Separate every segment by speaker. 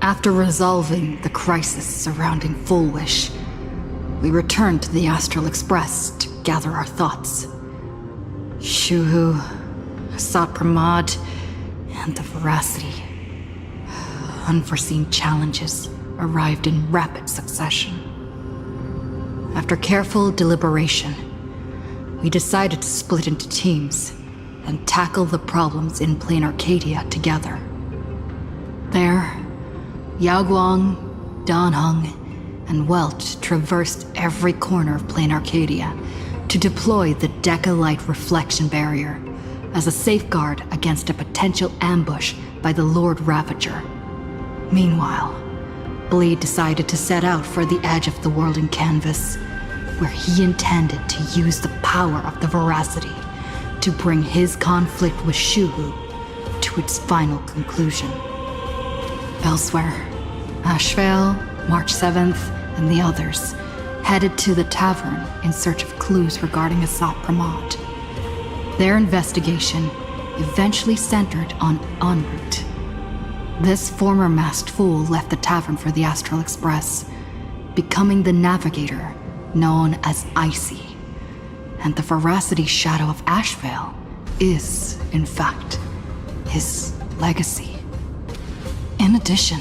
Speaker 1: After resolving the crisis surrounding Full Wish, we returned to the Astral Express to gather our thoughts. Shuhu, Asat Pramad, and the Veracity. Unforeseen challenges arrived in rapid succession. After careful deliberation, we decided to split into teams and tackle the problems in Plain Arcadia together. There, Yaoguang, Danheng, and Welt traversed every corner of Plain Arcadia to deploy the Decalight reflection barrier as a safeguard against a potential ambush by the Lord Ravager. Meanwhile, Blade decided to set out for the edge of the world in canvas, where he intended to use the power of the Veracity to bring his conflict with Shuhu to its final conclusion. Elsewhere, Ashvale, March 7th, and the others headed to the tavern in search of clues regarding Asat Pramad. Their investigation eventually centered on en route. This former masked fool left the tavern for the Astral Express, becoming the navigator known as Icy. And the Veracity shadow of Ashvale is, in fact, his legacy. In addition,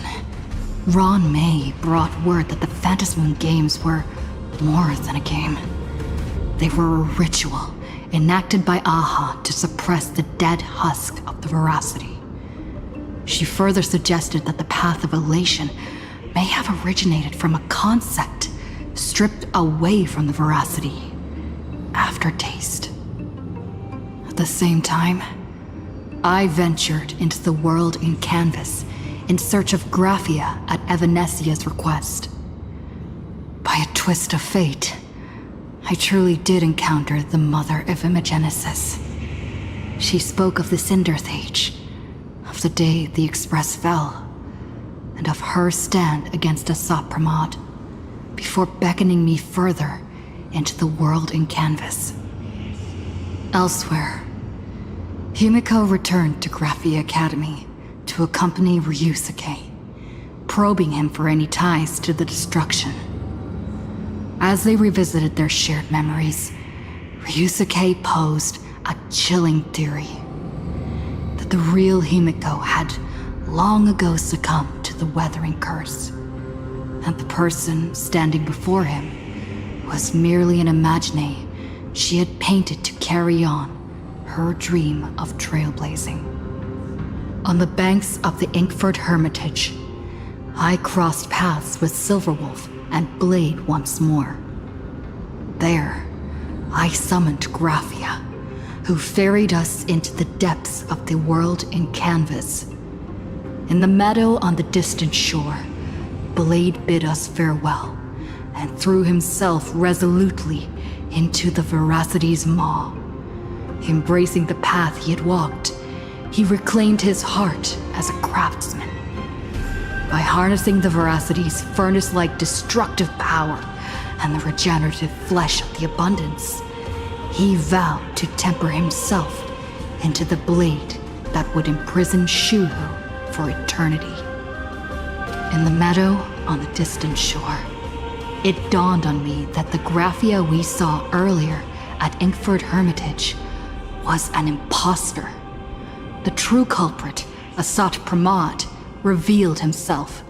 Speaker 1: Ron May brought word that the Phantasmoon games were more than a game. They were a ritual enacted by Aha to suppress the dead husk of the Veracity. She further suggested that the path of elation may have originated from a concept stripped away from the Veracity: aftertaste. At the same time, I ventured into the world in canvas in search of Graphia at Evanesia's request. By a twist of fate, I truly did encounter the mother of Imogenesis. She spoke of the Cinderthage, of the day the Express fell, and of her stand against Asat Pramad, before beckoning me further into the world in canvas. Elsewhere, Himeko returned to Graphia Academy to accompany Ryusuke, probing him for any ties to the destruction. As they revisited their shared memories, Ryusuke posed a chilling theory that the real Himeko had long ago succumbed to the weathering curse, and the person standing before him was merely an imagine she had painted to carry on her dream of trailblazing. On the banks of the Inkford Hermitage, I crossed paths with Silverwolf and Blade once more. There, I summoned Graphia, who ferried us into the depths of the world in canvas. In the meadow on the distant shore, Blade bid us farewell and threw himself resolutely into the Veracity's maw. Embracing the path he had walked, he reclaimed his heart as a craftsman. By harnessing the Veracity's furnace-like destructive power and the regenerative flesh of the abundance, he vowed to temper himself into the blade that would imprison Shuhu for eternity. In the meadow on the distant shore, it dawned on me that the Graphia we saw earlier at Inkford Hermitage was an imposter. The true culprit, Asat Pramad, revealed himself,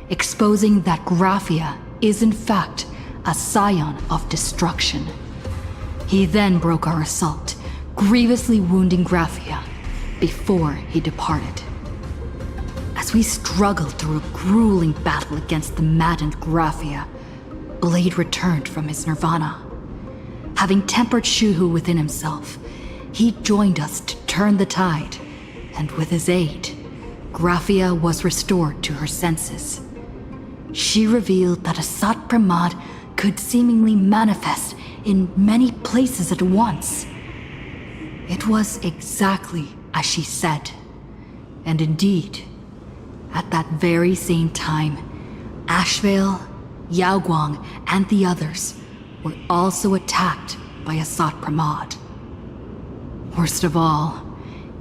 Speaker 1: exposing that Graphia is in fact a scion of destruction. He then broke our assault, grievously wounding Graphia before he departed. As we struggled through a grueling battle against the maddened Graphia, Blade returned from his nirvana. Having tempered Shuhu within himself, he joined us to turn the tide, and with his aid, Graphia was restored to her senses. She revealed that Asat Pramad could seemingly manifest in many places at once. It was exactly as she said. And indeed, at that very same time, Ashvale, Yaoguang, and the others were also attacked by Asat Pramad. Worst of all,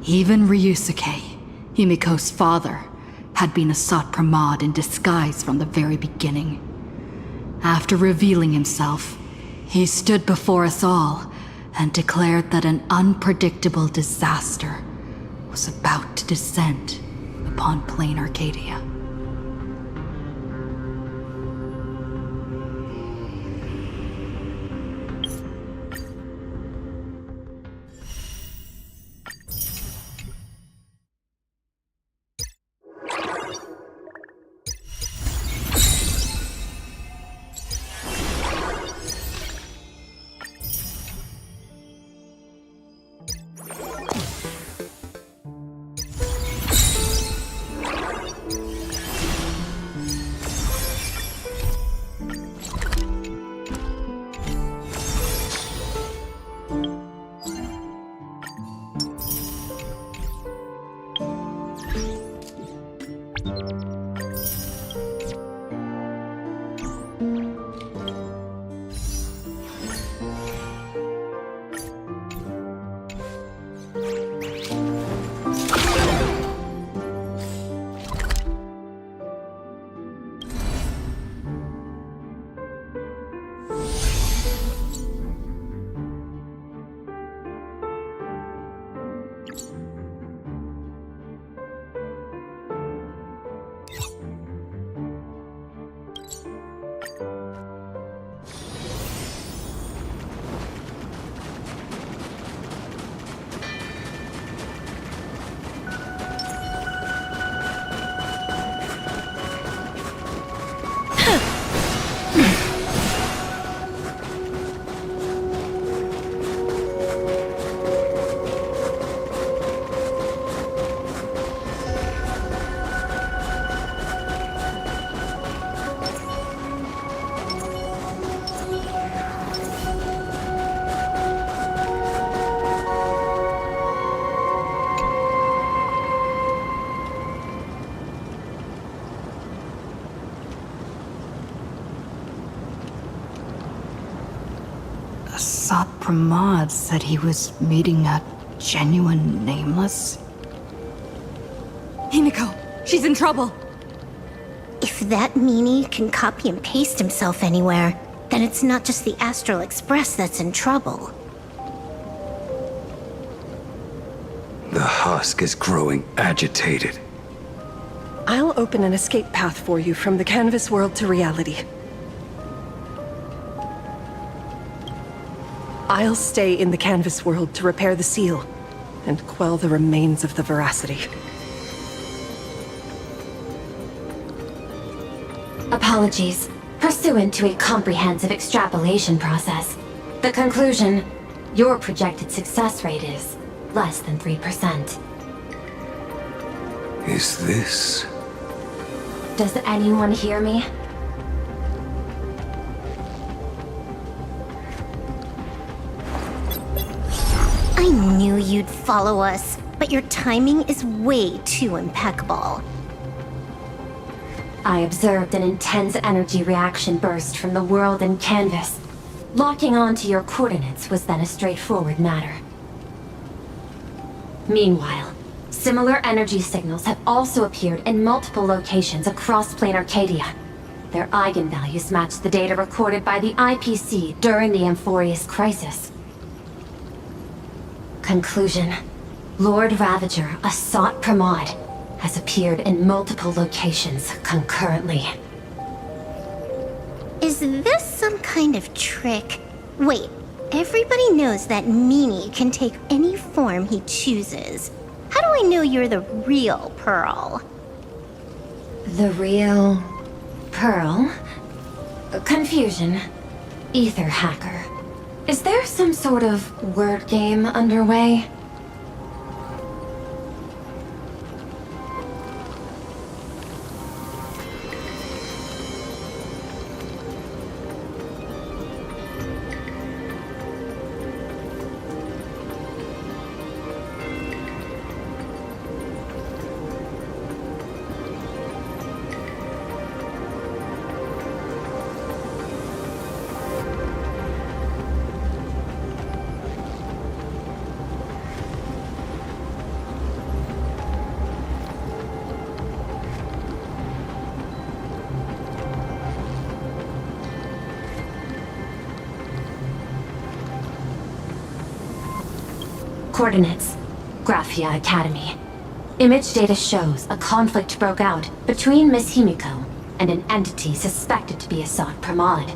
Speaker 1: even Ryusuke, Himeko's father, had been Asat Pramad in disguise from the very beginning. After revealing himself, he stood before us all and declared that an unpredictable disaster was about to descend upon plain Arcadia. Asat Pramad said he was meeting a genuine nameless.
Speaker 2: Himeko, she's in trouble.
Speaker 3: If that meanie can copy and paste himself anywhere, then it's not just the Astral Express that's in trouble.
Speaker 4: The husk is growing agitated.
Speaker 5: I'll open an escape path for you from the canvas world to reality. I'll stay in the canvas world to repair the seal and quell the remains of the veracity.
Speaker 6: Apologies. Pursuant to a comprehensive extrapolation process, the conclusion, your projected success rate is less than 3%.
Speaker 4: Is this...
Speaker 6: Does anyone hear me?
Speaker 3: I knew you'd follow us, but your timing is way too impeccable.
Speaker 6: I observed an intense energy reaction burst from the world and canvas. Locking onto your coordinates was then a straightforward matter. Meanwhile, similar energy signals have also appeared in multiple locations across Plain Arcadia. Their eigenvalues match the data recorded by the IPC during the Amphorius crisis. Conclusion. Lord Ravager Asat Pramad has appeared in multiple locations concurrently.
Speaker 3: Is this some kind of trick? Wait, everybody knows that meanie can take any form he chooses. How do I know you're the real Pearl?
Speaker 6: The real... Pearl? Confusion. Ether hacker. Is there some sort of word game underway? Coordinates: Graphia Academy. Image data shows a conflict broke out between Miss Himeko and an entity suspected to be Asat Pramad.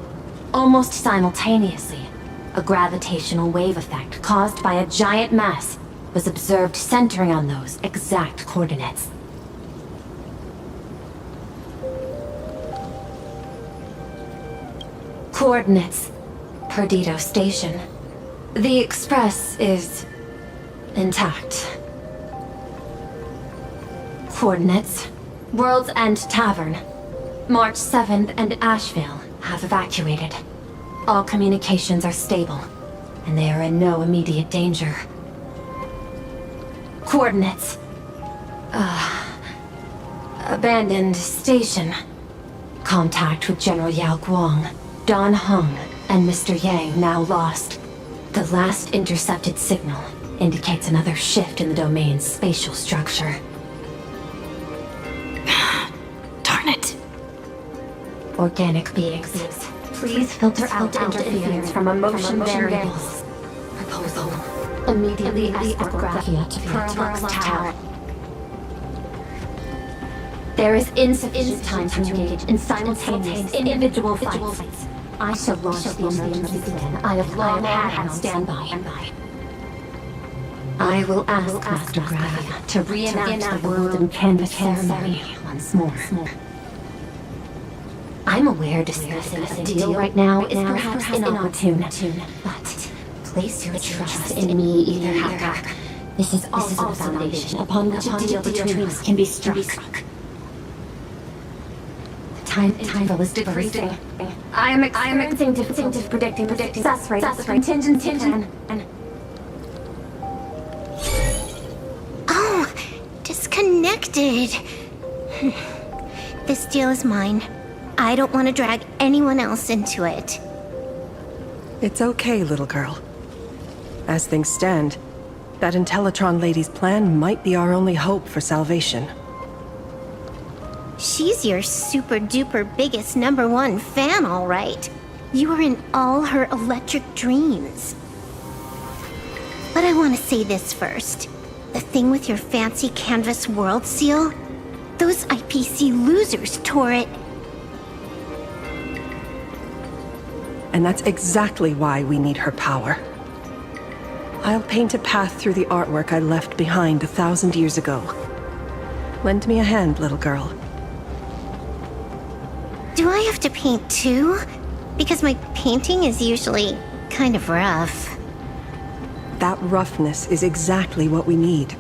Speaker 6: Almost simultaneously, a gravitational wave effect caused by a giant mass was observed centering on those exact coordinates. Coordinates: Perdido Station. The express is intact. Coordinates: World's End Tavern. March 7th and Asheville have evacuated. All communications are stable, and they are in no immediate danger. Coordinates: Abandoned Station. Contact with General Yao Guang, Don Hung, and Mr. Yang now lost. The last intercepted signal indicates another shift in the domain's spatial structure.
Speaker 1: Darn it.
Speaker 6: Organic beings, please filter out interference from emotion variables. Proposal: immediately escort Graphia to Pearl's Tower. There is insufficient time to engage in simultaneous individual fights. I shall launch the emergency plan I have long had on standby. I will ask Master Graphia to reenact the world and canvas ceremony once more. I'm aware discussing a deal right now is perhaps inopportune, but place your trust in me, Ether Hacker. This is also the foundation upon which a deal between us can be struck. Time is decreasing. I am experiencing difficulty predicting success rate of the contingency plan.
Speaker 3: Oh, disconnected. This deal is mine. I don't want to drag anyone else into it.
Speaker 5: It's okay, little girl. As things stand, that Intellitron lady's plan might be our only hope for salvation.
Speaker 3: She's your super duper biggest #1 fan, all right. You are in all her electric dreams. But I want to say this first. The thing with your fancy canvas world seal? Those IPC losers tore it.
Speaker 5: And that's exactly why we need her power. I'll paint a path through the artwork I left behind 1,000 years ago. Lend me a hand, little girl.
Speaker 3: Do I have to paint too? Because my painting is usually kind of rough.
Speaker 5: That roughness is exactly what we need.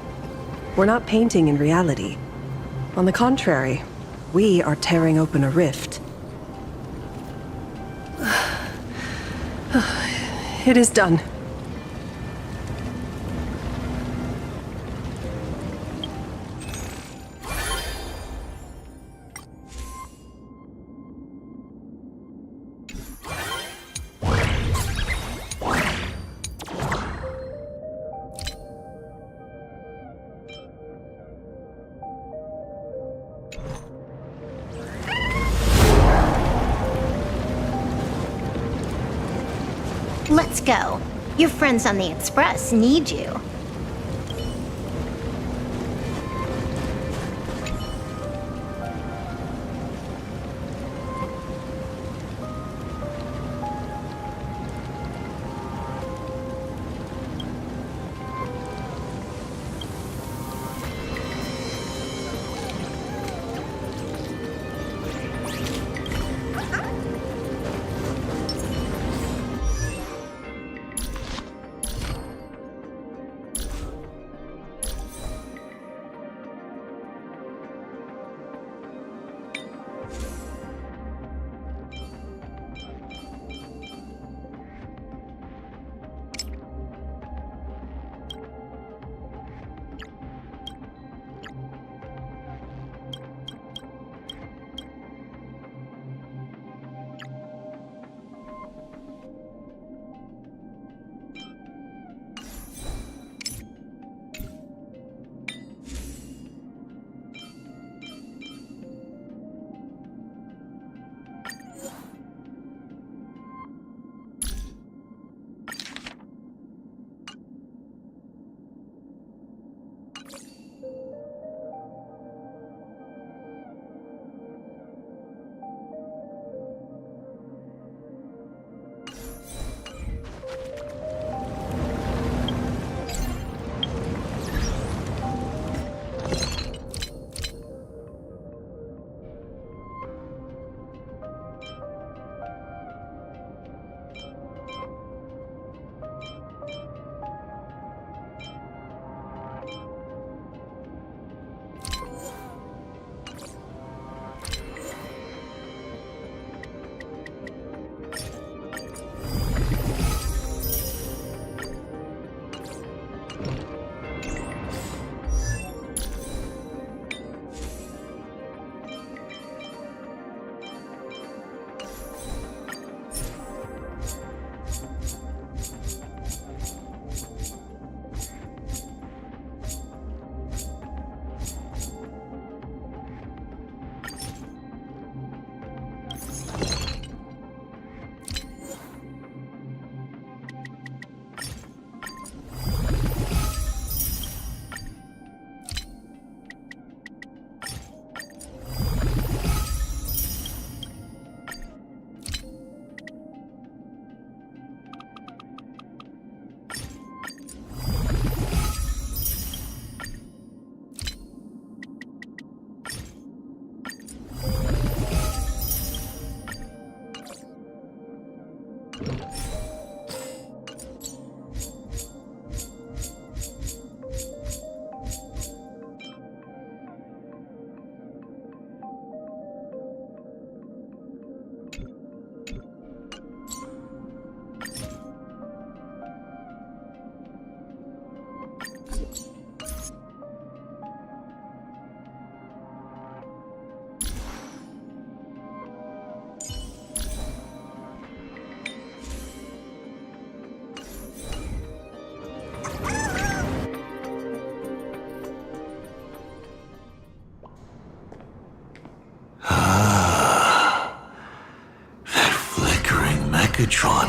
Speaker 5: We're not painting in reality. On the contrary, we are tearing open a rift. It is done.
Speaker 3: Let's go. Your friends on the Express need you.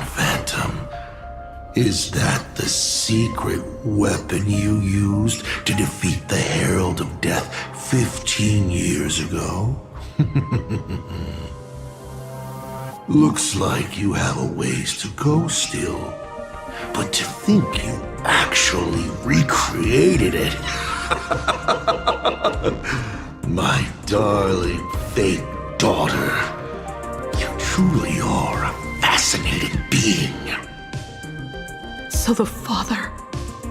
Speaker 2: Phantom. Is that the secret weapon you used to defeat the Herald of Death 15 years ago? Looks like you have a ways to go still. But to think you actually recreated it. My darling fake daughter. You truly are a fascinating being.
Speaker 7: So the father,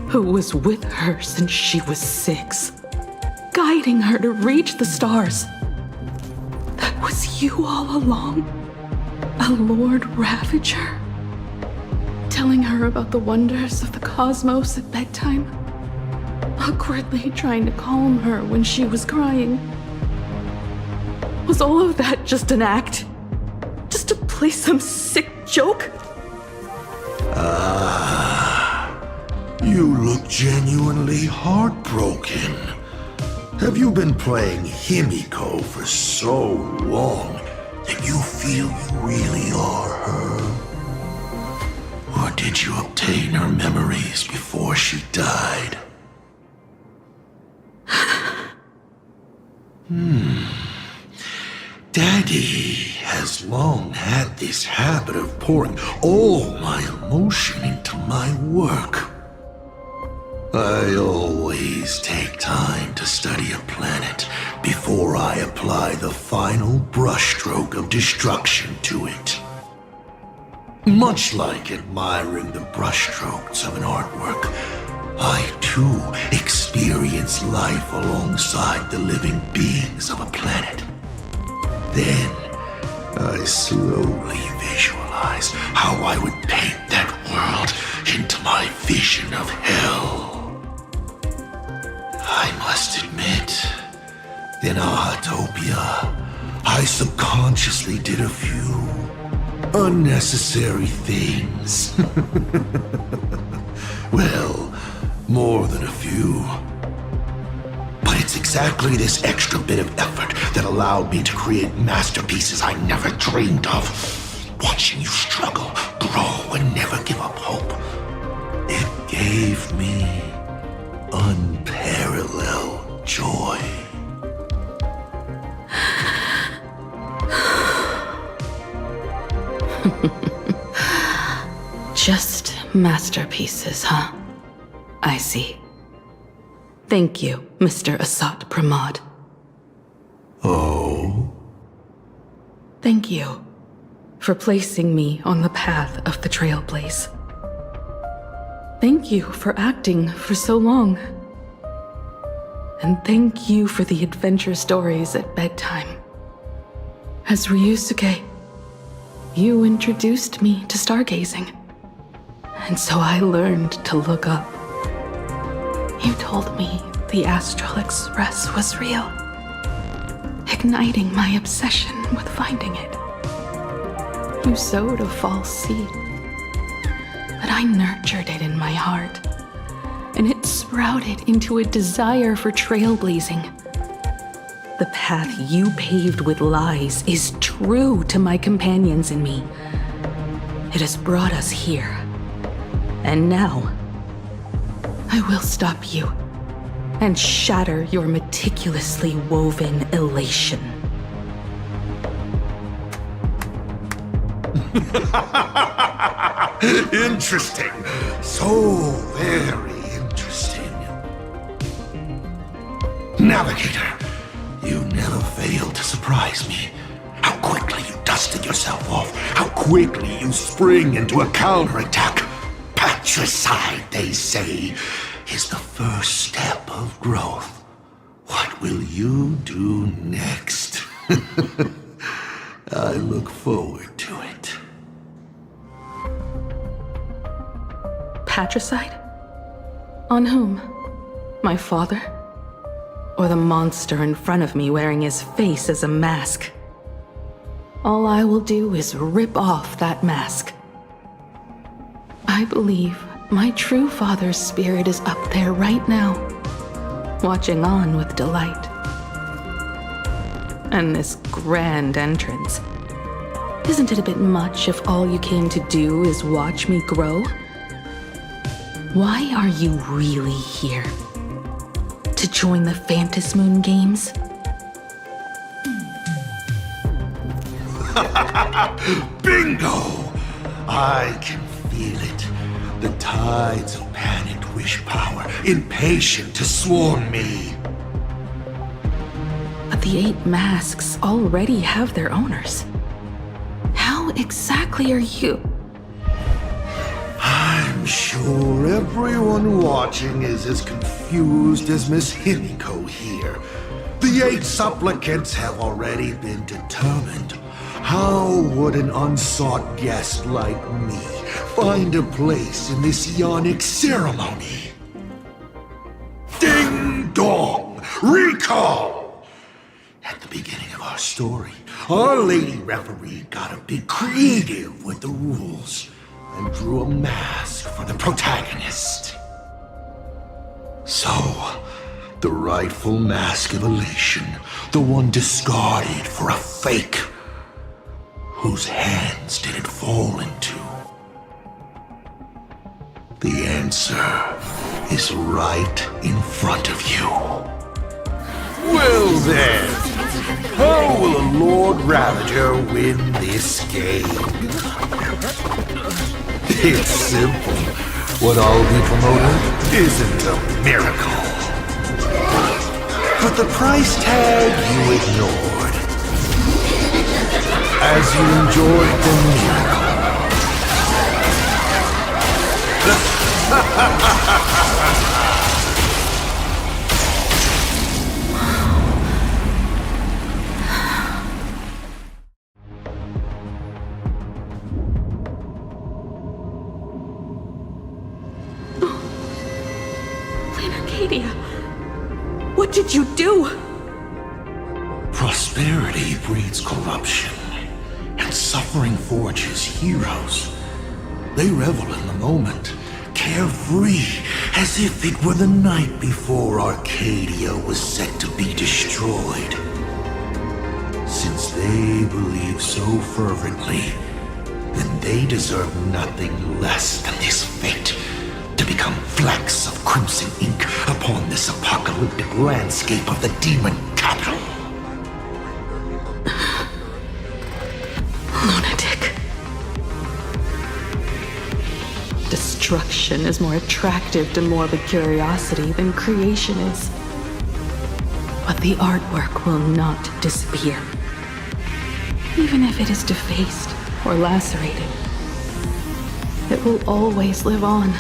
Speaker 7: who was with her since she was 6, guiding her to reach the stars, that was you all along? A Lord Ravager? Telling her about the wonders of the cosmos at bedtime? Awkwardly trying to calm her when she was crying? Was all of that just an act? Just to play some sick joke?
Speaker 2: You look genuinely heartbroken. Have you been playing Himeko for so long that you feel you really are her? Or did you obtain her memories before she died? Daddy has long had this habit of pouring all my emotion into my work. I always take time to study a planet before I apply the final brushstroke of destruction to it. Much like admiring the brushstrokes of an artwork, I too experience life alongside the living beings of a planet. Then, I slowly visualize how I would paint that world into my vision of hell. I must admit, in Ahatopia, I subconsciously did a few unnecessary things. Well, more than a few. But it's exactly this extra bit of effort that allowed me to create masterpieces I never dreamed of. Watching you struggle, grow, and never give up hope. It gave me unparalleled joy.
Speaker 7: Just masterpieces, huh? I see. Thank you, Mr. Asat Pramad.
Speaker 2: Oh?
Speaker 7: Thank you for placing me on the path of the Trailblaze. Thank you for acting for so long. And thank you for the adventure stories at bedtime. As Rюсукэ, you introduced me to stargazing. And so I learned to look up. You told me the Astral Express was real, igniting my obsession with finding it. You sowed a false seed, but I nurtured it in my heart, and it sprouted into a desire for trailblazing. The path you paved with lies is true to my companions and me. It has brought us here, and now I will stop you and shatter your meticulously woven elation.
Speaker 2: Interesting. So very interesting. Navigator, you never fail to surprise me. How quickly you dust dusting yourself off, how quickly you spring into a counterattack. Patricide, they say, is the first step of growth. What will you do next? I look forward to it.
Speaker 7: Patricide? On whom? My father? Or the monster in front of me wearing his face as a mask? All I will do is rip off that mask. I believe my true father's spirit is up there right now, watching on with delight. And this grand entrance. Isn't it a bit much if all you came to do is watch me grow? Why are you really here? To join the Phantasmoon games?
Speaker 2: Bingo! I can feel it. The tides of panicked wish power, impatient to swarm me.
Speaker 7: But the 8 masks already have their owners. How exactly are you?
Speaker 2: I'm sure everyone watching is as confused as Miss Himiko here. The 8 supplicants have already been determined. How would an unsought guest like me find a place in this yonic ceremony? Ding dong! Recall! At the beginning of our story, our lady referee got a bit creative with the rules and drew a mask for the protagonist. So, the rightful mask of elation, the one discarded for a fake. Whose hands did it fall into? The answer is right in front of you. Well then, how will a Lord Ravager win this game? It's simple. What I'll be promoting isn't a miracle. But the price tag you ignored. As you enjoyed the miracle.
Speaker 7: Arcadia, what did you do?
Speaker 2: Prosperity breeds corruption. And suffering forges heroes. They revel in the moment, carefree, as if it were the night before Arcadia was set to be destroyed. Since they believe so fervently, then they deserve nothing less than this fate, to become flecks of crimson ink upon this apocalyptic landscape of the demon capital.
Speaker 7: Lunatic. Destruction is more attractive to morbid curiosity than creation is. But the artwork will not disappear. Even if it is defaced or lacerated, it will always live on,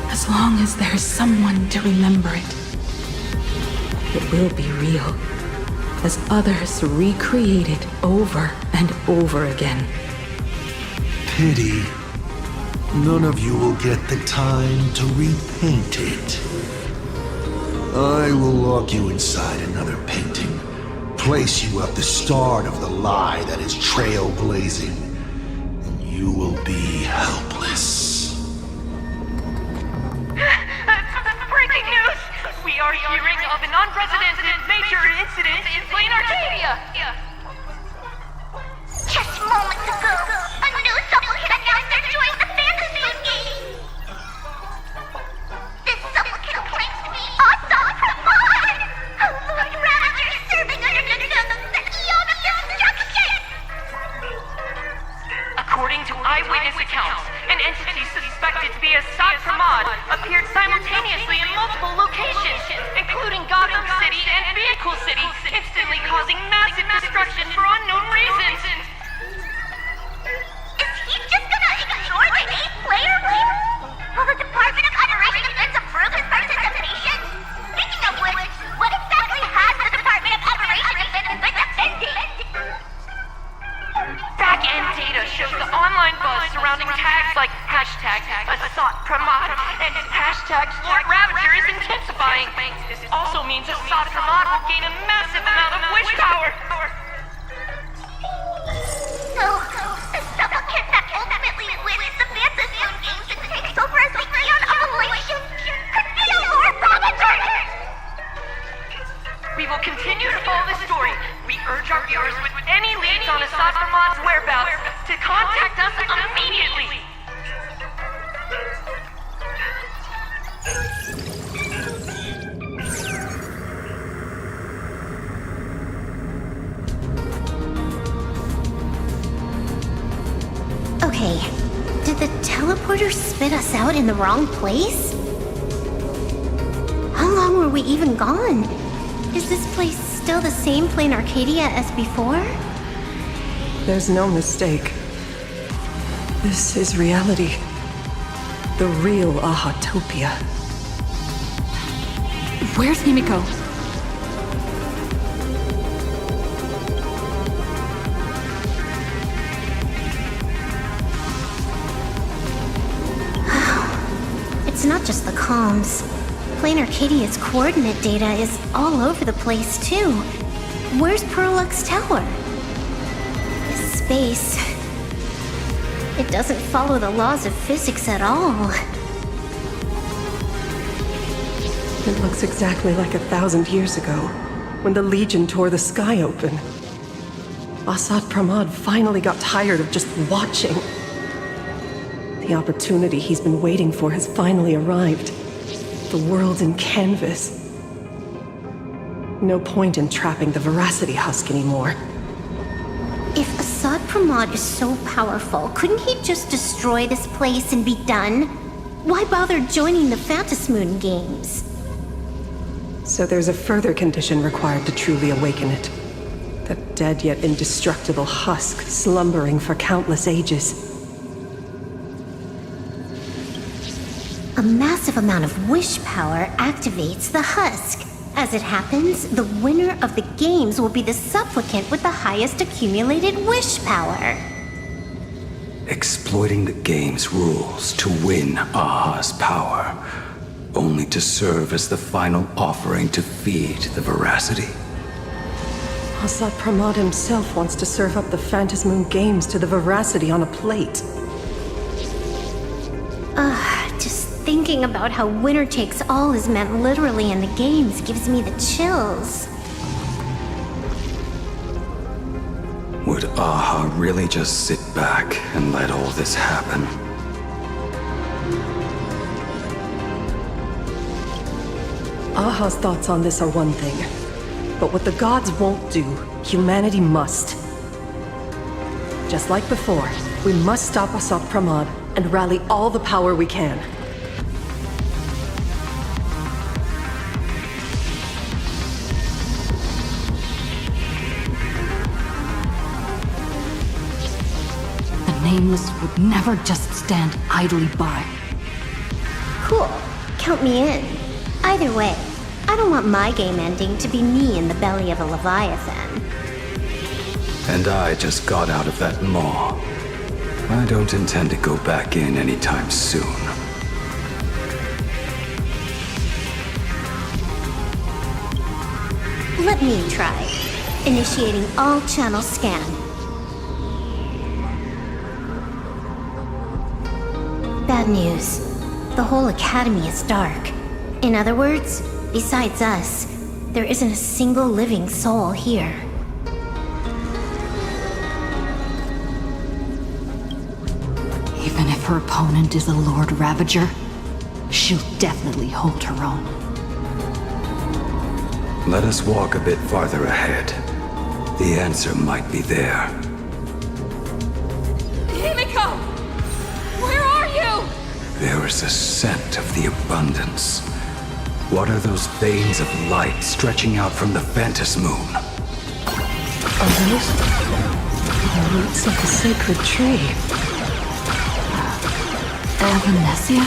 Speaker 7: as long as there is someone to remember it. It will be real, as others recreate it over and over again.
Speaker 2: Pity. None of you will get the time to repaint it. I will lock you inside another painting, place you at the start of the lie that is trailblazing, and you will be helpless.
Speaker 8: Breaking news! We are hearing of an unprecedented major incident in Plain Arcadia!
Speaker 3: Just moments ago, a new supplicant announced they're joining the Phantasmoon game. This supplicant claims to be Asat Pramad, a Lord Ravager serving under the nose of the Eon of Destruction.
Speaker 8: According to eyewitness accounts, an entity suspected to be Asat Pramad appeared simultaneously in multiple locations, including Gudok City and Vehicle City, instantly causing massive destruction for unknown reasons. end data shows the online buzz surrounding tags like hashtag Asat Pramad and hashtag Lord Ravager is intensifying. This also means Asat Pramad will gain a massive amount of wish power.
Speaker 3: So, the supplicant that ultimately wins the fantasy games and takes over as the Leon of Elation could be a Lord Ravager!
Speaker 8: We will continue to follow this story. We urge our viewers with any leads on Asat Pramad's whereabouts to contact us immediately.
Speaker 3: Okay, did the teleporter spit us out in the wrong place? How long were we even gone? Is this place still the same plain Arcadia as before?
Speaker 5: There's no mistake. This is reality. The real Ahatopia.
Speaker 1: Where's Himeko?
Speaker 3: It's not just the comms. Plain Arcadia's coordinate data is all over the place, too. Where's Perlux Tower? This space... it doesn't follow the laws of physics at all.
Speaker 5: It looks exactly like 1,000 years ago, when the Legion tore the sky open. Asat Pramad finally got tired of just watching. The opportunity he's been waiting for has finally arrived. The world in canvas. No point in trapping the veracity husk anymore.
Speaker 3: If Asat Pramad is so powerful, couldn't he just destroy this place and be done? Why bother joining the Phantasmoon games?
Speaker 5: So there's a further condition required to truly awaken it. That dead yet indestructible husk slumbering for countless ages.
Speaker 3: A massive amount of wish power activates the husk. As it happens, the winner of the games will be the supplicant with the highest accumulated wish power.
Speaker 4: Exploiting the game's rules to win Aha's power, only to serve as the final offering to feed the veracity.
Speaker 5: Asat Pramad himself wants to serve up the Phantasmoon games to the veracity on a plate.
Speaker 3: Just thinking about how winner takes all is meant literally in the games gives me the chills.
Speaker 4: Would Aha really just sit back and let all this happen?
Speaker 5: Aha's thoughts on this are one thing, but what the gods won't do, humanity must. Just like before, we must stop Asat Pramad and rally all the power we can.
Speaker 1: The Nameless would never just stand idly by.
Speaker 3: Cool. Count me in. Either way, I don't want my game ending to be me in the belly of a Leviathan.
Speaker 4: And I just got out of that maw. I don't intend to go back in anytime soon.
Speaker 3: Let me try. Initiating all channel scan. Bad news. The whole academy is dark. In other words, besides us, there isn't a single living soul here.
Speaker 1: Even if her opponent is a Lord Ravager, she'll definitely hold her own.
Speaker 4: Let us walk a bit farther ahead. The answer might be there.
Speaker 7: Himeko! Where are you?
Speaker 4: There is a scent of the abundance. What are those veins of light stretching out from the Phantasmoon?
Speaker 5: Are those the roots of the sacred tree?
Speaker 1: Avanesia?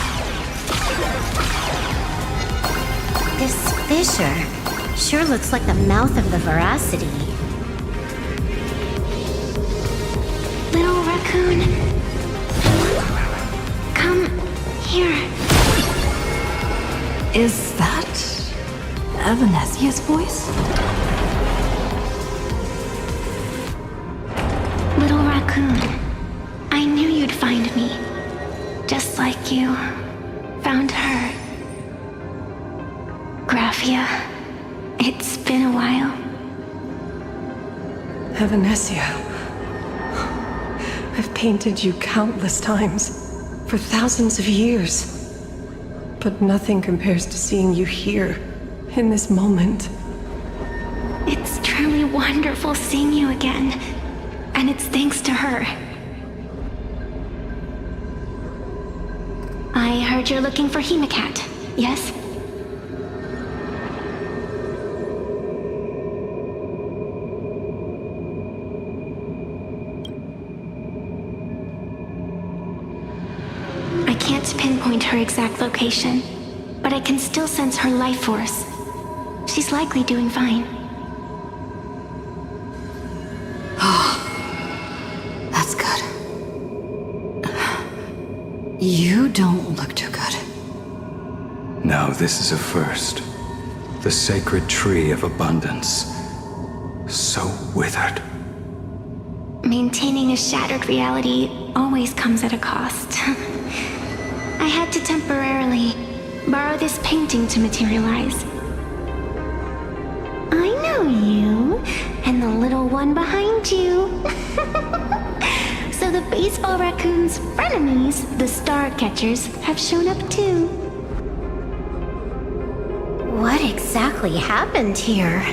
Speaker 3: This fissure sure looks like the mouth of the veracity.
Speaker 1: Little Is that Evanesia's voice?
Speaker 9: Little raccoon, I knew you'd find me. Just like you found her. Graphia, it's been a while.
Speaker 5: Evanesia. I've painted you countless times, for thousands of years. But nothing compares to seeing you here, in this moment.
Speaker 9: It's truly wonderful seeing you again. And it's thanks to her. I heard you're looking for Himeko, yes? I can't pinpoint her exact location, but I can still sense her life force. She's likely doing fine.
Speaker 1: That's good. You don't look too good.
Speaker 4: Now this is a first. The sacred tree of abundance. So withered.
Speaker 9: Maintaining a shattered reality always comes at a cost. I had to temporarily borrow this painting to materialize. I know you, and the little one behind you. So the baseball raccoon's frenemies, the star catchers, have shown up too.
Speaker 3: What exactly happened here?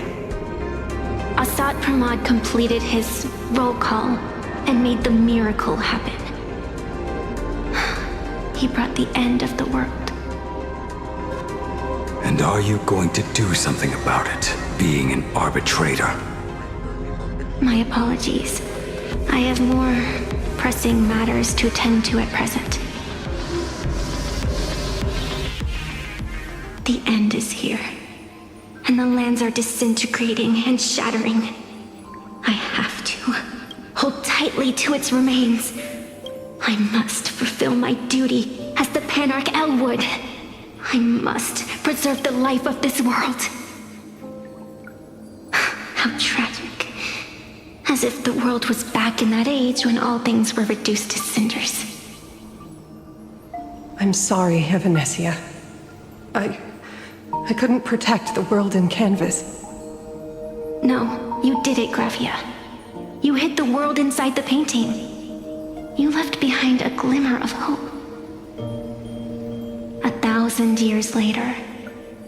Speaker 9: Asat Pramad completed his roll call and made the miracle happen. He brought the end of the world.
Speaker 4: And are you going to do something about it, being an arbitrator?
Speaker 9: My apologies. I have more pressing matters to attend to at present. The end is here, and the lands are disintegrating and shattering. I have to hold tightly to its remains. I must fulfill my duty as the Panarch Elwood. I must preserve the life of this world. How tragic. As if the world was back in that age when all things were reduced to cinders.
Speaker 5: I'm sorry, Evanesia. I couldn't protect the world in canvas.
Speaker 9: No, you did it, Graphia. You hid the world inside the painting. You left behind a glimmer of hope. 1,000 years later,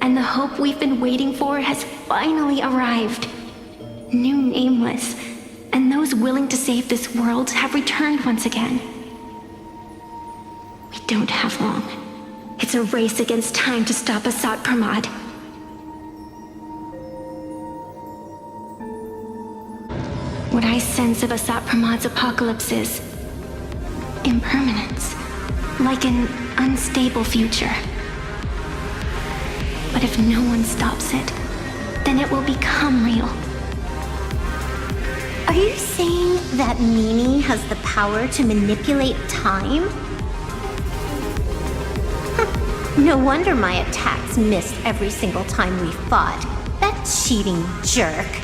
Speaker 9: and the hope we've been waiting for has finally arrived. New Nameless, and those willing to save this world have returned once again. We don't have long. It's a race against time to stop Asat Pramad. What I sense of Asat Pramad's apocalypse is impermanence, like an unstable future. But if no one stops it, then it will become real.
Speaker 3: Are you saying that Mimi has the power to manipulate time? No wonder my attacks missed every single time we fought. That cheating jerk.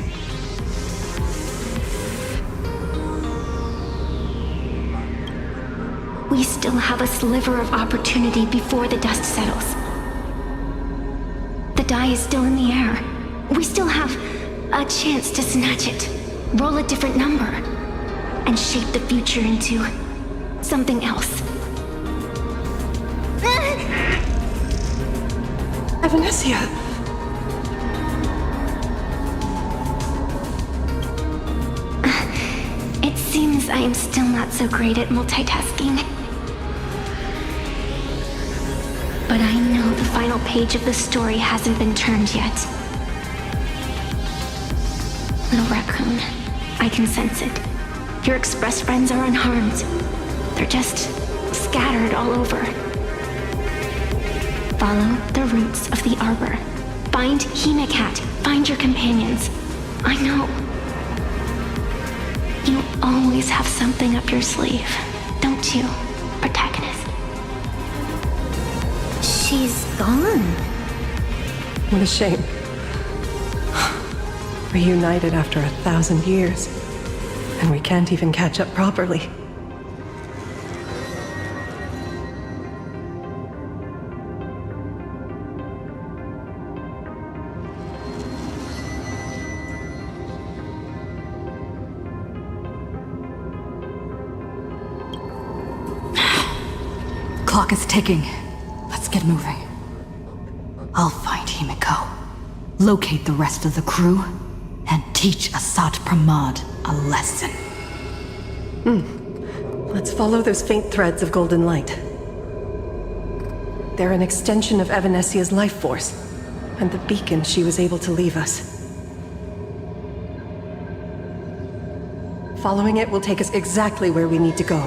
Speaker 9: We still have a sliver of opportunity before the dust settles. The die is still in the air. We still have a chance to snatch it, roll a different number, and shape the future into something else.
Speaker 5: Evanesia!
Speaker 9: It seems I am still not so great at multitasking. But I know the final page of the story hasn't been turned yet. Little raccoon, I can sense it. Your express friends are unharmed. They're just scattered all over. Follow the roots of the arbor. Find Himeko. Find your companions. I know. You always have something up your sleeve, don't you, protagonist?
Speaker 3: She's gone.
Speaker 5: What a shame. Reunited after 1,000 years, and we can't even catch up properly.
Speaker 1: Clock is ticking. Let's get moving. I'll find Himeko, locate the rest of the crew, and teach Asat Pramad a lesson.
Speaker 5: Let's follow those faint threads of golden light. They're an extension of Evanesia's life force, and the beacon she was able to leave us. Following it will take us exactly where we need to go.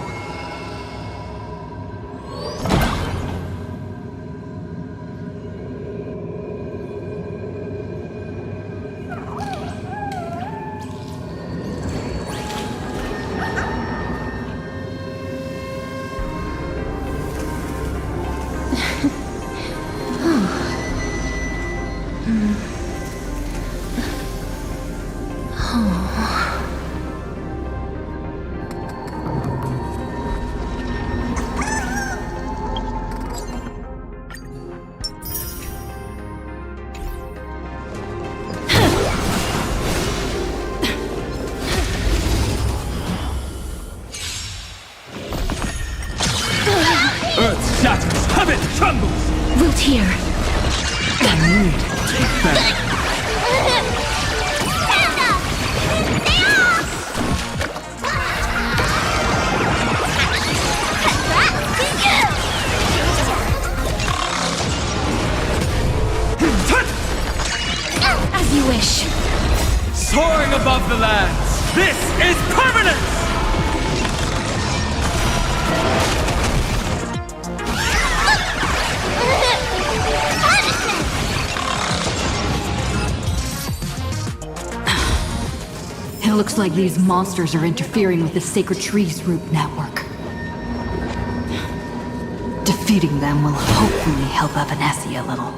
Speaker 10: Earth shatters, heaven trembles!
Speaker 9: Root here.
Speaker 10: I need to take back.
Speaker 9: As you wish.
Speaker 10: Soaring above the lands, this is permanence!
Speaker 1: It looks like these monsters are interfering with the Sacred Tree's root network. Defeating them will hopefully help Evanesia a little.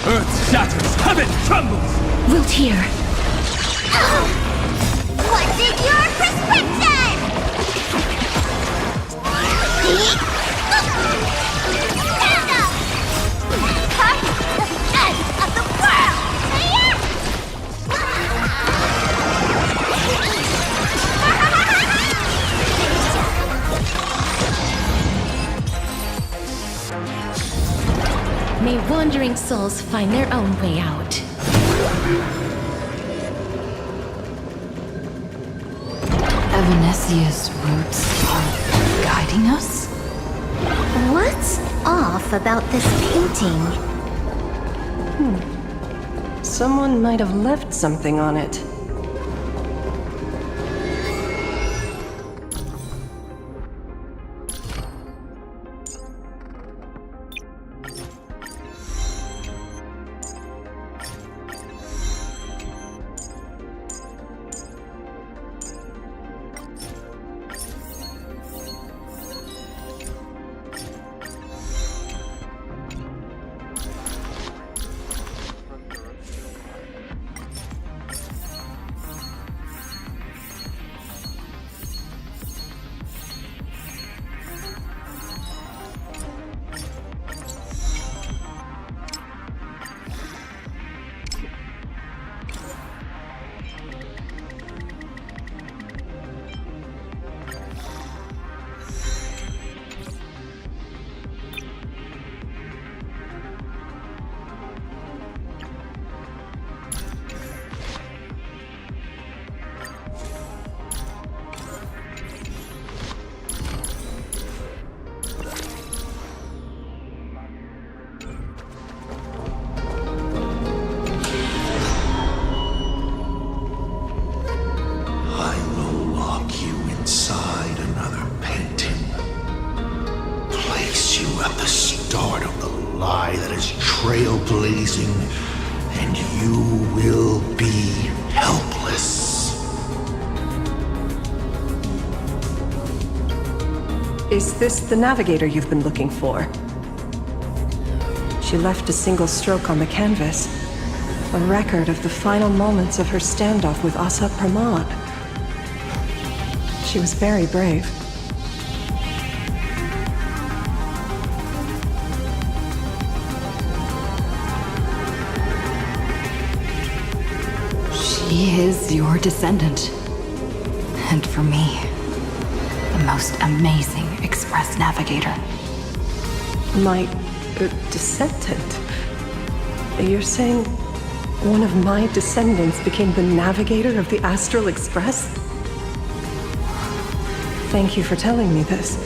Speaker 10: Earth shatters, heaven trembles!
Speaker 9: Root here.
Speaker 3: What's in your prescription? Stand up! Part the end of the world!
Speaker 9: May wandering souls find their own way out.
Speaker 1: Asia's roots are guiding us?
Speaker 3: What's off about this painting?
Speaker 5: Someone might have left something on it.
Speaker 2: Trailblazing, and you will be helpless.
Speaker 5: Is this the navigator you've been looking for? She left a single stroke on the canvas, a record of the final moments of her standoff with Asat Pramad. She was very brave.
Speaker 1: She is your descendant. And for me, the most amazing Express navigator.
Speaker 5: My descendant? You're saying one of my descendants became the navigator of the Astral Express? Thank you for telling me this.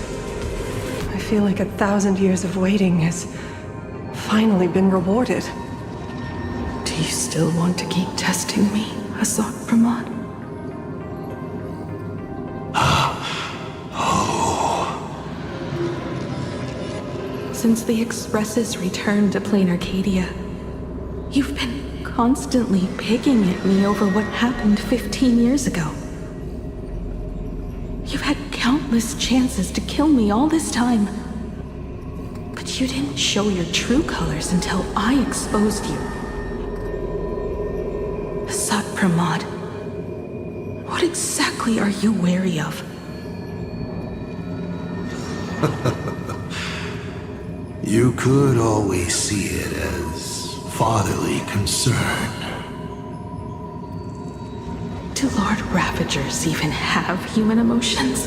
Speaker 5: I feel like 1,000 years of waiting has finally been rewarded.
Speaker 7: Do you still want to keep testing me, Asat Pramad? Since the Express's return to Plain Arcadia, you've been constantly picking at me over what happened 15 years ago. You've had countless chances to kill me all this time, but you didn't show your true colors until I exposed you. Asat Pramad, what exactly are you wary of?
Speaker 2: You could always see it as fatherly concern.
Speaker 7: Do Lord Ravagers even have human emotions?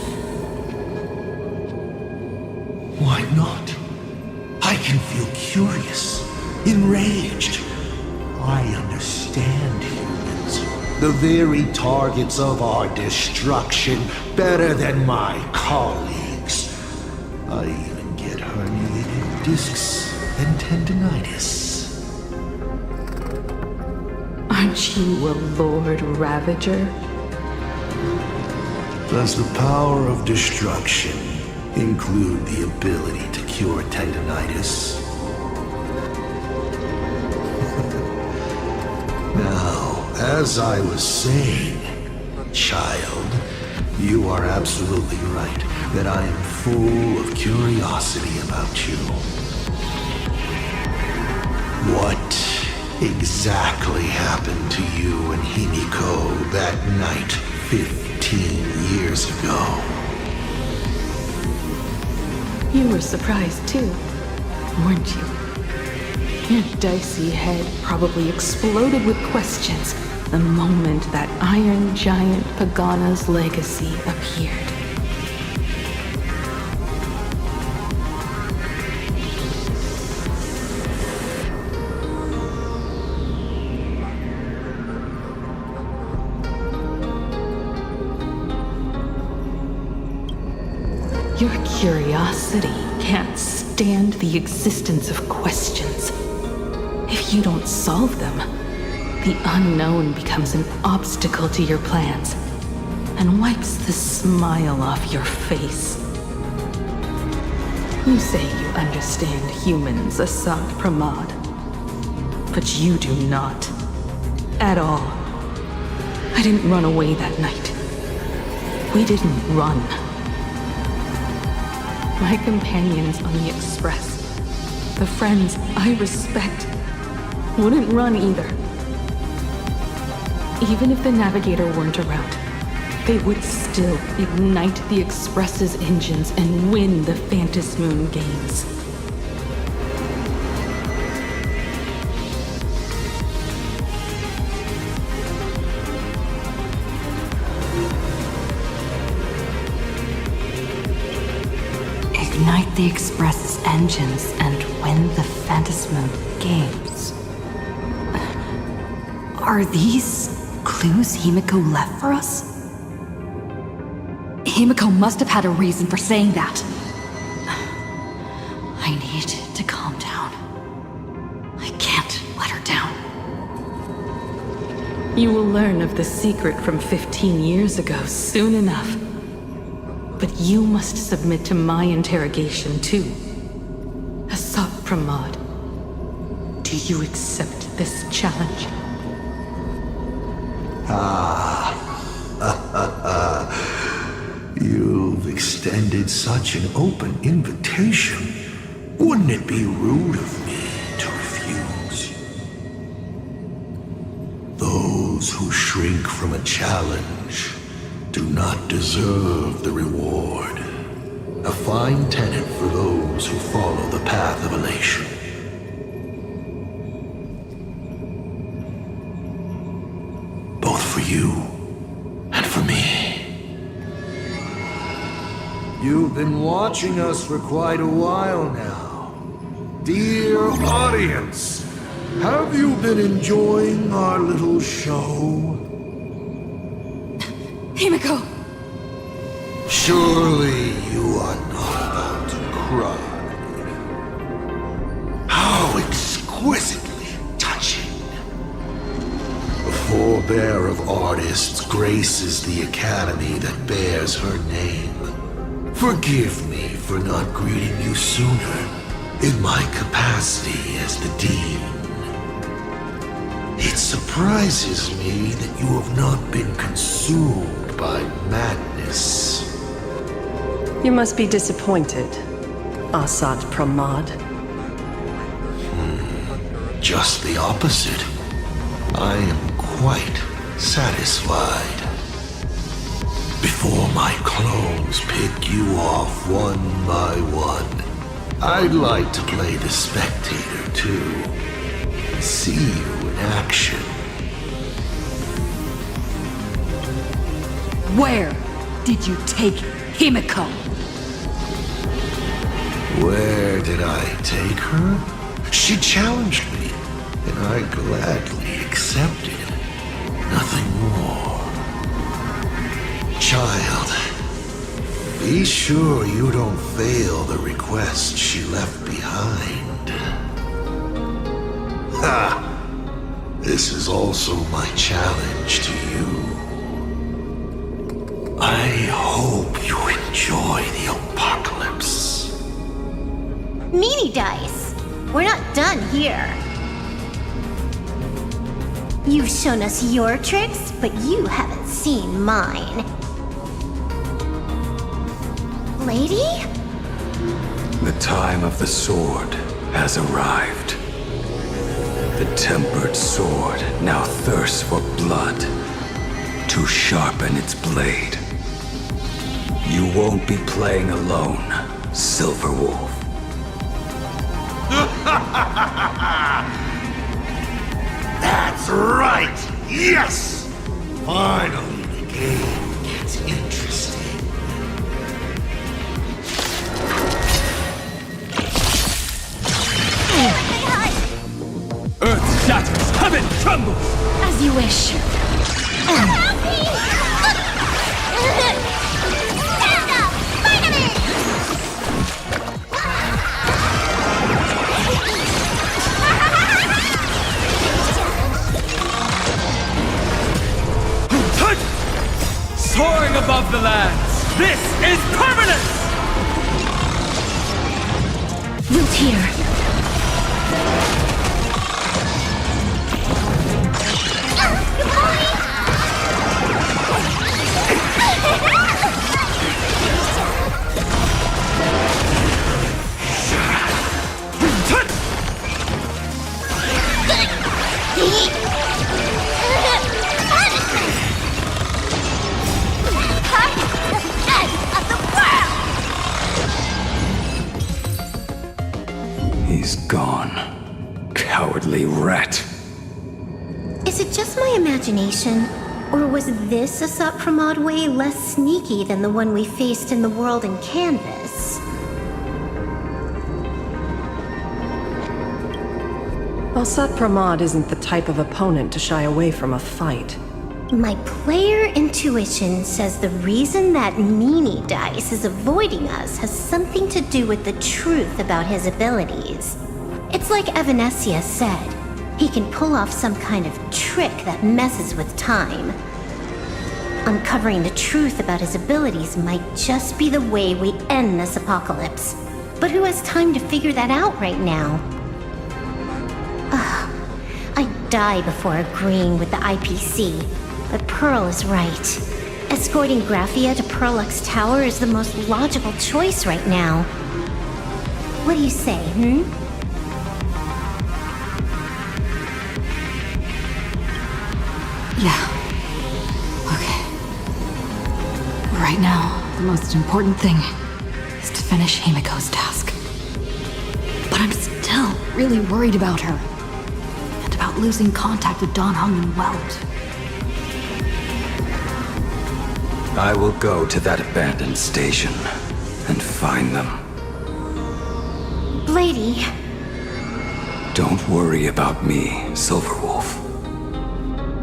Speaker 2: Why not? I can feel curious, enraged. I understand humans, the very targets of our destruction, better than my colleagues. I even get herniated discs and tendinitis.
Speaker 7: Aren't you a Lord Ravager?
Speaker 2: Does the power of destruction include the ability to cure tendinitis? Now, as I was saying, child, you are absolutely right that I am full of curiosity about you. What exactly happened to you and Himeko that night 15 years ago?
Speaker 7: You were surprised too, weren't you? Your dicey head probably exploded with questions the moment that Iron Giant Pagana's legacy appeared. Curiosity can't stand the existence of questions. If you don't solve them, the unknown becomes an obstacle to your plans and wipes the smile off your face. You say you understand humans, Asat Pramad, but you do not. At all. I didn't run away that night. We didn't run. My companions on the Express, the friends I respect, wouldn't run either. Even if the Navigator weren't around, they would still ignite the Express's engines and win the Phantasmoon games.
Speaker 1: Ignite the Express's engines and win the Phantasmoon games. Are these clues Himeko left for us? Himeko must have had a reason for saying that. I need to calm down. I can't let her down.
Speaker 7: You will learn of the secret from 15 years ago soon enough. But you must submit to my interrogation too. Asat Pramad, do you accept this challenge?
Speaker 2: You've extended such an open invitation. Wouldn't it be rude of me to refuse? Those who shrink from a challenge do not deserve the reward. A fine tenet for those who follow the path of elation. Both for you and for me. You've been watching us for quite a while now. Dear audience, have you been enjoying our little show?
Speaker 1: Himeko!
Speaker 2: Surely you are not about to cry. How exquisitely touching. A forebear of artists graces the academy that bears her name. Forgive me for not greeting you sooner in my capacity as the Dean. It surprises me that you have not been consumed by madness.
Speaker 5: You must be disappointed, Asat Pramad.
Speaker 2: Just the opposite. I am quite satisfied. Before my clones pick you off one by one, I'd like to play the spectator too. See you in action.
Speaker 1: Where did you take Himeko?
Speaker 2: Where did I take her? She challenged me, and I gladly accepted. Nothing more. Child, be sure you don't fail the request she left behind. Ha! This is also my challenge to you. I hope you enjoy the apocalypse.
Speaker 3: Meanie dice! We're not done here. You've shown us your tricks, but you haven't seen mine. Lady?
Speaker 4: The time of the sword has arrived. The tempered sword now thirsts for blood to sharpen its blade. You won't be playing alone, Silver Wolf.
Speaker 2: That's right! Yes! Finally, the game gets interesting.
Speaker 10: Earth shatters, heaven trembles!
Speaker 1: As you wish.
Speaker 3: Stand up! Fight of it!
Speaker 10: above the lands. This is permanent!
Speaker 9: Root here.
Speaker 4: He's gone. Cowardly rat.
Speaker 3: Is it just my imagination? Or was this Asat Pramad way less sneaky than the one we faced in the world in Canvas?
Speaker 5: Asat Pramad isn't the type of opponent to shy away from a fight.
Speaker 3: My player intuition says the reason that meanie dice is avoiding us has something to do with the truth about his abilities. It's like Evanesia said, he can pull off some kind of trick that messes with time. Uncovering the truth about his abilities might just be the way we end this apocalypse. But who has time to figure that out right now? I'd die before agreeing with the IPC. But Pearl is right. Escorting Graphia to Pearlux Tower is the most logical choice right now. What do you say,
Speaker 1: Yeah. Okay. Right now, the most important thing is to finish Himeko's task. But I'm still really worried about her. And about losing contact with Dan Heng and Welt.
Speaker 4: I will go to that abandoned station and find them.
Speaker 3: Lady.
Speaker 4: Don't worry about me, Silverwolf.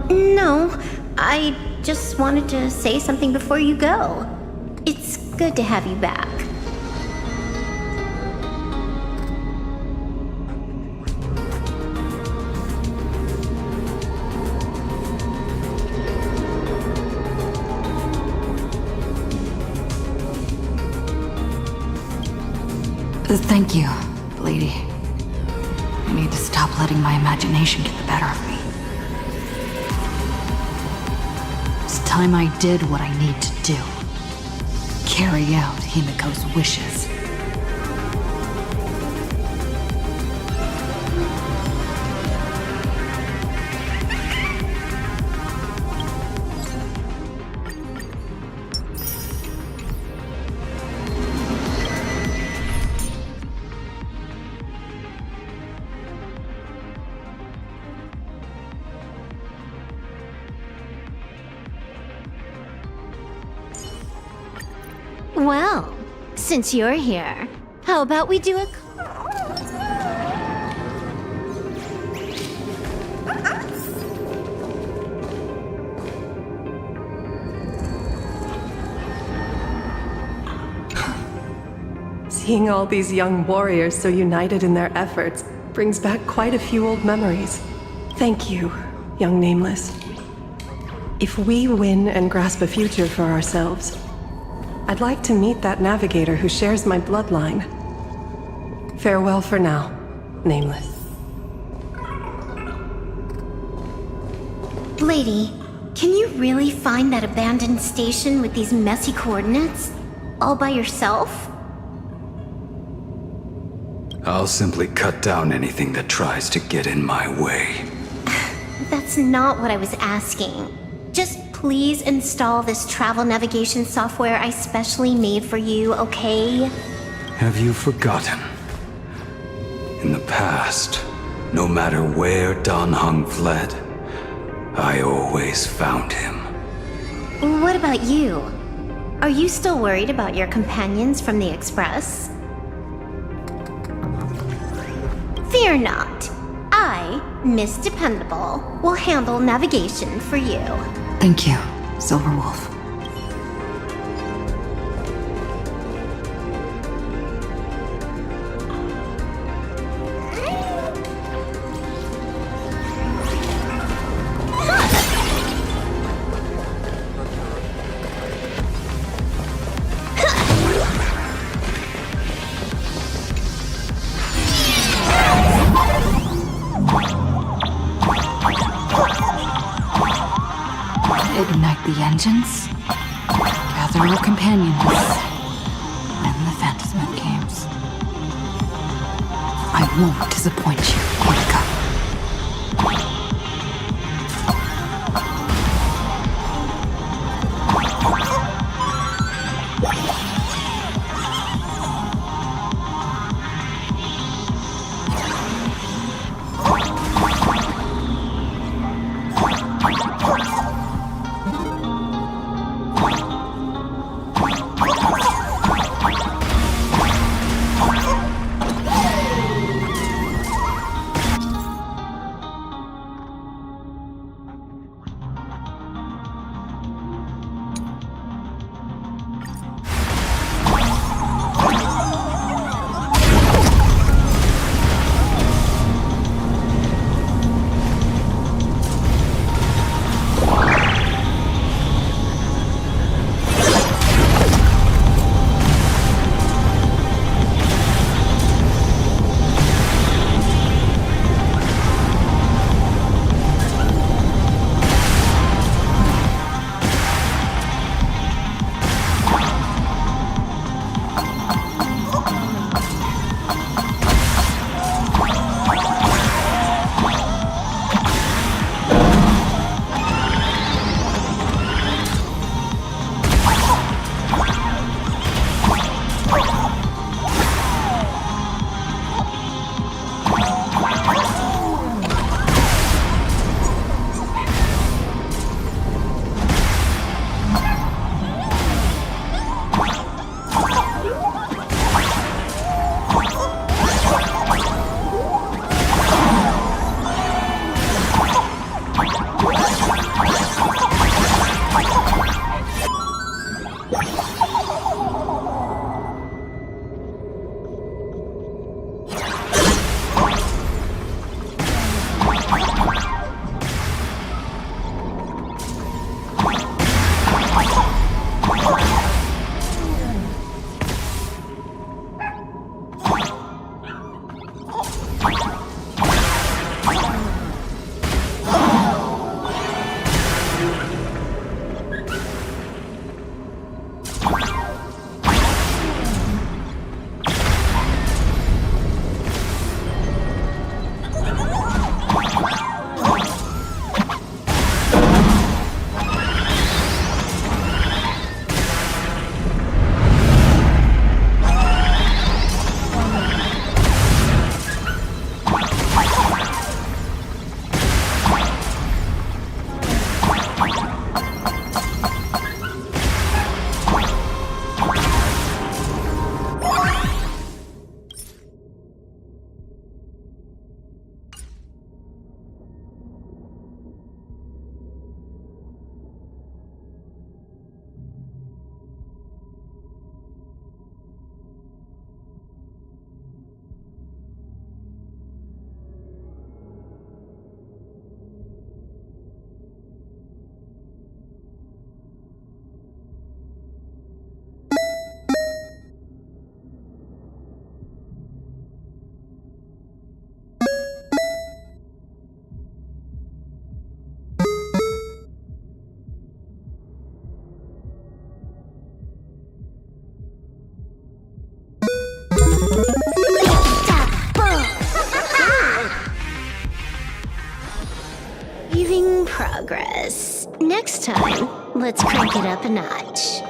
Speaker 3: No, I just wanted to say something before you go. It's good to have you back.
Speaker 1: Thank you, lady. I need to stop letting my imagination get the better of me. It's time I did what I need to do. Carry out Himeko's wishes.
Speaker 3: Well, since you're here, how about we do a...
Speaker 5: Seeing all these young warriors so united in their efforts brings back quite a few old memories. Thank you, young Nameless. If we win and grasp a future for ourselves, I'd like to meet that navigator who shares my bloodline. Farewell for now, Nameless.
Speaker 3: Lady, can you really find that abandoned station with these messy coordinates? All by yourself?
Speaker 4: I'll simply cut down anything that tries to get in my way.
Speaker 3: That's not what I was asking. Just please install this travel navigation software I specially made for you, okay?
Speaker 4: Have you forgotten? In the past, no matter where Dan Heng fled, I always found him.
Speaker 3: What about you? Are you still worried about your companions from the Express? Fear not. I, Miss Dependable, will handle navigation for you.
Speaker 1: Thank you, Silverwolf. ignite the engines, gather our companions, and the Phantasm games. I won't disappoint you, Himeko.
Speaker 3: Achieving progress. Next time, let's crank it up a notch.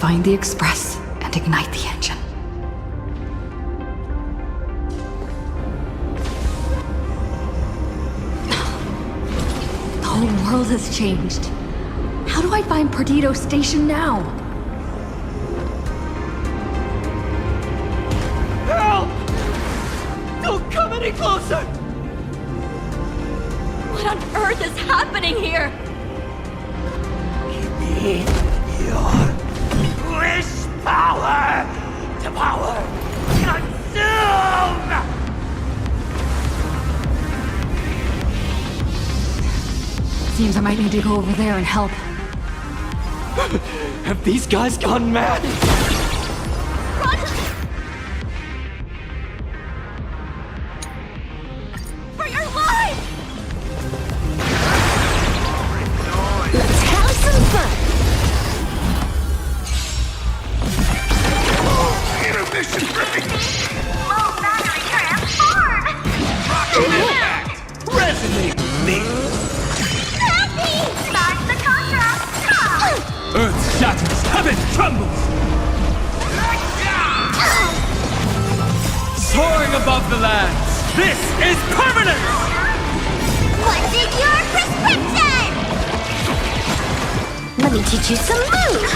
Speaker 1: find the express and ignite the engine. The whole world has changed. How do I find Perdido Station now?
Speaker 10: Help! Don't come any closer!
Speaker 9: What on earth is happening here?
Speaker 10: Give me your wish power to power consume!
Speaker 1: Seems I might need to go over there and help.
Speaker 10: Have these guys gone mad?
Speaker 9: Run! For your life!
Speaker 3: Let's have some fun!
Speaker 2: Intermission break!
Speaker 9: Low battery transform!
Speaker 10: Rocket impact! Resonate with me!
Speaker 9: Happy! Start the contract! Stop!
Speaker 10: Earth shatters, heaven trembles! Soaring above the lands, this is permanent!
Speaker 9: What's in your prescription?
Speaker 3: Let me teach you some moves!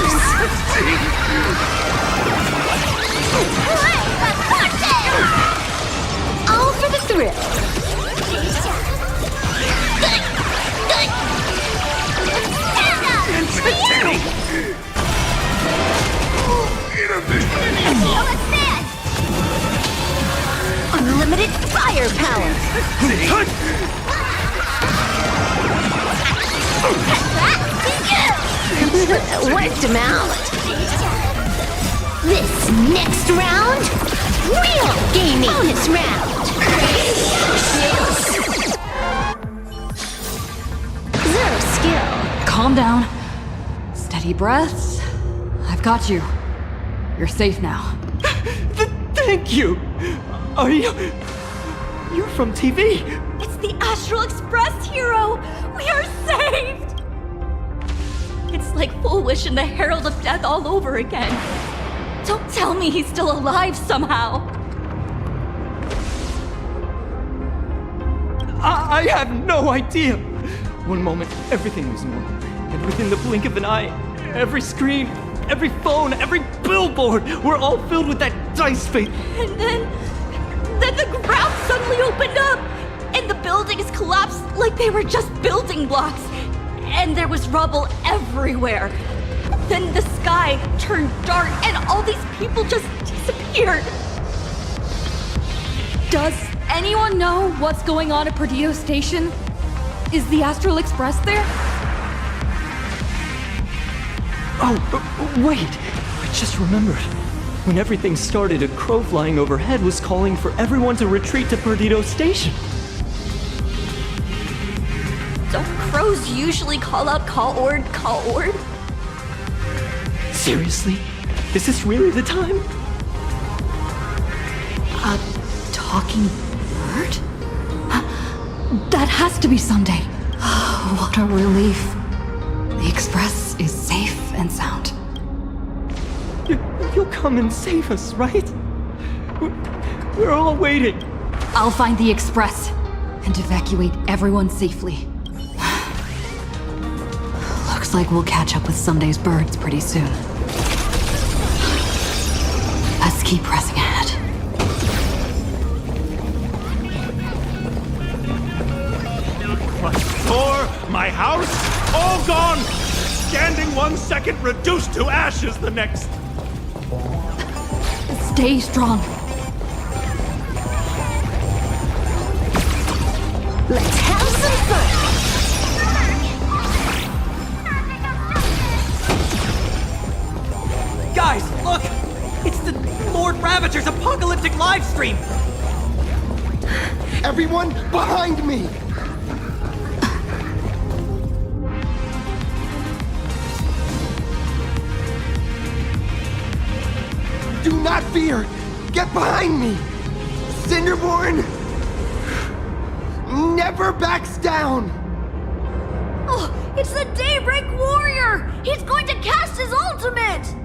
Speaker 9: Play the content!
Speaker 3: All for the thrill!
Speaker 9: Stand up!
Speaker 2: Entertaining! Intermission!
Speaker 9: What's this?
Speaker 3: Unlimited firepower! Worked him out! This next round, real gaming! Bonus round! Zero skill.
Speaker 1: Calm down. Steady breaths. I've got you. You're safe now.
Speaker 10: Thank you! Are you... You're from TV?
Speaker 9: It's the Astral Express hero! We are saved! It's like Full Wish and the Herald of Death all over again. Don't tell me he's still alive somehow.
Speaker 10: I have no idea! One moment, everything was normal. And within the blink of an eye, every screen, every phone, every billboard were all filled with that dice face.
Speaker 9: And then the ground suddenly opened up, and the buildings collapsed like they were just building blocks. And there was rubble everywhere. Then the sky turned dark, and all these people just disappeared.
Speaker 1: Does anyone know what's going on at Perdido Station? Is the Astral Express there?
Speaker 10: Oh, wait! I just remembered. When everything started, a crow flying overhead was calling for everyone to retreat to Perdido Station.
Speaker 9: Don't crows usually call out call ord, call ord?
Speaker 10: Seriously? Is this really the time?
Speaker 1: A talking bird? That has to be Sunday. What a relief. The Express is safe and sound.
Speaker 10: You'll come and save us, right? We're all waiting.
Speaker 1: I'll find the Express and evacuate everyone safely. Looks like we'll catch up with Sunday's birds pretty soon. Let's keep pressing ahead.
Speaker 11: My store, my house, all gone! Standing 1 second, reduced to ashes the next.
Speaker 1: Stay strong.
Speaker 3: Let's have some fun!
Speaker 10: Guys, look! It's the Lord Ravager's apocalyptic livestream!
Speaker 12: Everyone behind me! Do not fear! Get behind me! Cinderborn never backs down!
Speaker 9: Oh, it's the Daybreak Warrior! He's going to cast his ultimate!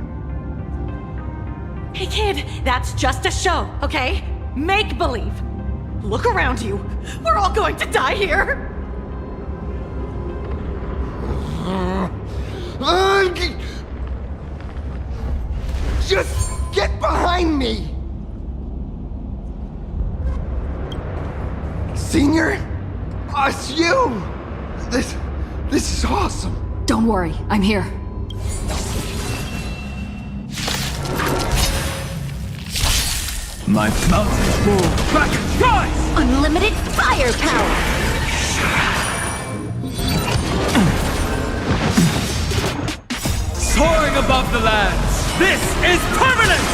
Speaker 13: Hey kid, that's just a show, okay? Make believe. Look around you. We're all going to die here.
Speaker 12: Just get behind me! Senior? It's you! This is awesome.
Speaker 1: Don't worry, I'm here.
Speaker 4: My mountains move back and rise!
Speaker 3: Unlimited firepower!
Speaker 10: Soaring above the lands, this is permanence!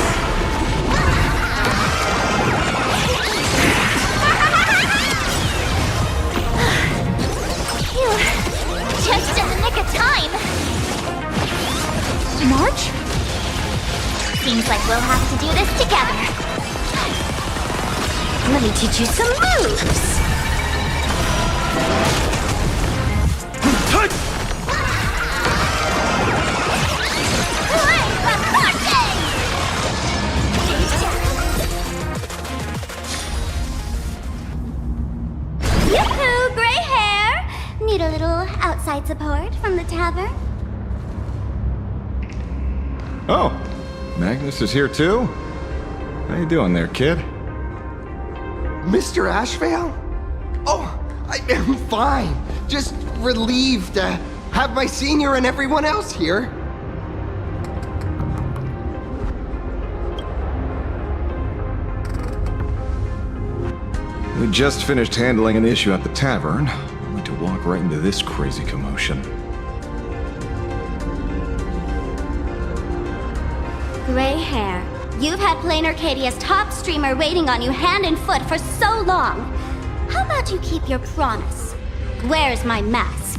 Speaker 3: Phew. Just in the nick of time. March? Seems like we'll have to do this together. Let me teach you some moves! Yoo-hoo, gray hair! Need a little outside support from the tavern?
Speaker 14: Oh, Magnus is here too? How you doing there, kid?
Speaker 12: Mr. Ashvale? Oh, I'm fine. Just relieved to have my senior and everyone else here.
Speaker 14: We just finished handling an issue at the tavern, only to walk right into this crazy commotion.
Speaker 3: Gray hair. You've had Plain Arcadia's top streamer waiting on you hand and foot for so long. How about you keep your promise? Where's my mask?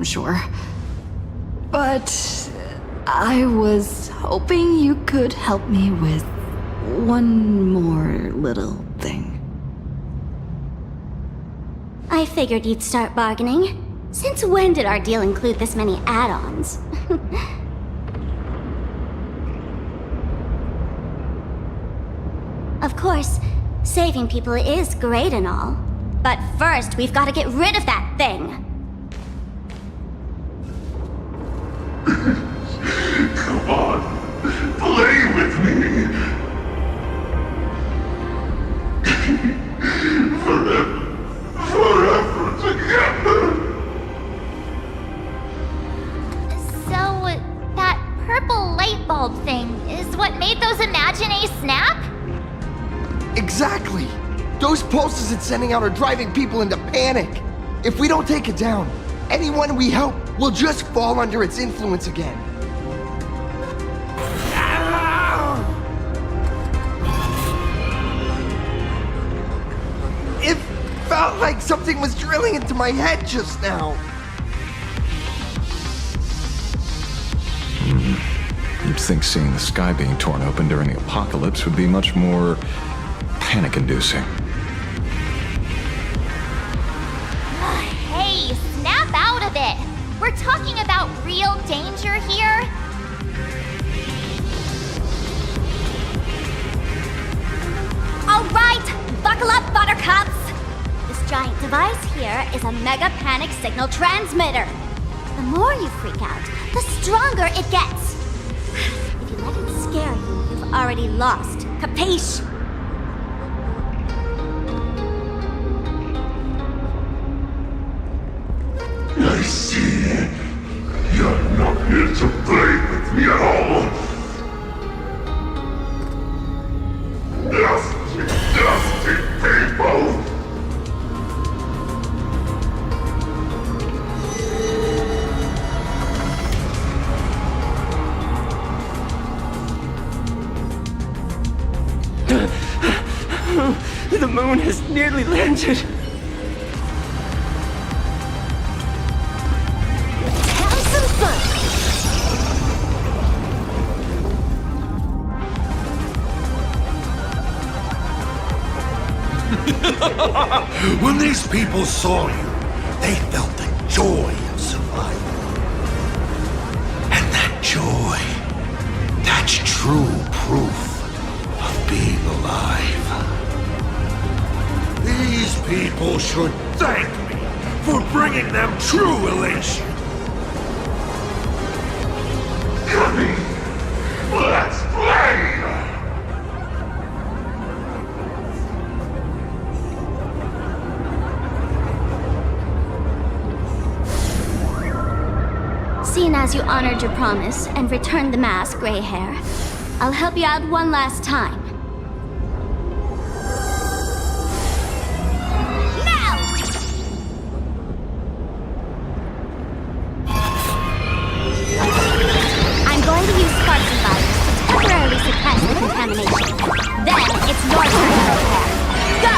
Speaker 1: Sure. But I was hoping you could help me with one more little thing.
Speaker 3: I figured you'd start bargaining. Since when did our deal include this many add-ons? Of course, saving people is great and all. But first, we've got to get rid of that thing.
Speaker 2: Forever together.
Speaker 15: So, that purple light bulb thing is what made those imaginae snap?
Speaker 12: Exactly! Those pulses it's sending out are driving people into panic. If we don't take it down, anyone we help will just fall under its influence again. It felt like something was drilling into my head just now.
Speaker 14: You'd think seeing the sky being torn open during the apocalypse would be much more panic-inducing.
Speaker 15: Hey, snap out of it! We're talking about real danger here. Alright, buckle up, buttercups! This giant device here is a mega panic signal transmitter. The more you freak out, the stronger it gets. If you let it scare you, you've already lost. Capiche?
Speaker 2: I see. You're not here to play with me at all. Dusty, dusty people!
Speaker 10: The moon has nearly landed.
Speaker 2: When these people saw you, they felt the joy of survival. And that joy, that's true proof of being alive. These people should thank me for bringing them true elation. Granny, let's play!
Speaker 15: Seeing as you honored your promise and returned the mask, Gray Hair, I'll help you out one last time. Now! I'm going to use sparks and virus to temporarily suppress the contamination. Then it's your turn, Gray Hair. Go!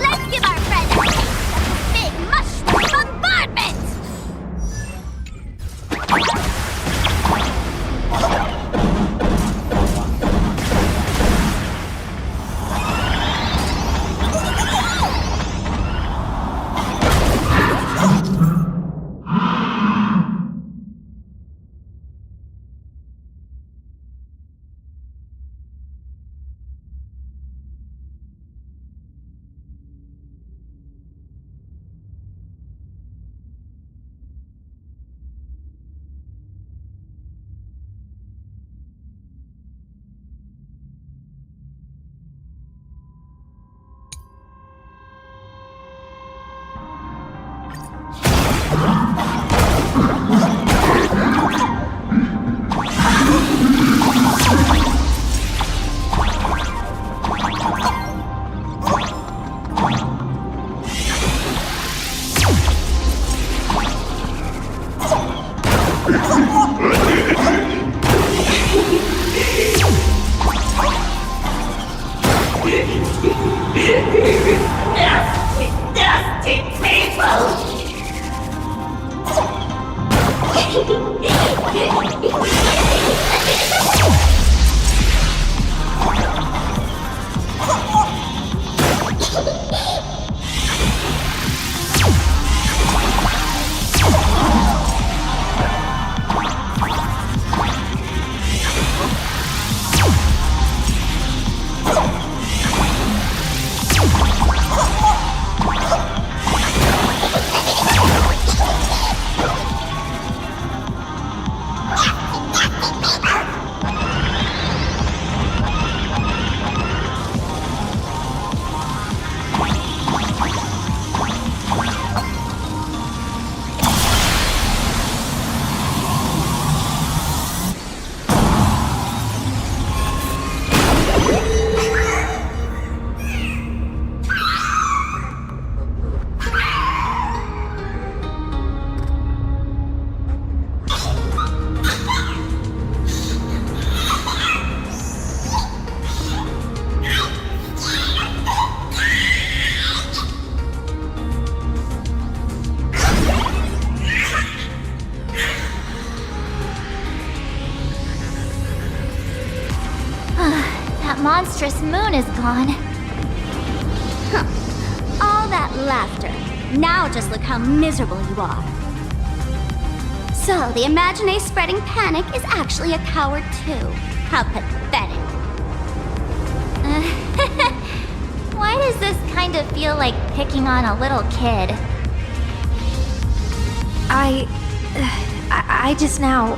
Speaker 15: Let's give our friends a taste of the big mushroom bombardment! monstrous moon is gone. Huh. All that laughter. Now just look how miserable you are. So, the Imaginé spreading panic is actually a coward too. How pathetic. Why does this kind of feel like picking on a little kid?
Speaker 9: I just now...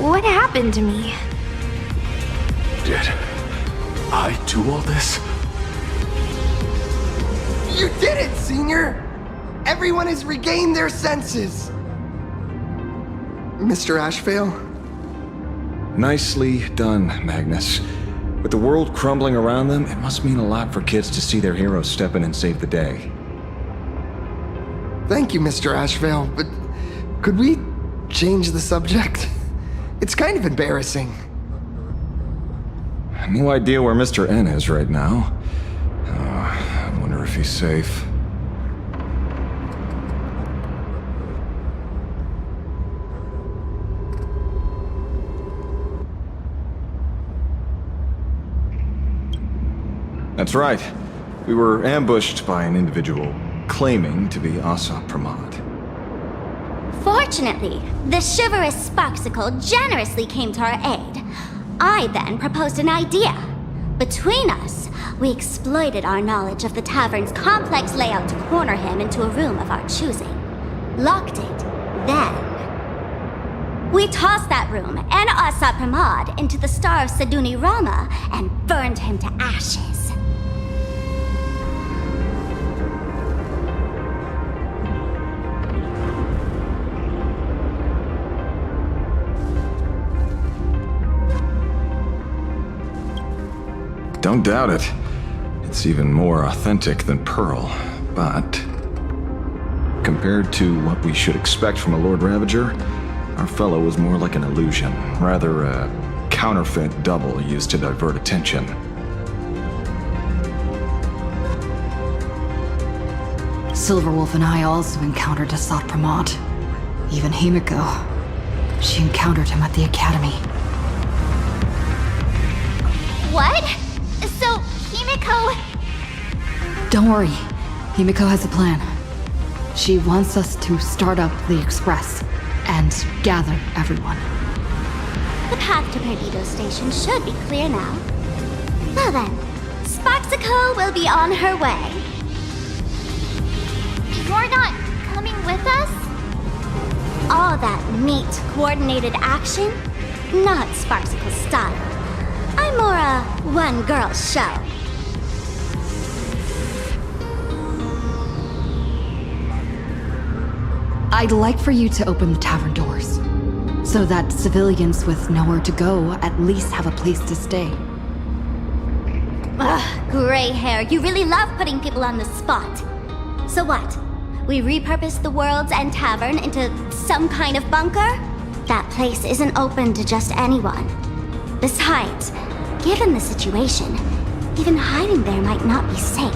Speaker 9: What happened to me?
Speaker 4: Did I do all this?
Speaker 12: You did it, Senior! Everyone has regained their senses! Mr. Ashvale?
Speaker 14: Nicely done, Magnus. With the world crumbling around them, it must mean a lot for kids to see their heroes step in and save the day.
Speaker 12: Thank you, Mr. Ashvale, but could we change the subject? It's kind of embarrassing.
Speaker 14: No idea where Mr. N is right now. I wonder if he's safe. That's right. We were ambushed by an individual claiming to be Asat Pramad.
Speaker 15: Fortunately, the chivalrous Sparksicle generously came to our aid. I then proposed an idea. Between us, we exploited our knowledge of the tavern's complex layout to corner him into a room of our choosing. Locked it. Then we tossed that room and Asat Pramad into the star of Saduni Rama and burned him to ashes.
Speaker 14: Don't doubt it. It's even more authentic than Pearl, but compared to what we should expect from a Lord Ravager, our fellow was more like an illusion, rather a counterfeit double used to divert attention.
Speaker 1: Silverwolf and I also encountered Asat Pramad. Even Himeko. She encountered him at the academy.
Speaker 15: What? So, Himeko...
Speaker 1: Don't worry. Himeko has a plan. She wants us to start up the Express and gather everyone.
Speaker 15: The path to Perdido Station should be clear now. Well then, Sparksicle will be on her way. You're not coming with us? All that neat, coordinated action? Not Sparksicle's style. I'm more a one-girl show.
Speaker 1: I'd like for you to open the tavern doors, so that civilians with nowhere to go at least have a place to stay.
Speaker 15: Ugh, gray hair, you really love putting people on the spot. So what? We repurposed the world's end tavern into some kind of bunker? That place isn't open to just anyone. Besides, given the situation, even hiding there might not be safe.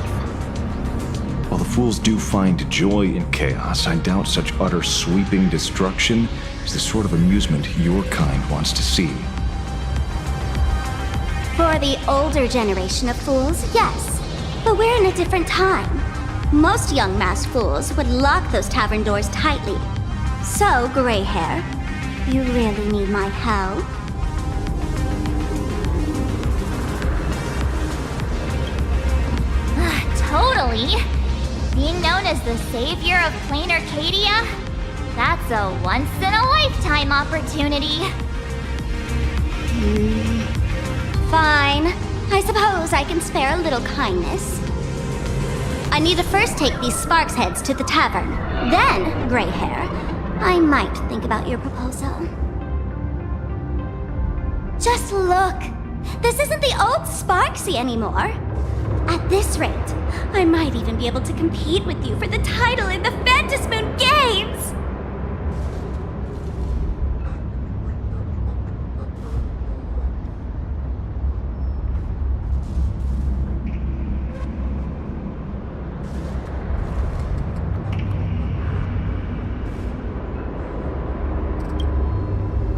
Speaker 14: While the fools do find joy in chaos, I doubt such utter sweeping destruction is the sort of amusement your kind wants to see.
Speaker 15: For the older generation of fools, yes. But we're in a different time. Most young masked fools would lock those tavern doors tightly. So, gray hair, you really need my help?
Speaker 16: Totally. Being known as the savior of plain Arcadia? That's a once-in-a-lifetime opportunity.
Speaker 15: Fine. I suppose I can spare a little kindness. I need to first take these Sparks heads to the tavern. Then, gray hair, I might think about your proposal. Just look. This isn't the old Sparksy anymore. At this rate, I might even be able to compete with you for the title in the Phantasmoon Games!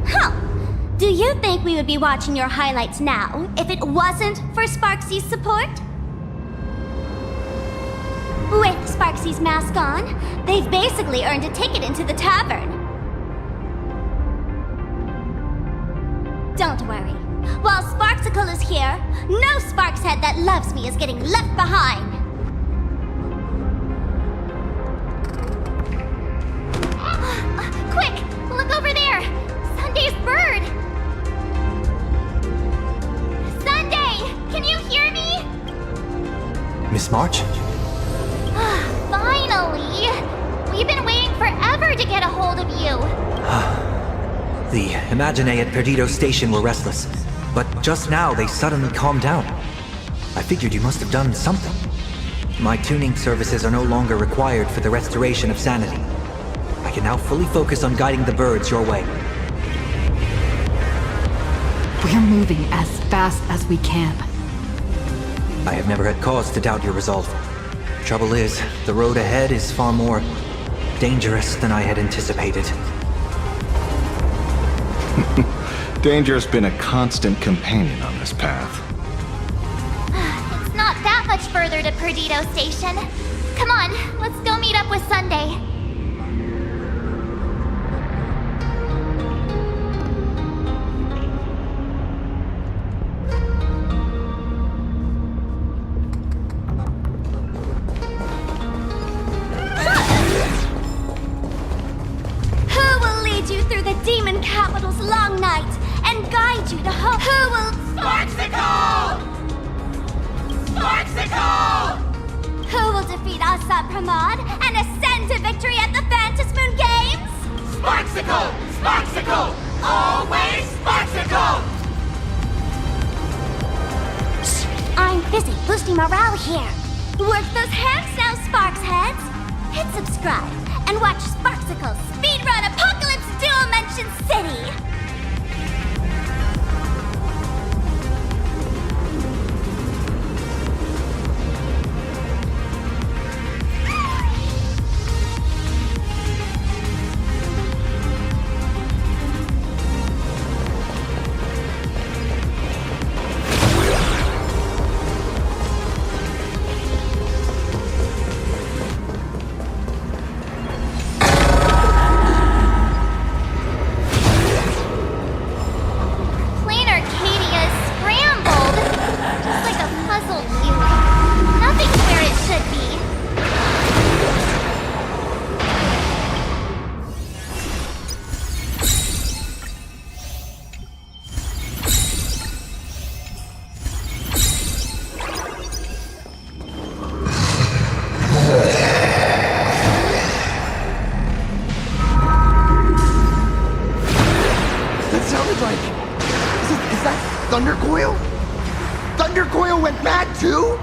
Speaker 15: Huh! Do you think we would be watching your highlights now if it wasn't for Sparksy's support? With Sparksy's mask on, they've basically earned a ticket into the tavern. Don't worry. While Sparksicle is here, no Sparkshead that loves me is getting left behind. Quick! Look over there! Sunday's bird! Sunday! Can you hear me?
Speaker 17: Miss March?
Speaker 16: Finally! We've been waiting forever to get a hold of you.
Speaker 17: The Imaginae at Perdido Station were restless, but just now they suddenly calmed down. I figured you must have done something. My tuning services are no longer required for the restoration of sanity. I can now fully focus on guiding the birds your way.
Speaker 1: We're moving as fast as we can.
Speaker 17: I have never had cause to doubt your resolve. Trouble is, the road ahead is far more dangerous than I had anticipated.
Speaker 14: Danger's been a constant companion on this path.
Speaker 16: It's not that much further to Perdido Station. Come on, let's go meet up with Sunday.
Speaker 15: Who will lead you through the demon capital's long night and guide you to hope? Who will...
Speaker 8: Sparksicle! Sparksicle!
Speaker 15: Who will defeat Asat Pramad and ascend to victory at the Fantasy Moon Games?
Speaker 8: Sparksicle! Sparksicle! Always Sparksicle!
Speaker 15: Shh! I'm busy boosting morale here. Work those hands now, Sparksheads! Hit subscribe and watch Sparksicle speedrun Apocalypse Dual Mention City!
Speaker 12: Thundercoil? Thundercoil went mad too?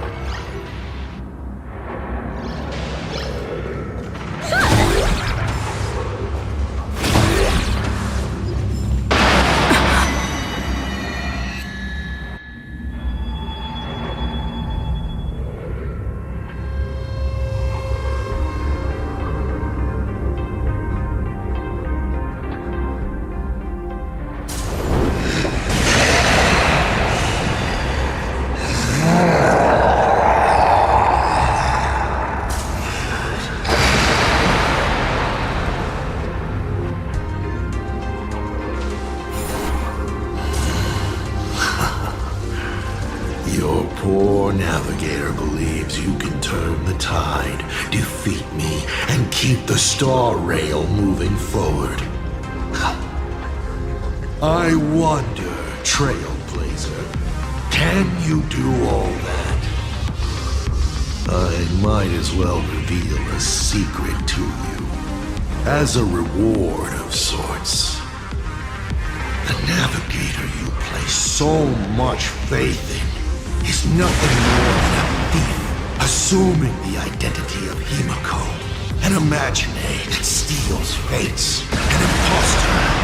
Speaker 2: Poor navigator believes you can turn the tide, defeat me, and keep the star rail moving forward. I wonder, Trailblazer, can you do all that? I might as well reveal a secret to you, as a reward of sorts. The navigator you place so much faith in is nothing more than a thief assuming the identity of Himeko, an Imaginae that steals fates, an imposter.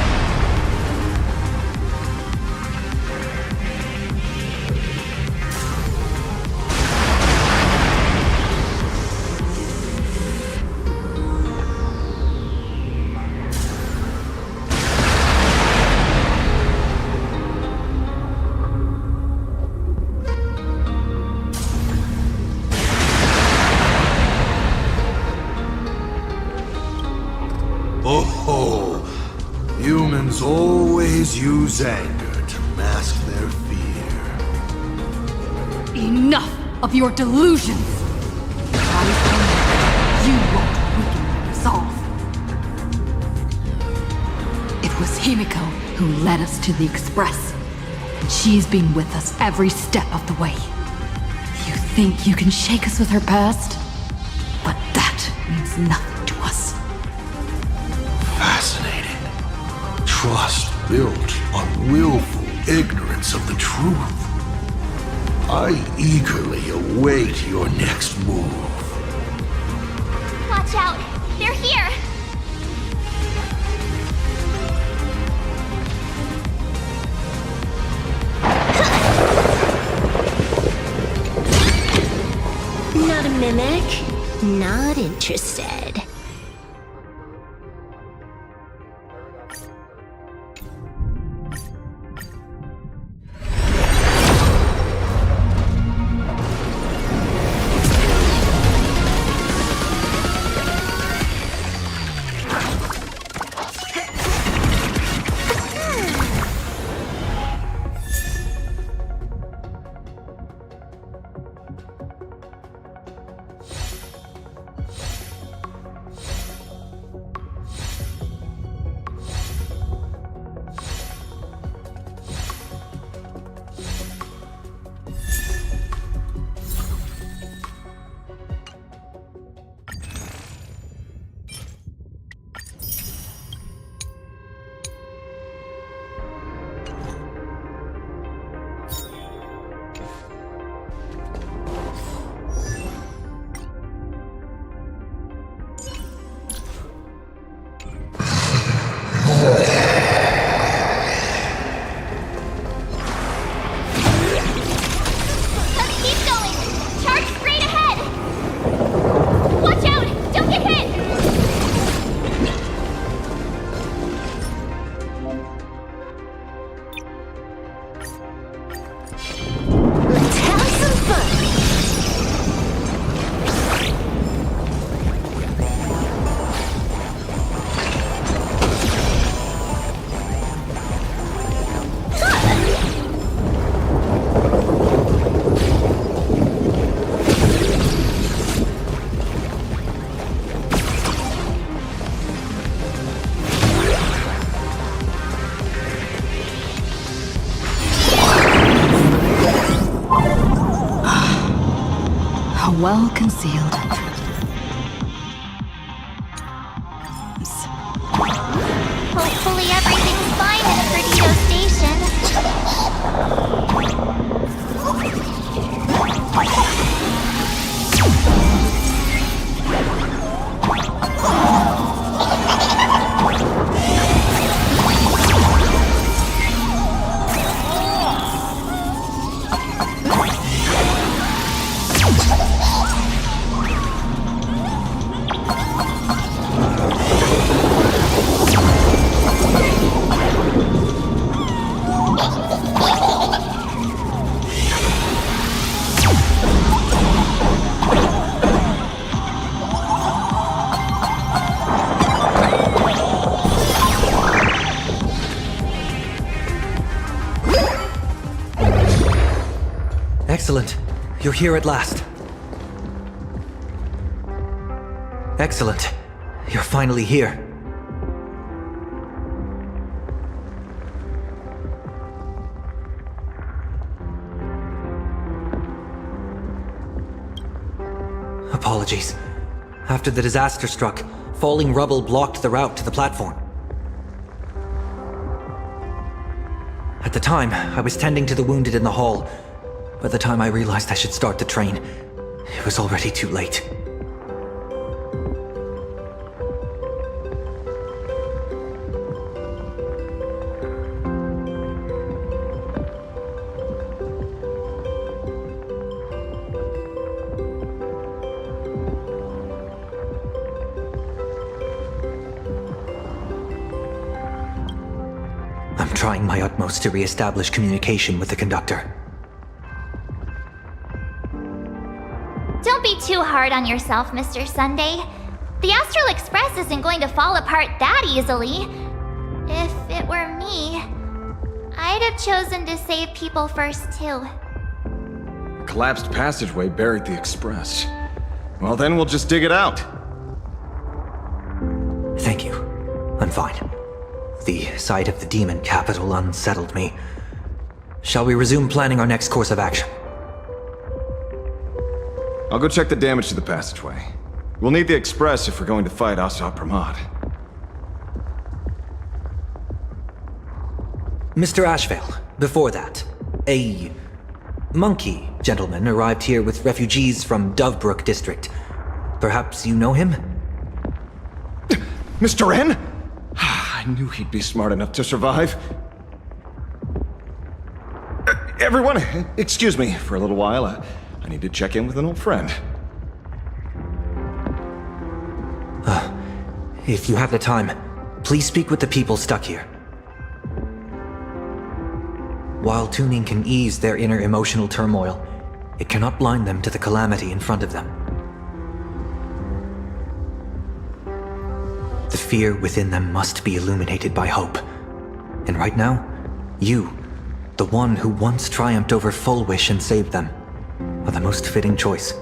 Speaker 2: Oh, humans always use anger to mask their fear.
Speaker 1: Enough of your delusions! You won't weaken my resolve. It was Himeko who led us to the Express, and she's been with us every step of the way. You think you can shake us with her past? But that means nothing to us.
Speaker 2: Fascinating. Trust built on willful ignorance of the truth. I eagerly await your next move.
Speaker 16: Watch out! They're here!
Speaker 3: Not a mimic? Not interested.
Speaker 1: Well concealed.
Speaker 16: Hopefully everything's fine in the Perdido station.
Speaker 17: Excellent. You're here at last. Excellent. You're finally here. Apologies. After the disaster struck, falling rubble blocked the route to the platform. At the time, I was tending to the wounded in the hall. By the time I realized I should start the train, it was already too late. I'm trying my utmost to re-establish communication with the conductor.
Speaker 16: Don't be too hard on yourself, Mr. Sunday. The Astral Express isn't going to fall apart that easily. If it were me, I'd have chosen to save people first too.
Speaker 14: A collapsed passageway buried the express. Well, then we'll just dig it out.
Speaker 17: Thank you. I'm fine. The sight of the demon capital unsettled me. Shall we resume planning our next course of action?
Speaker 14: I'll go check the damage to the passageway. We'll need the express if we're going to fight Asat Pramad.
Speaker 17: Mr. Ashvale, before that, a monkey gentleman arrived here with refugees from Dovebrook district. Perhaps you know him?
Speaker 14: Mr. N? I knew he'd be smart enough to survive. Everyone, excuse me for a little while. I need to check in with an old friend.
Speaker 17: If you have the time, please speak with the people stuck here. While tuning can ease their inner emotional turmoil, it cannot blind them to the calamity in front of them. The fear within them must be illuminated by hope. And right now, you, the one who once triumphed over Full Wish and saved them, are the most fitting choice.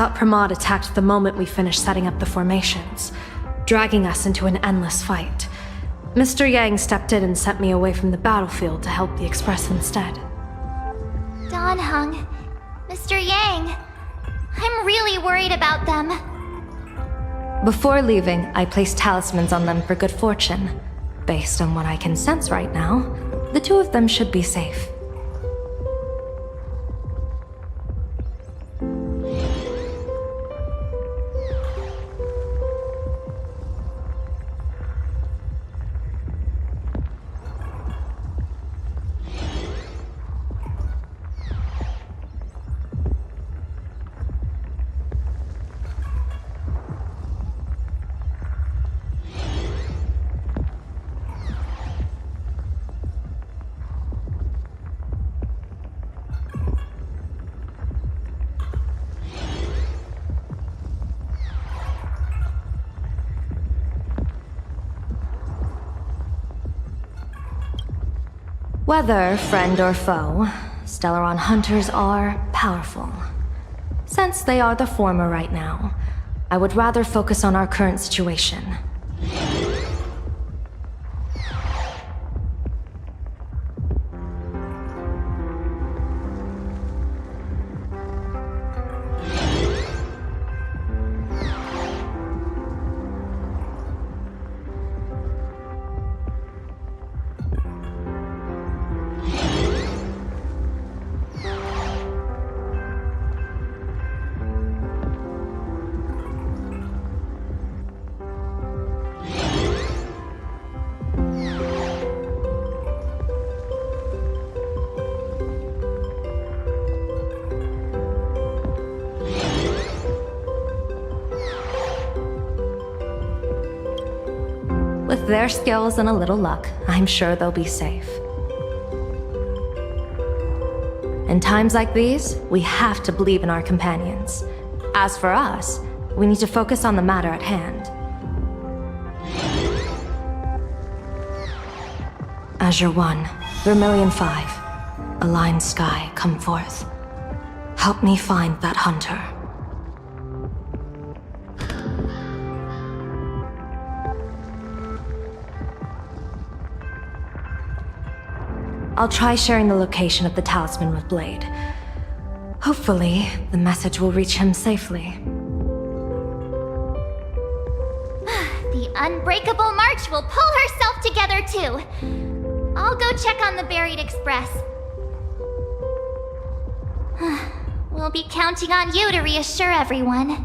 Speaker 18: Asat Pramad attacked the moment we finished setting up the formations, dragging us into an endless fight. Mr. Yang stepped in and sent me away from the battlefield to help the Express instead.
Speaker 16: Dan Heng, Mr. Yang, I'm really worried about them.
Speaker 18: Before leaving, I placed talismans on them for good fortune. Based on what I can sense right now, the two of them should be safe. Whether friend or foe, Stellaron hunters are powerful. Since they are the former right now, I would rather focus on our current situation. With their skills and a little luck, I'm sure they'll be safe. In times like these, we have to believe in our companions. As for us, we need to focus on the matter at hand. Azure 1, Vermilion 5, Aligned Sky, come forth. Help me find that hunter. I'll try sharing the location of the talisman with Blade. Hopefully, the message will reach him safely.
Speaker 16: The Unbreakable March will pull herself together too. I'll go check on the buried express. We'll be counting on you to reassure everyone.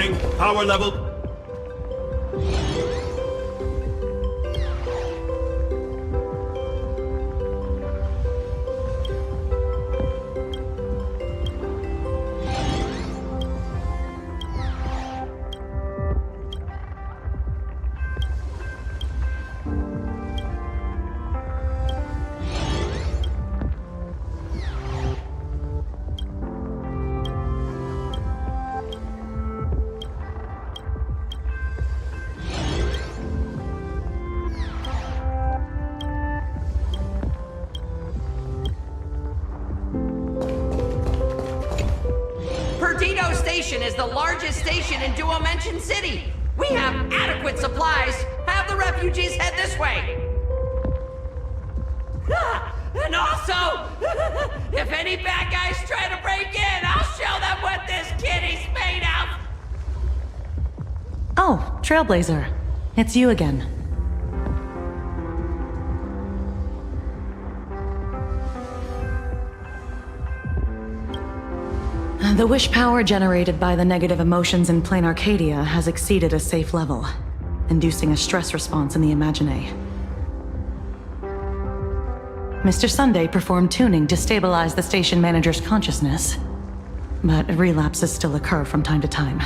Speaker 11: Warning, power level.
Speaker 19: Is the largest station in Duo-Mention City. We have adequate supplies. Have the refugees head this way. And also, if any bad guys try to break in, I'll show them what this kitty's made of.
Speaker 13: Oh, Trailblazer. It's you again. The wish power generated by the negative emotions in Plane Arcadia has exceeded a safe level, inducing a stress response in the Imagine. Mr. Sunday performed tuning to stabilize the station manager's consciousness, but relapses still occur from time to time.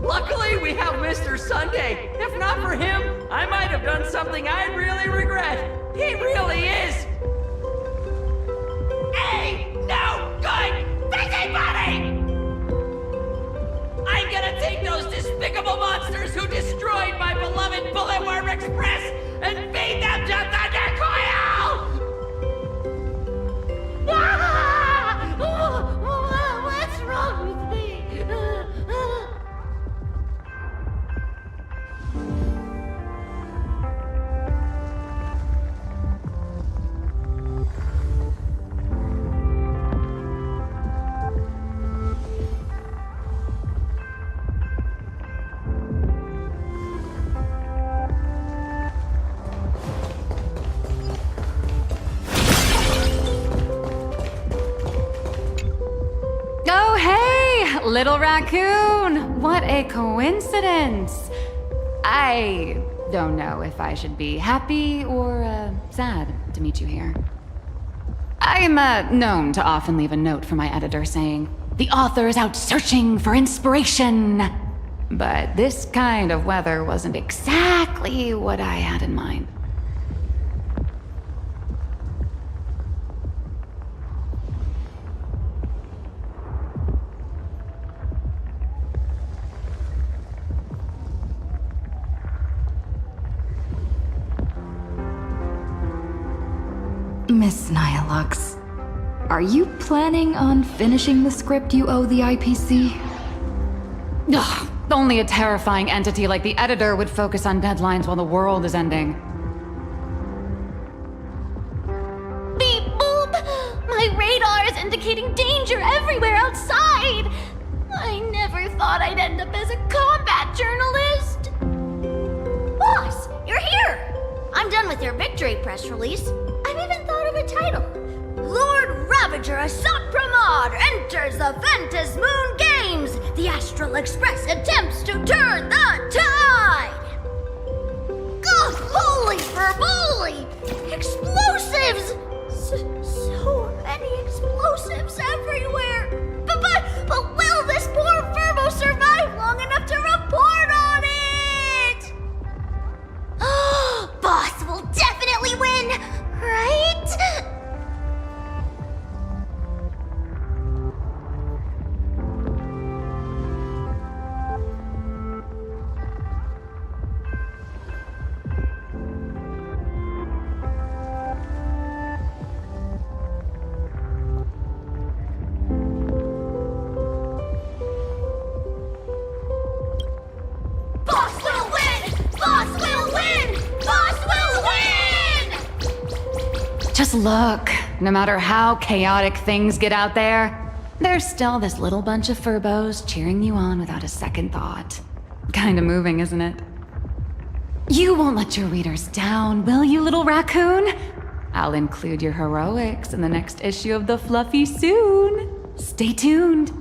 Speaker 19: Luckily, we have Mr. Sunday. If not for him, I might have done something I'd really regret. He really is no good busybody! I'm gonna take those despicable monsters who destroyed my beloved Bullet Worm Express and feed them to Thundercoil!
Speaker 16: What's wrong with me?
Speaker 1: Little raccoon! What a coincidence! I don't know if I should be happy or sad to meet you here. I'm known to often leave a note for my editor saying, "The author is out searching for inspiration." But this kind of weather wasn't exactly what I had in mind. Miss Nihilux, are you planning on finishing the script you owe the IPC? Ugh, only a terrifying entity like the editor would focus on deadlines while the world is ending.
Speaker 16: Beep boop! My radar is indicating danger everywhere outside! I never thought I'd end up as a combat journalist!
Speaker 15: Boss, you're here! I'm done with your victory press release. I've even thought of a title. Lord Ravager Asat Pramad enters the Ventus Moon Games! The Astral Express attempts to turn the tide! God, holy verboli! Explosives! So many explosives everywhere! But will this poor Furbo survive long enough to report on it? Boss will definitely win, right?
Speaker 1: Just look, no matter how chaotic things get out there, there's still this little bunch of furbos cheering you on without a second thought. Kinda moving, isn't it? You won't let your readers down, will you, little raccoon? I'll include your heroics in the next issue of The Fluffy soon. Stay tuned.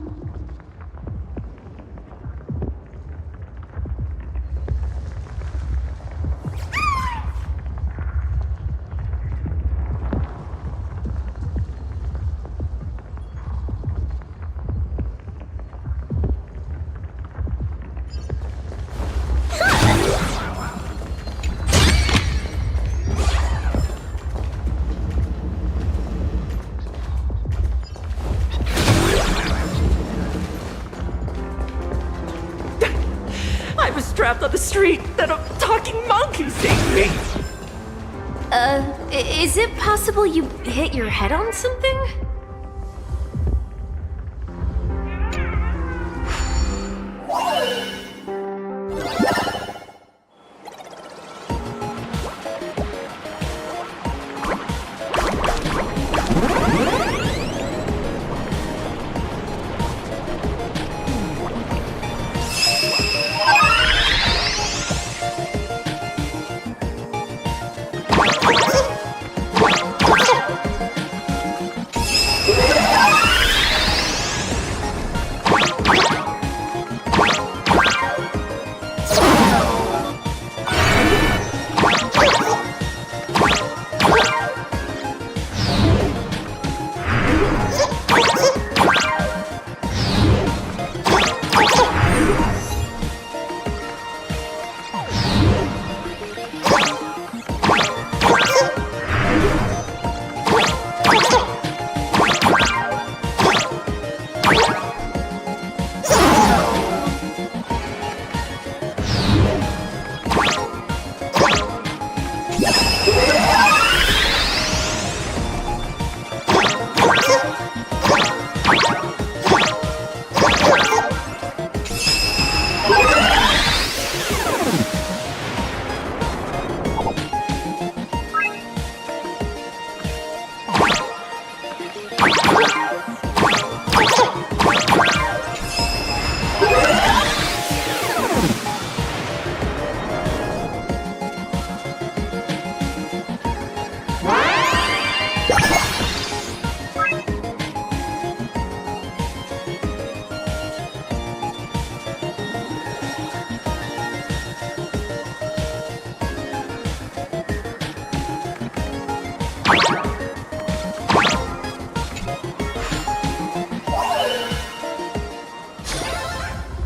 Speaker 5: trapped on the street, then a talking monkey saved me.
Speaker 18: Is it possible you hit your head on something?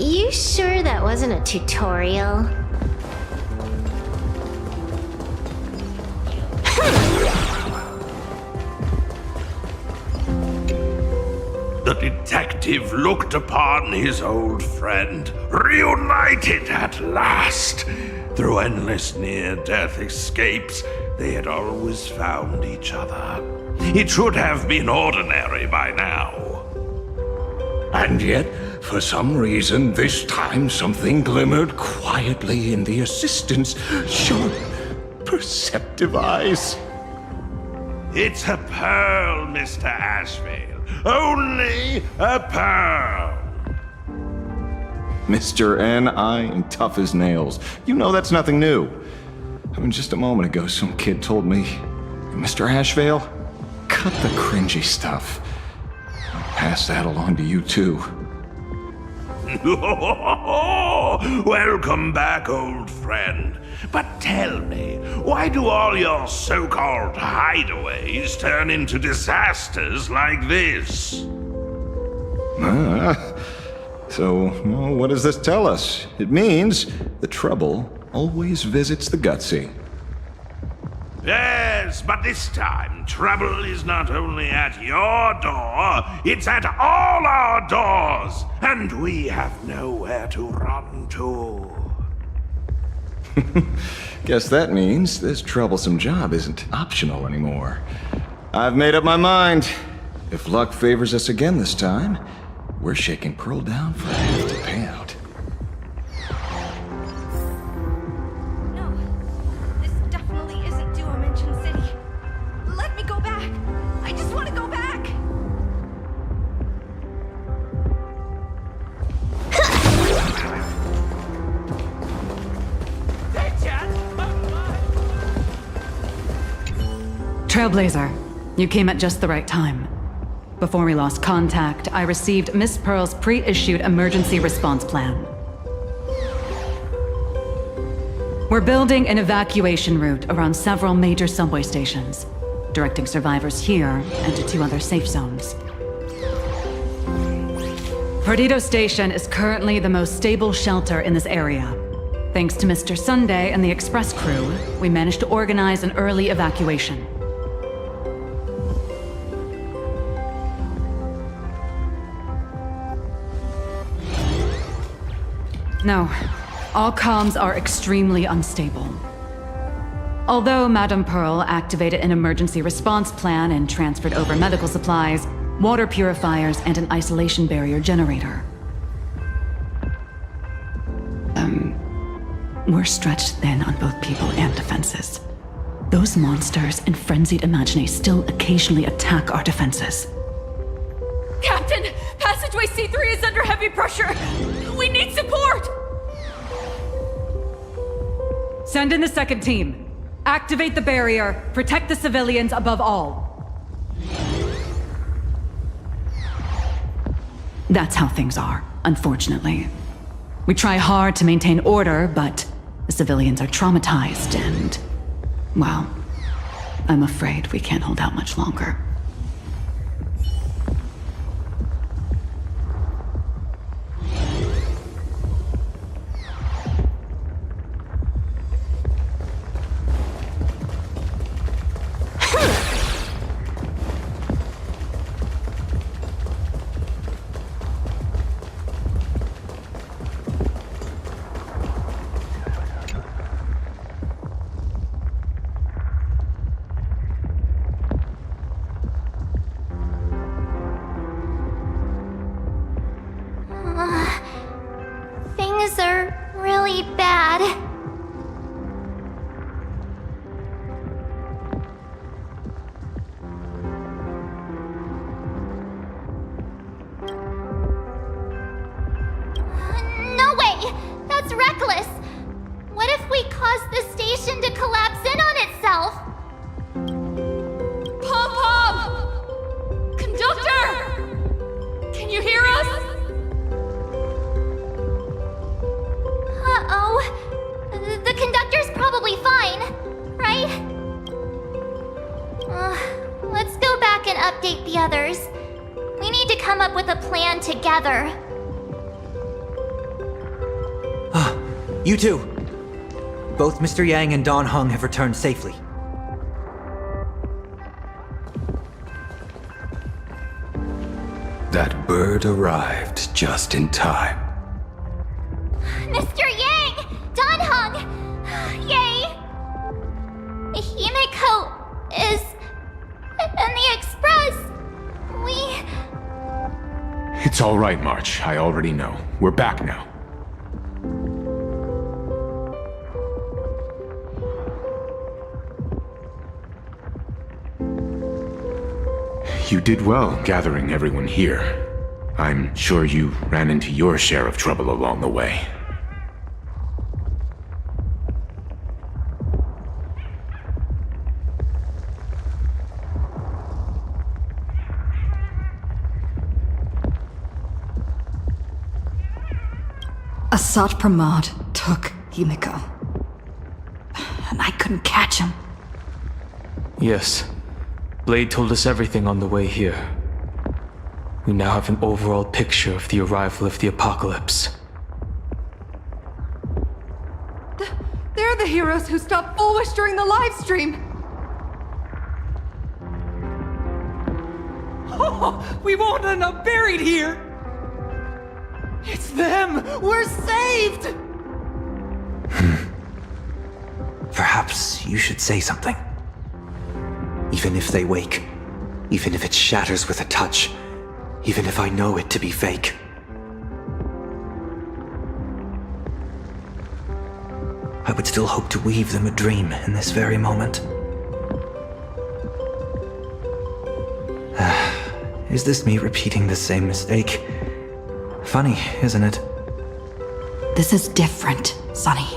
Speaker 3: You sure that wasn't a tutorial?
Speaker 2: The detective looked upon his old friend, reunited at last. Through endless near-death escapes, they had always found each other. It should have been ordinary by now.
Speaker 20: And yet, for some reason, this time something glimmered quietly in the assistant's sharp, perceptive eyes.
Speaker 2: It's a pearl, Mr. Ashvale. Only a pearl.
Speaker 14: Mr. N, I am tough as nails. You know that's nothing new. I mean, just a moment ago, some kid told me, Mr. Ashvale, cut the cringy stuff. I'll pass that along to you, too.
Speaker 2: Welcome back, old friend. But tell me, why do all your so-called hideaways turn into disasters like this?
Speaker 14: So, well, what does this tell us? It means the trouble always visits the gutsy.
Speaker 2: Yes, but this time, trouble is not only at your door, it's at all our doors, and we have nowhere to run to.
Speaker 14: Guess that means this troublesome job isn't optional anymore. I've made up my mind. If luck favors us again this time, we're shaking Pearl down for a hefty payout.
Speaker 16: No, this definitely isn't Dimension City. Let me go back. I just want to go back.
Speaker 13: Trailblazer, you came at just the right time. Before we lost contact, I received Miss Pearl's pre-issued emergency response plan. We're building an evacuation route around several major subway stations, directing survivors here and to 2 other safe zones. Perdido Station is currently the most stable shelter in this area. Thanks to Mr. Sunday and the express crew, we managed to organize an early evacuation. No, All comms are extremely unstable. Although Madame Pearl activated an emergency response plan and transferred over medical supplies, water purifiers, and an isolation barrier generator. We're stretched thin on both people and defenses. Those monsters and frenzied imaginae still occasionally attack our defenses.
Speaker 16: Captain, passageway C3 is under heavy pressure. We need support.
Speaker 13: Send in the second team. Activate the barrier. Protect the civilians above all. That's how things are, unfortunately. We try hard to maintain order, but the civilians are traumatized and, well, I'm afraid we can't hold out much longer.
Speaker 3: Things are really bad. No way! That's reckless! What if we cause the station to collapse in on itself?
Speaker 16: Pom-Pom! Conductor! Can you hear us?
Speaker 3: Uh-oh. The conductor's probably fine, right? Let's go back and update the others. We need to come up with a plan together.
Speaker 17: You two! Both Mr. Yang and Don Hung have returned safely.
Speaker 4: That bird arrived just in time.
Speaker 3: Mr. Yang! Don Hung! Yay! Himeko is in the express.
Speaker 11: It's all right, March. I already know. We're back now. You did well gathering everyone here. I'm sure you ran into your share of trouble along the way.
Speaker 1: Asat Pramad took Himeko. And I couldn't catch him.
Speaker 10: Yes. Blade told us everything on the way here. We now have an overall picture of the arrival of the apocalypse.
Speaker 21: They're the heroes who stopped Fulwish during the live stream!
Speaker 10: Oh, we won't end up buried here! It's them! We're saved!
Speaker 17: Perhaps you should say something. Even if they wake, even if it shatters with a touch, even if I know it to be fake. I would still hope to weave them a dream in this very moment. Is this me repeating the same mistake? Funny, isn't it?
Speaker 1: This is different, Sonny.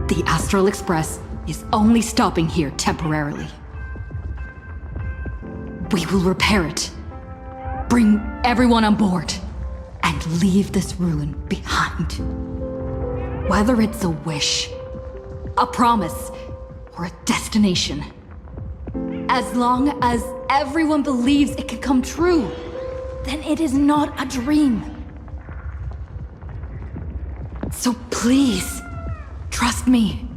Speaker 1: The Astral Express is only stopping here temporarily. We will repair it, bring everyone on board, and leave this ruin behind. Whether it's a wish a promise, or a destination. As long as everyone believes it can come true, then it is not a dream. So please, trust me.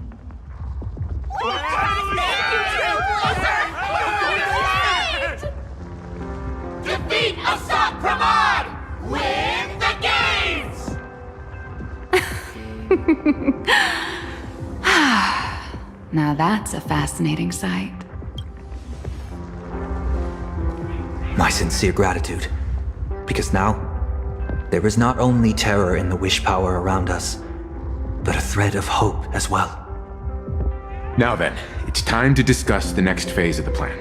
Speaker 11: Defeat Asat Pramad! Win the games!
Speaker 1: Now that's a fascinating sight.
Speaker 17: My sincere gratitude. Because now, there is not only terror in the wish power around us, but a thread of hope as well.
Speaker 6: Now then, it's time to discuss the next phase of the plan.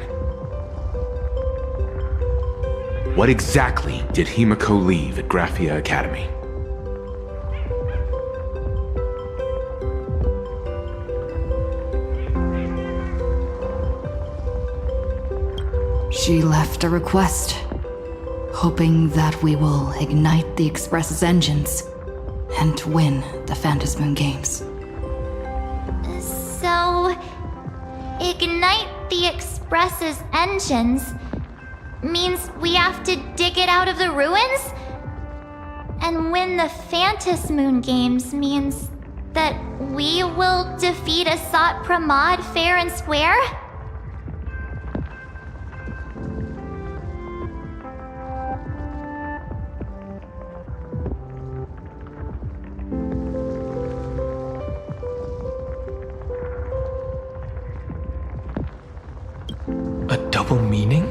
Speaker 6: What exactly did Himeko leave at Graphia Academy?
Speaker 1: She left a request, hoping that we will ignite the Express's engines and win the Phantasmoon Games.
Speaker 15: So, ignite the Express's engines means we have to dig it out of the ruins? And win the Phantasmoon Games means that we will defeat Asat Pramad fair and square?
Speaker 10: A double meaning?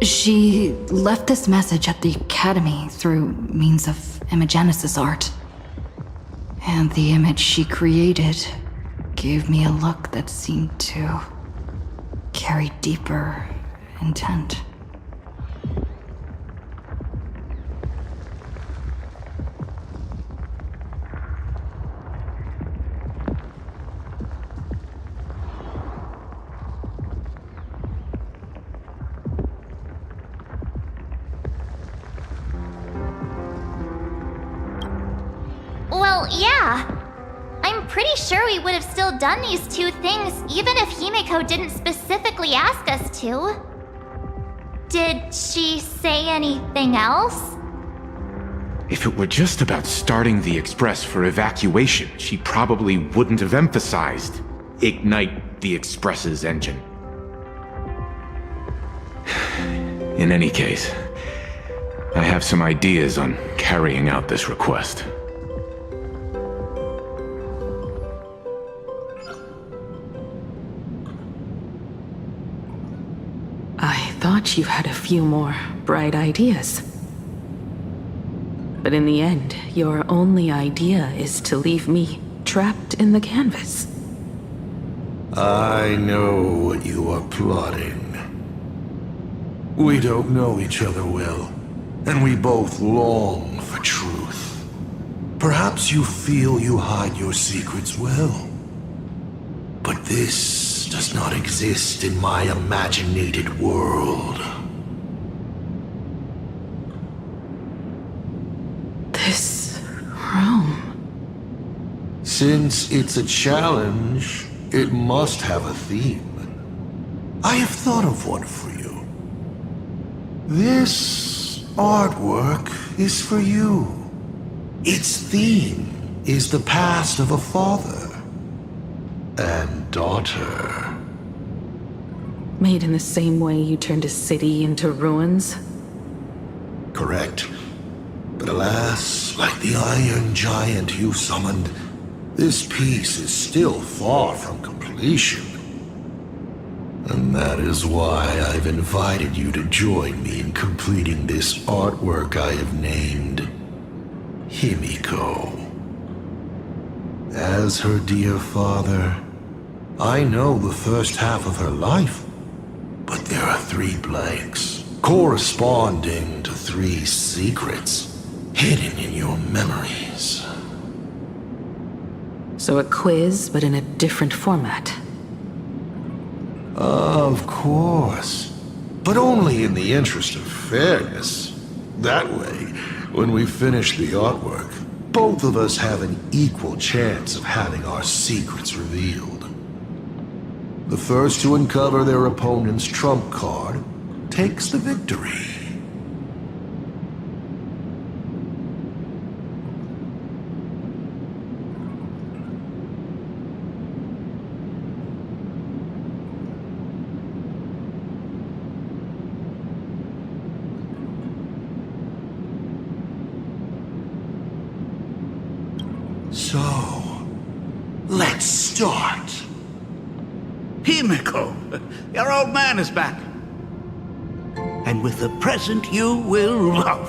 Speaker 1: She left this message at the Academy through means of imagenesis art. And the image she created gave me a look that seemed to carry deeper intent.
Speaker 15: Well, yeah. I'm pretty sure we would have still done these two things even if Himeko didn't specifically ask us to. Did she say anything else?
Speaker 6: If it were just about starting the Express for evacuation, she probably wouldn't have emphasized ignite the Express's engine. In any case, I have some ideas on carrying out this request.
Speaker 7: I thought you had a few more bright ideas. But in the end, your only idea is to leave me trapped in the canvas.
Speaker 2: I know what you are plotting. We don't know each other well, and we both long for truth. Perhaps you feel you hide your secrets well. But this does not exist in my imaginated world.
Speaker 7: This room...
Speaker 2: Since it's a challenge, it must have a theme. I have thought of one for you. This artwork is for you. Its theme is the past of a father and daughter.
Speaker 7: Made in the same way you turned a city into ruins?
Speaker 2: Correct. But alas, like the iron giant you summoned, this piece is still far from completion. And that is why I've invited you to join me in completing this artwork I have named Himeko. As her dear father, I know the first half of her life, but there are 3 blanks, corresponding to 3 secrets hidden in your memories.
Speaker 7: So a quiz, but in a different format.
Speaker 2: Of course, but only in the interest of fairness. That way, when we finish the artwork, both of us have an equal chance of having our secrets revealed. The first to uncover their opponent's trump card takes the victory. So, let's start.
Speaker 9: Himeko, your old man is back. And with a present you will love.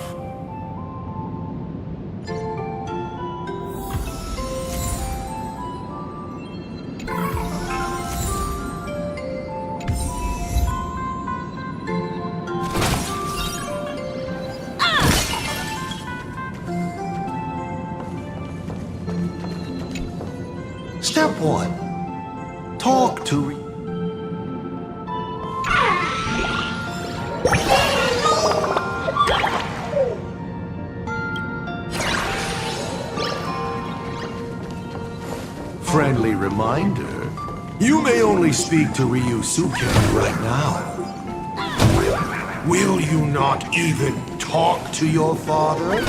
Speaker 2: Step 1. Talk to Friendly reminder, you may only speak to Rüsukэ right now. Will you not even talk to your father?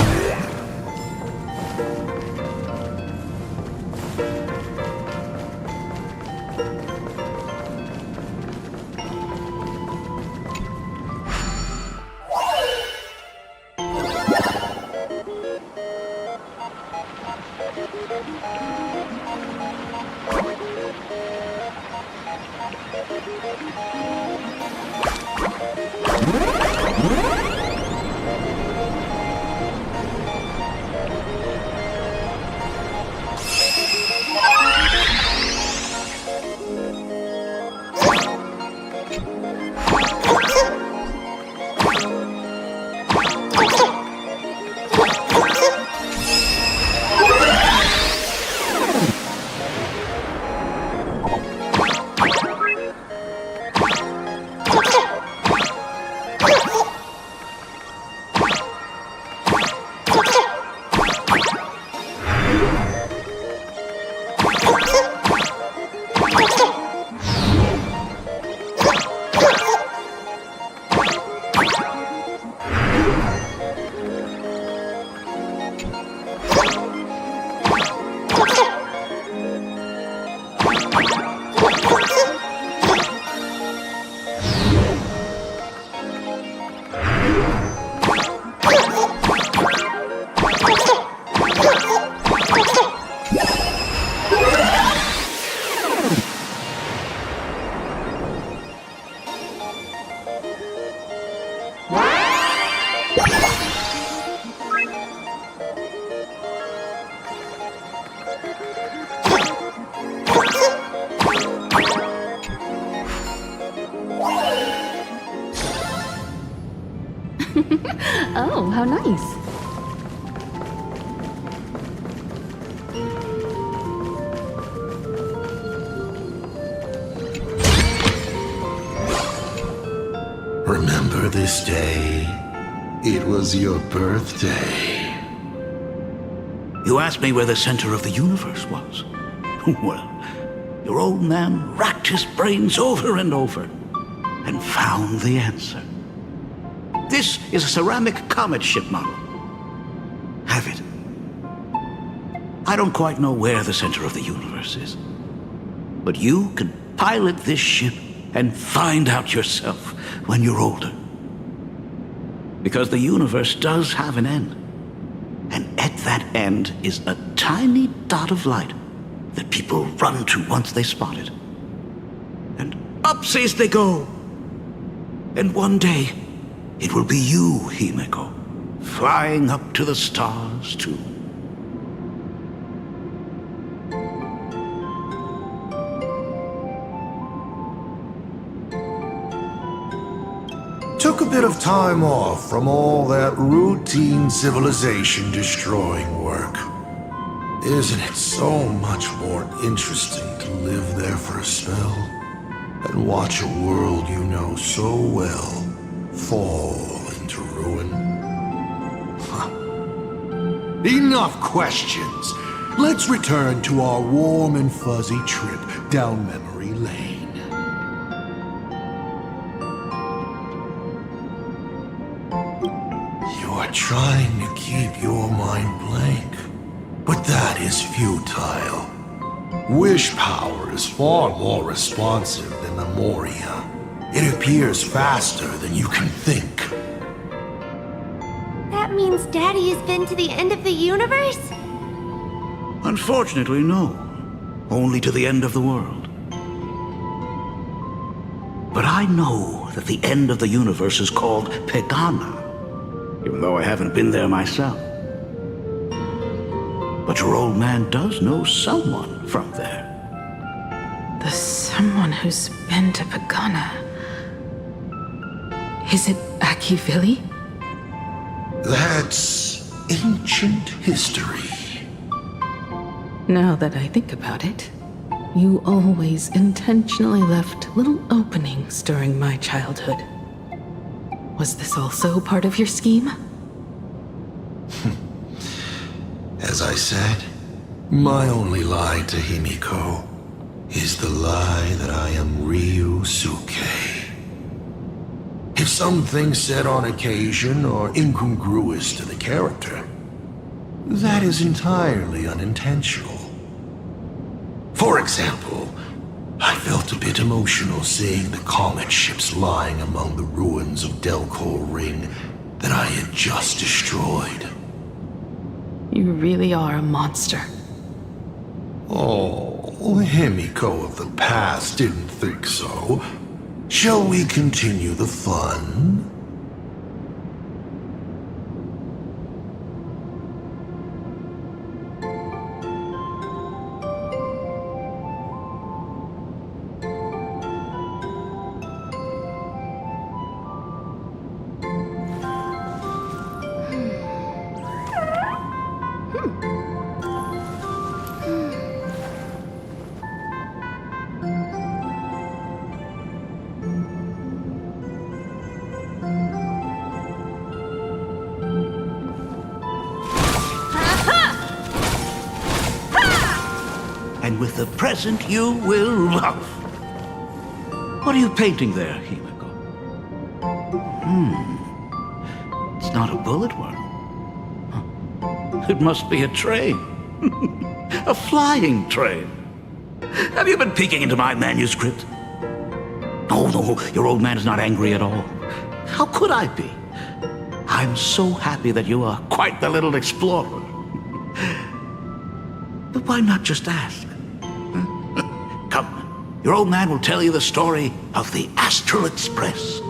Speaker 7: Oh, how nice.
Speaker 2: Remember this day? It was your birthday.
Speaker 9: You asked me where the center of the universe was. Well, your old man racked his brains over and over and found the answer. This is a ceramic comet ship model. Have it. I don't quite know where the center of the universe is, but you can pilot this ship and find out yourself when you're older. Because the universe does have an end. And at that end is a tiny dot of light that people run to once they spot it. And upseas they go. And one day, it will be you, Himeko, flying up to the stars too.
Speaker 2: Took a bit of time off from all that routine civilization-destroying work. Isn't it so much more interesting to live there for a spell and watch a world you know so well fall into ruin? Huh. Enough questions. Let's return to our warm and fuzzy trip down memory lane. You are trying to keep your mind blank, but that is futile. Wish power is far more responsive than memoria. It appears faster than you can think.
Speaker 16: That means Daddy has been to the end of the universe?
Speaker 9: Unfortunately, no. Only to the end of the world. But I know that the end of the universe is called Pegana, even though I haven't been there myself. But your old man does know someone from there.
Speaker 7: The someone who's been to Pegana. Is it Akivili?
Speaker 2: That's ancient history.
Speaker 7: Now that I think about it, you always intentionally left little openings during my childhood. Was this also part of your scheme?
Speaker 2: As I said, my only lie to Himiko is the lie that I am Ryu-suke. If something said on occasion are incongruous to the character, that is entirely unintentional. For example, I felt a bit emotional seeing the comet ships lying among the ruins of Delcor Ring that I had just destroyed.
Speaker 7: You really are a monster.
Speaker 2: Oh, Himiko of the past didn't think so. Shall we continue the fun?
Speaker 9: And with the present you will love. What are you painting there, Himeko? It's not a bullet worm. It must be a train. A flying train. Have you been peeking into my manuscript? Oh, no, your old man is not angry at all. How could I be? I'm so happy that you are quite the little explorer. But why not just ask? Come, your old man will tell you the story of the Astral Express.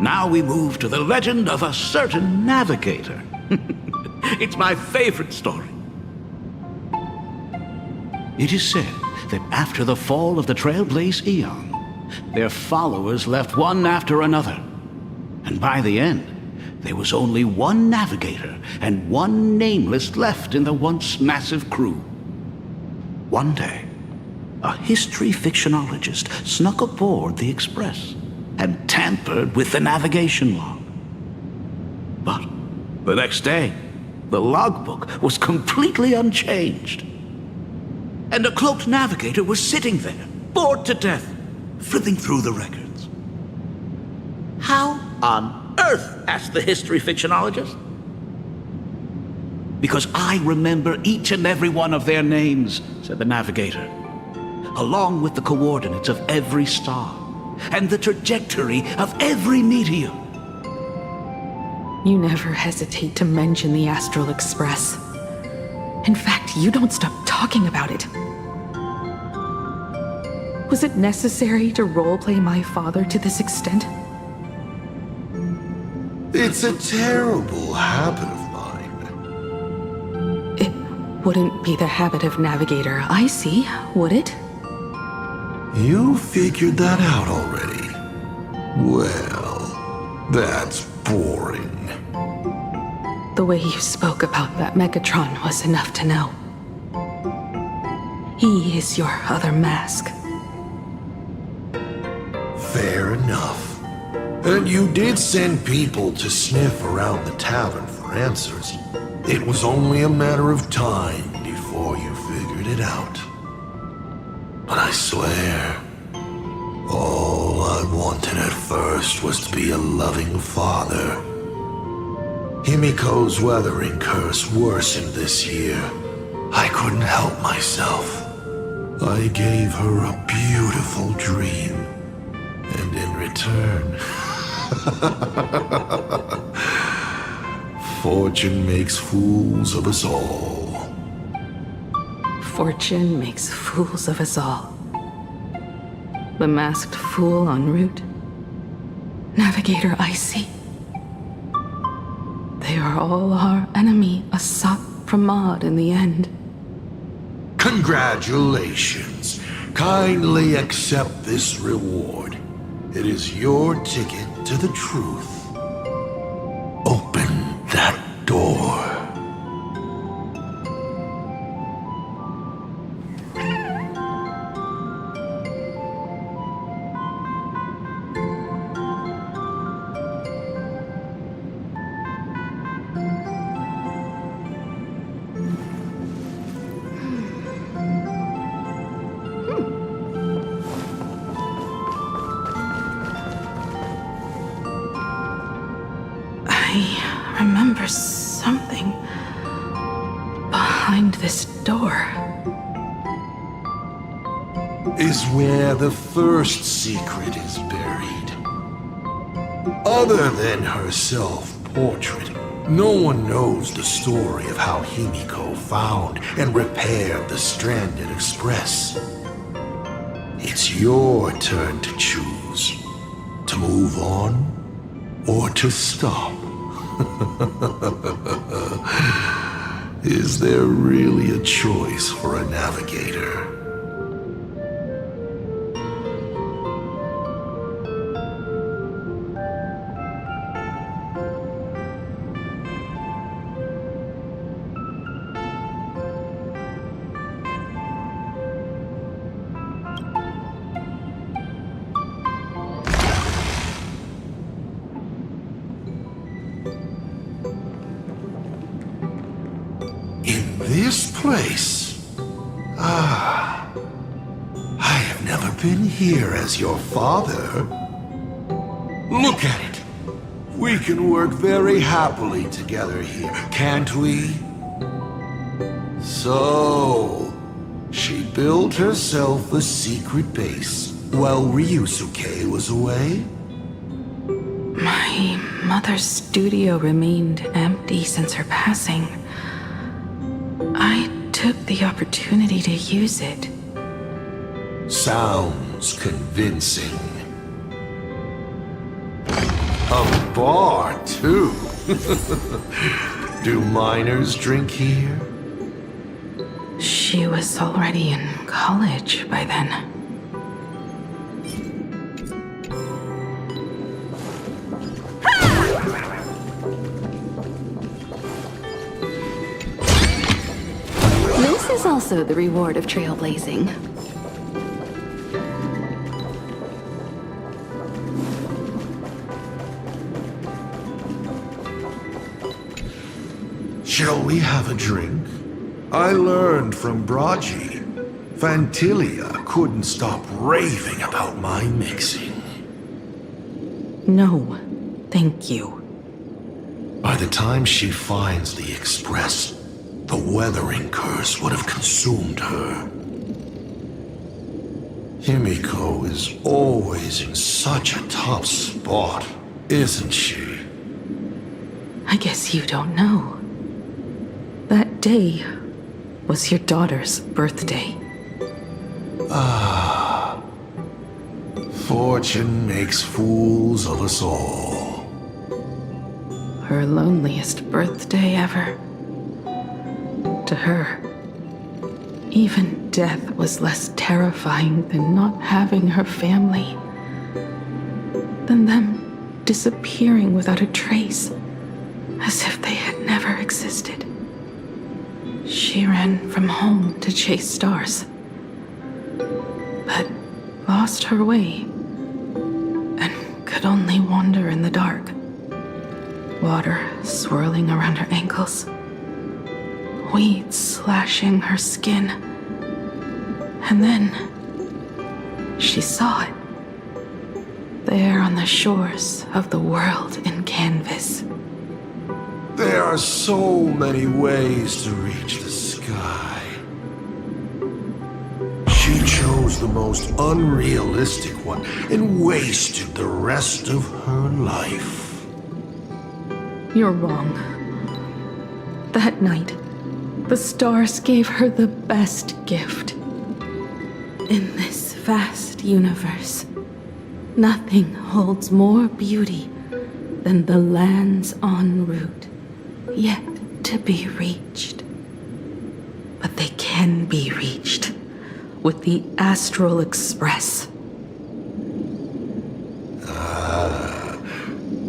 Speaker 9: Now we move to the legend of a certain navigator. It's my favorite story. It is said that after the fall of the Trailblaze Eon, their followers left one after another. And by the end, there was only one navigator and one nameless left in the once massive crew. One day, a history fictionologist snuck aboard the Express and tampered with the navigation log. But the next day, the logbook was completely unchanged. And a cloaked navigator was sitting there, bored to death, flipping through the records. How on earth? Asked the history fictionologist. Because I remember each and every one of their names, said the navigator, along with the coordinates of every star and the trajectory of every meteor.
Speaker 7: You never hesitate to mention the Astral Express. In fact, you don't stop talking about it. Was it necessary to roleplay my father to this extent?
Speaker 2: It's a terrible habit of mine.
Speaker 7: It wouldn't be the habit of navigator I see, would it?
Speaker 2: You figured that out already. Well, that's boring.
Speaker 7: The way you spoke about that Megatron was enough to know. He is your other mask.
Speaker 2: Fair enough. And you did send people to sniff around the tavern for answers. It was only a matter of time before you figured it out. But I swear, all I wanted at first was to be a loving father. Himiko's weathering curse worsened this year. I couldn't help myself. I gave her a beautiful dream. And in return, fortune makes fools of us all.
Speaker 7: Fortune makes fools of us all. The masked fool en route. Navigator Icy. They are all our enemy, Asat Pramad, in the end.
Speaker 2: Congratulations. Kindly accept this reward. It is your ticket to the truth. Open that door.
Speaker 7: I remember something behind this door.
Speaker 2: Is where the first secret is buried. Other than her self-portrait, no one knows the story of how Himeko found and repaired the stranded express. It's your turn to choose. To move on or to stop. Is there really a choice for a navigator? This place? Ah, I have never been here as your father. Look at it. We can work very happily together here, can't we? So, she built herself a secret base while Ryusuke was away?
Speaker 7: My mother's studio remained empty since her passing. I took the opportunity to use it.
Speaker 2: Sounds convincing. A bar, too. Do minors drink here?
Speaker 7: She was already in college by then. This is also the reward of trailblazing.
Speaker 2: Shall we have a drink? I learned from Braji. Fantilia couldn't stop raving about my mixing.
Speaker 7: No, thank you.
Speaker 2: By the time she finds the Express, the weathering curse would have consumed her. Himeko is always in such a tough spot, isn't she?
Speaker 7: I guess you don't know. That day was your daughter's birthday.
Speaker 2: Ah. Fortune makes fools of us all.
Speaker 7: Her loneliest birthday ever. To her, even death was less terrifying than not having her family. Than them disappearing without a trace. as if they had never existed. She ran from home to chase stars, but lost her way and could only wander in the dark. Water swirling around her ankles, weeds slashing her skin, and then she saw it, there on the shores of the world in canvas.
Speaker 2: There are so many ways to reach the sky. She chose the most unrealistic one and wasted the rest of her life.
Speaker 7: You're wrong. That night, the stars gave her the best gift. In this vast universe, nothing holds more beauty than the lands en route, yet to be reached. But they can be reached with the Astral Express.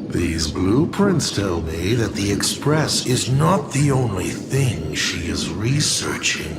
Speaker 2: These blueprints tell me that the Express is not the only thing she is researching.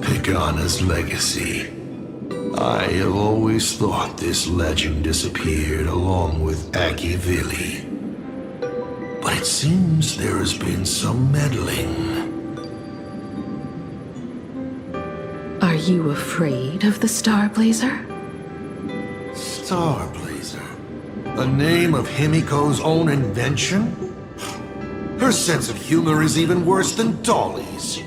Speaker 2: Pagana's legacy. I have always thought this legend disappeared along with Akivili. But it seems there has been some meddling.
Speaker 7: Are you afraid of the Starblazer?
Speaker 2: Starblazer? A name of Himeko's own invention? Her sense of humor is even worse than Dolly's.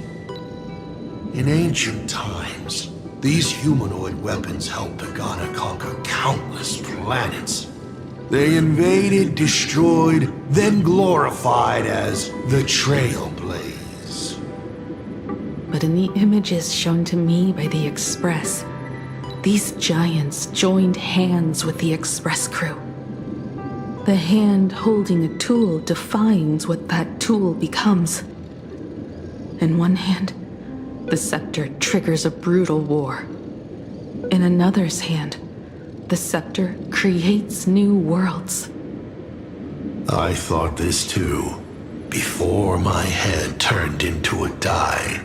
Speaker 2: In ancient times, these humanoid weapons helped Pagana conquer countless planets. They invaded, destroyed, then glorified as the Trailblaze.
Speaker 7: But in the images shown to me by the Express, these giants joined hands with the Express crew. The hand holding a tool defines what that tool becomes. In one hand, the scepter triggers a brutal war. In another's hand, the scepter creates new worlds.
Speaker 2: I thought this too, before my head turned into a die.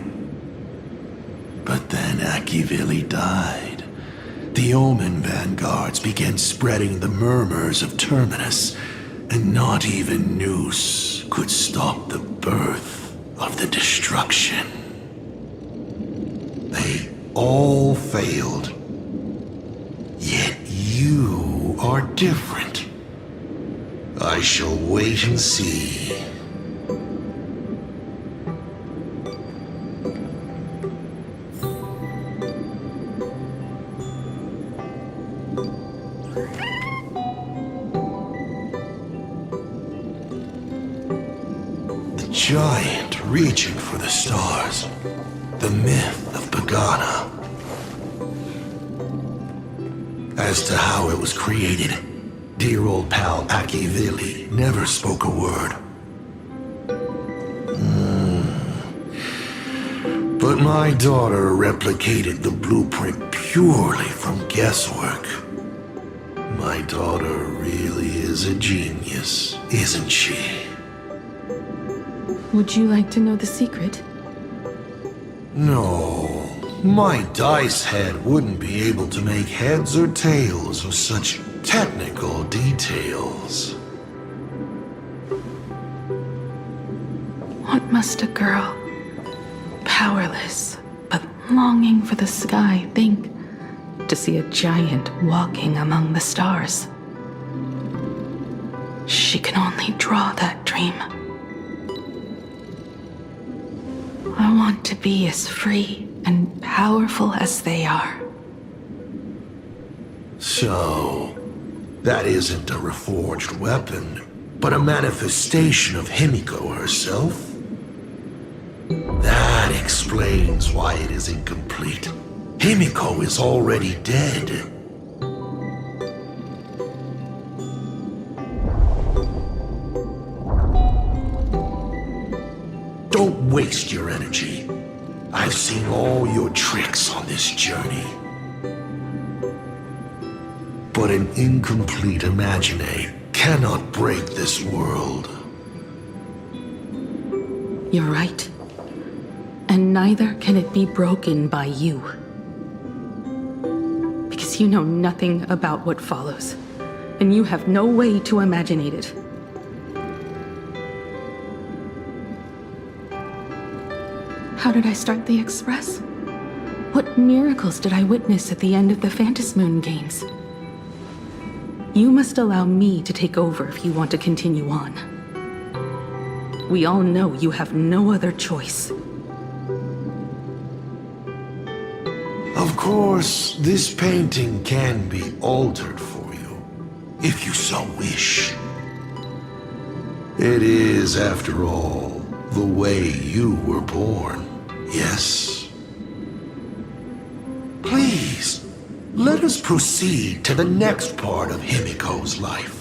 Speaker 2: But then Akivili died. The Omen vanguards began spreading the murmurs of Terminus, and not even Noose could stop the birth of the destruction. They all failed. Yet you are different. I shall wait and see. The giant reaching for the stars. The myth of Pagana. As to how it was created, dear old pal Akivili never spoke a word. But my daughter replicated the blueprint purely from guesswork. My daughter really is a genius, isn't she?
Speaker 7: Would you like to know the secret?
Speaker 2: No, my dice head wouldn't be able to make heads or tails of such technical details.
Speaker 7: What must a girl, powerless but longing for the sky, think to see a giant walking among the stars. She can only draw that dream. I want to be as free and powerful as they are.
Speaker 2: So, that isn't a reforged weapon, but a manifestation of Himeko herself? That explains why it is incomplete. Himeko is already dead. Don't waste your energy. I've seen all your tricks on this journey. But an incomplete imagine cannot break this world.
Speaker 7: You're right. And neither can it be broken by you. Because you know nothing about what follows, and you have no way to imagine it. How did I start the Express? What miracles did I witness at the end of the Phantasmoon Games? You must allow me to take over if you want to continue on. We all know you have no other choice.
Speaker 2: Of course, this painting can be altered for you, if you so wish. It is, after all, the way you were born, yes? Please, let us proceed to the next part of Himeko's life.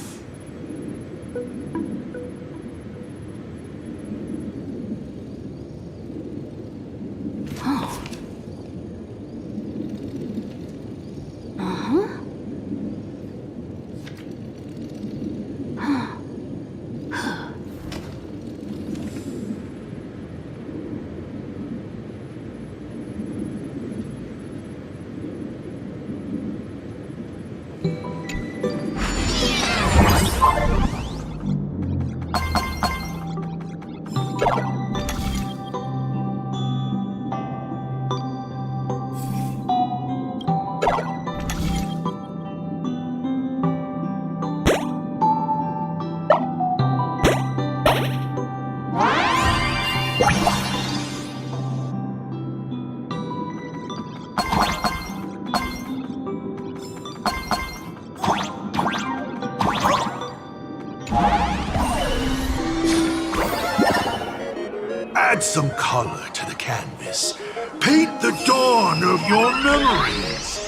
Speaker 2: Add some color to the canvas. Paint the dawn of your memories.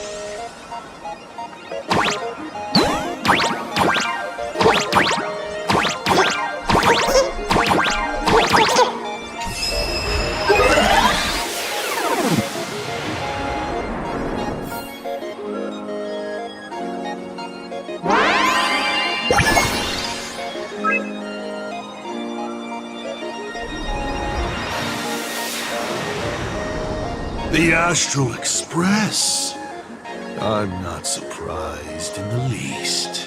Speaker 2: The Astral Express. I'm not surprised in the least.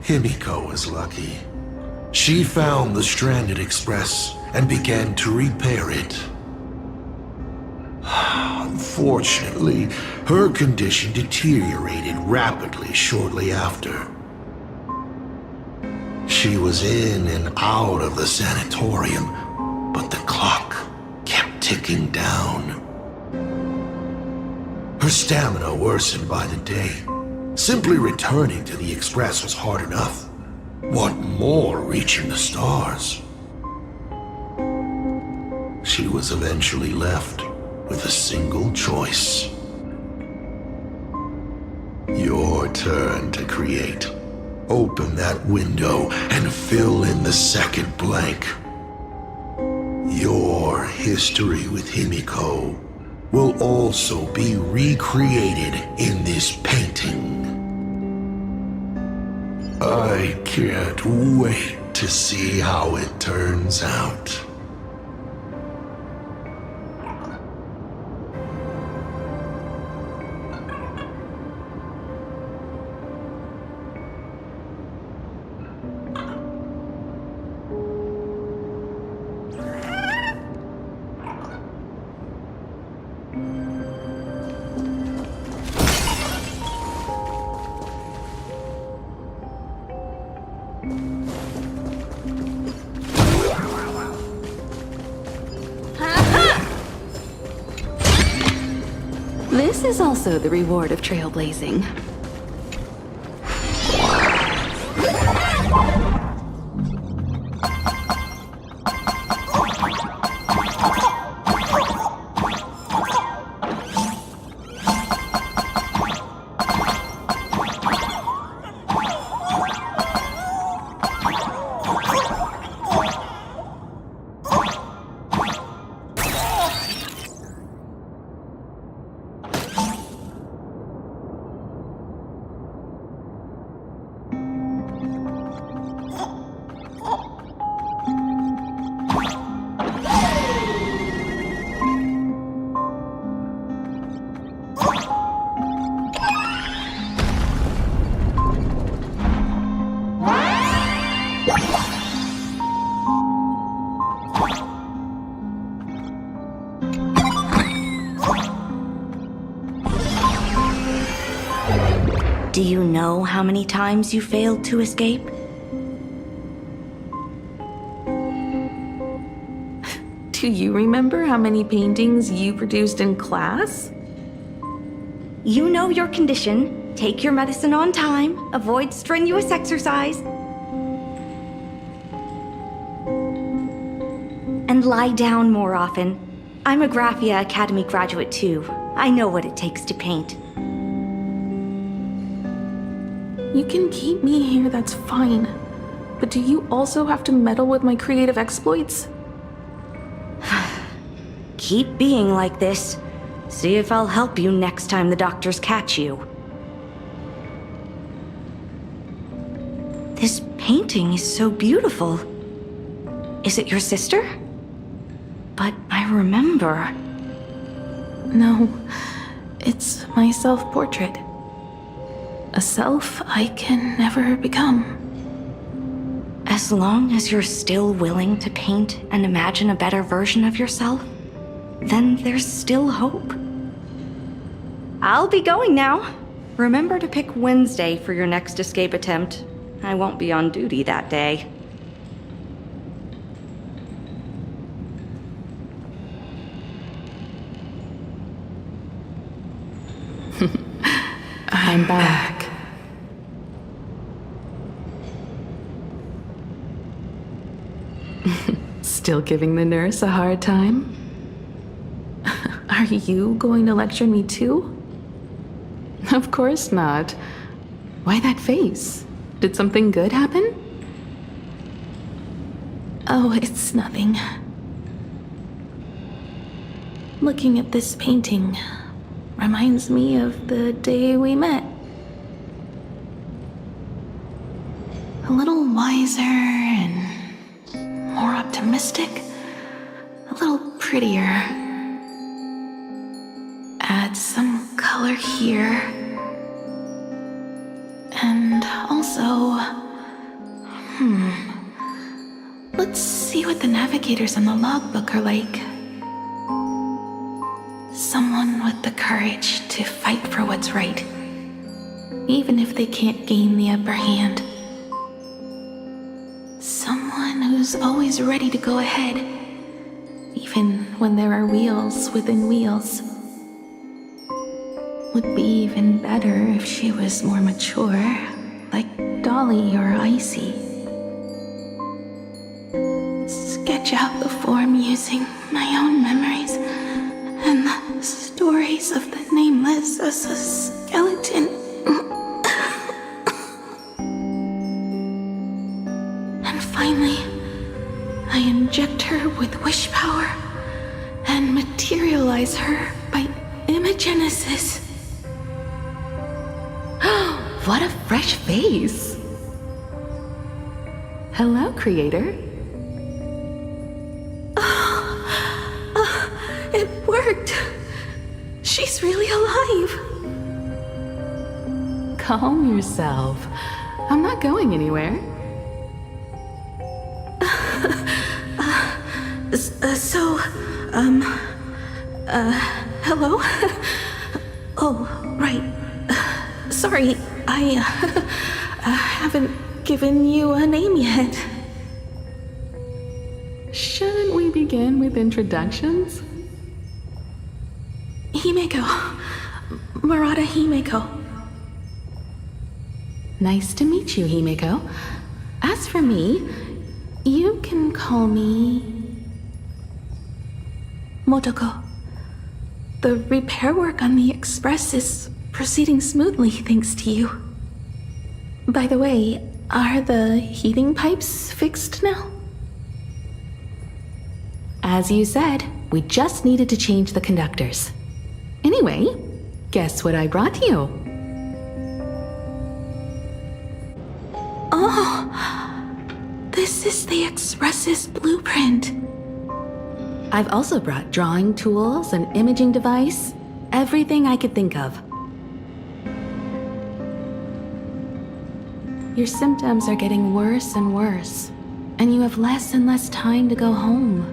Speaker 2: Himeko was lucky. She found the stranded express and began to repair it. Unfortunately, her condition deteriorated rapidly shortly after. She was in and out of the sanatorium, but the clock kept ticking down. Her stamina worsened by the day. Simply returning to the Express was hard enough. What more reaching the stars? She was eventually left with a single choice. Your turn to create. Open that window and fill in the second blank. Your history with Himeko will also be recreated in this painting. I can't wait to see how it turns out.
Speaker 7: This is also the reward of trailblazing.
Speaker 8: Do you know how many times you failed to escape?
Speaker 7: Do you remember how many paintings you produced in class?
Speaker 8: You know your condition. Take your medicine on time. Avoid strenuous exercise. And lie down more often. I'm a Graphia Academy graduate too. I know what it takes to paint.
Speaker 7: You can keep me here, that's fine. But do you also have to meddle with my creative exploits?
Speaker 8: Keep being like this. See if I'll help you next time the doctors catch you. This painting is so beautiful. Is it your sister? But I remember.
Speaker 7: No, it's my self-portrait. A self I can never become.
Speaker 8: As long as you're still willing to paint and imagine a better version of yourself, then there's still hope. I'll be going now. Remember to pick Wednesday for your next escape attempt. I won't be on duty that day.
Speaker 7: I'm back. Still giving the nurse a hard time? Are you going to lecture me too? Of course not. Why that face? Did something good happen? Oh, it's nothing. Looking at this painting reminds me of the day we met. A little wiser and more optimistic, a little prettier. Add some color here. And also, let's see what the navigators on the logbook are like. Someone with the courage to fight for what's right, even if they can't gain the upper hand. Someone who's always ready to go ahead, even when there are wheels within wheels. Would be even better if she was more mature, like Dolly or Icy. Sketch out the form using my own memories and the stories of the nameless as a skeleton. And finally, I inject her with wish power and materialize her by imagenesis. What a fresh face! Hello, creator. It worked! She's really alive! Calm yourself. I'm not going anywhere. Hello? Oh, right. Sorry, I haven't given you a name yet. Shouldn't we begin with introductions? Himeko. Murata Himeko. Nice to meet you, Himeko. As for me, you can call me Motoko. The repair work on the Express is proceeding smoothly thanks to you. By the way, are the heating pipes fixed now? As you said, we just needed to change the conductors. Anyway, guess what I brought you? Oh, this is the Express's blueprint. I've also brought drawing tools, an imaging device, everything I could think of. Your symptoms are getting worse and worse, and you have less and less time to go home.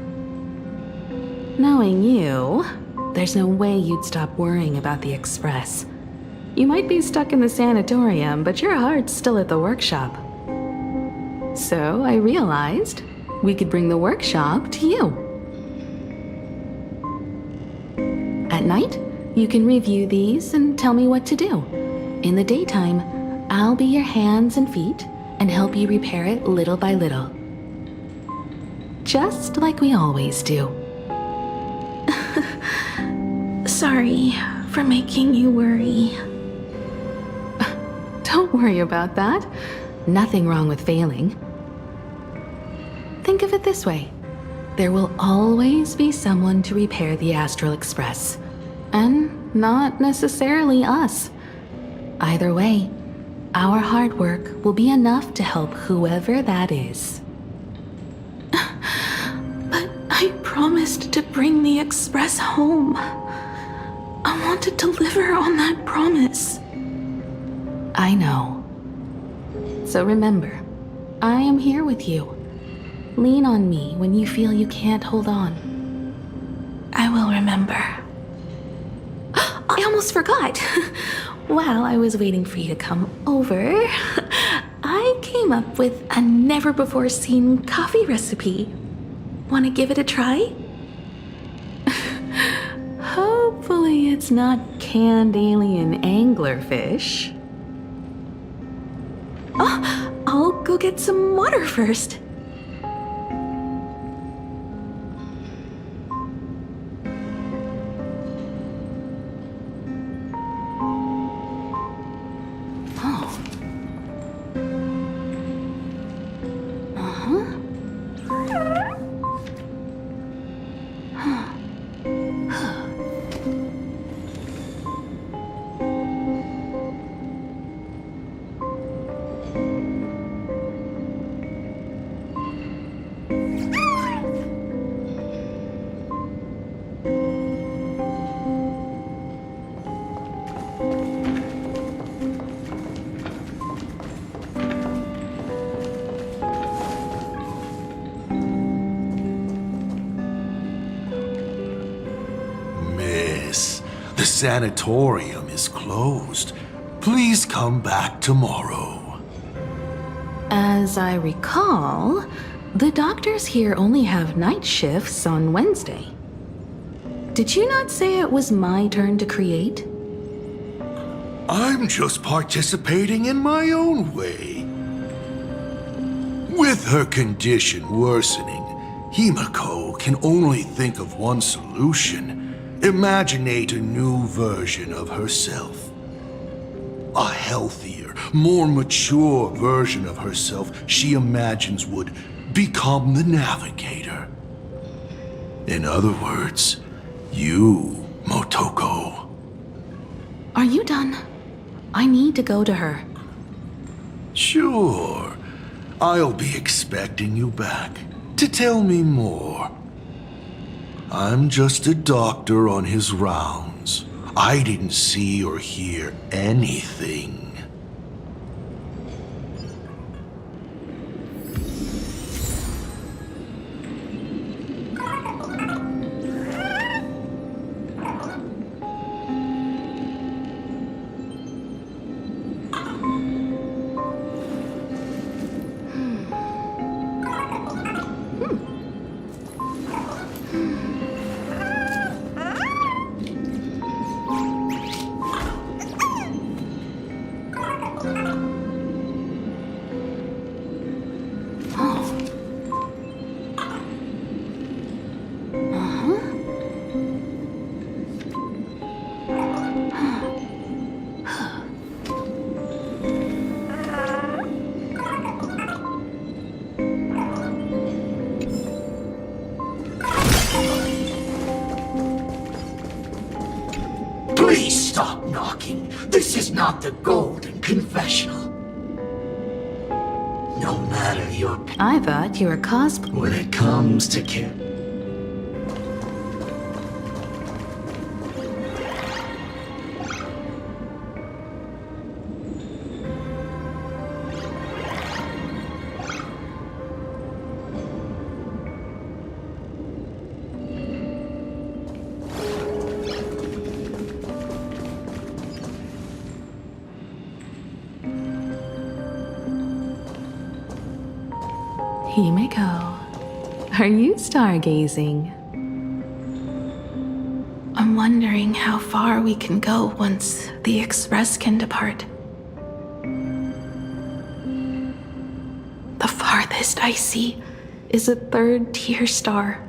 Speaker 7: Knowing you, there's no way you'd stop worrying about the Express. You might be stuck in the sanatorium, but your heart's still at the workshop. So I realized we could bring the workshop to you. At night, you can review these and tell me what to do. In the daytime, I'll be your hands and feet and help you repair it little by little. Just like we always do. Sorry for making you worry. Don't worry about that. Nothing wrong with failing. Think of it this way. There will always be someone to repair the Astral Express. And not necessarily us. Either way, our hard work will be enough to help whoever that is. But I promised to bring the Express home. I want to deliver on that promise. I know. So remember, I am here with you. Lean on me when you feel you can't hold on. I will remember. I almost forgot. While I was waiting for you to come over, I came up with a never-before-seen coffee recipe. Want to give it a try? Hopefully it's not canned alien anglerfish. Oh, I'll go get some water first.
Speaker 2: The sanatorium is closed. Please come back tomorrow.
Speaker 7: As I recall, the doctors here only have night shifts on Wednesday. Did you not say it was my turn to create?
Speaker 2: I'm just participating in my own way. With her condition worsening, Himeko can only think of one solution. Imaginate a new version of herself. A healthier, more mature version of herself she imagines would become the navigator. In other words, you, Motoko.
Speaker 7: Are you done? I need to go to her.
Speaker 2: Sure. I'll be expecting you back to tell me more. I'm just a doctor on his rounds. I didn't see or hear anything.
Speaker 12: Please stop knocking. This is not the Golden Confessional. No matter your...
Speaker 7: I thought you were cosplaying.
Speaker 12: When it comes to kill...
Speaker 7: Himeko, are you stargazing? I'm wondering how far we can go once the Express can depart. The farthest I see is a third-tier star,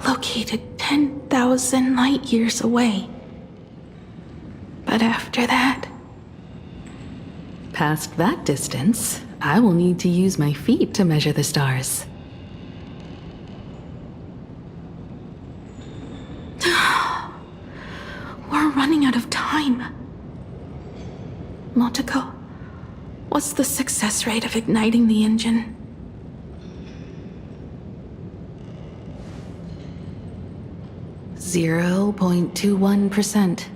Speaker 7: located 10,000 light years away. But after that... Past that distance, I will need to use my feet to measure the stars. We're running out of time. Motoko, what's the success rate of igniting the engine? .21%.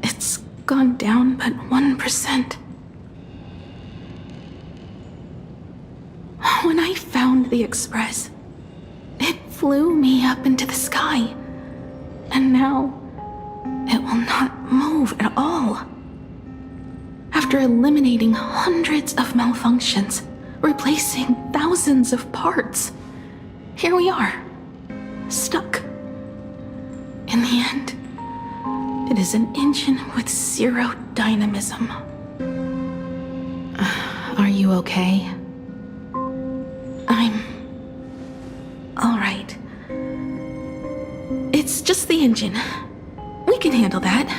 Speaker 7: It's gone down but 1%. When I found the Express, it flew me up into the sky. And now, it will not move at all. After eliminating hundreds of malfunctions, replacing thousands of parts, here we are, stuck. In the end, it is an engine with zero dynamism. Are you okay? I'm... alright. It's just the engine. We can handle that.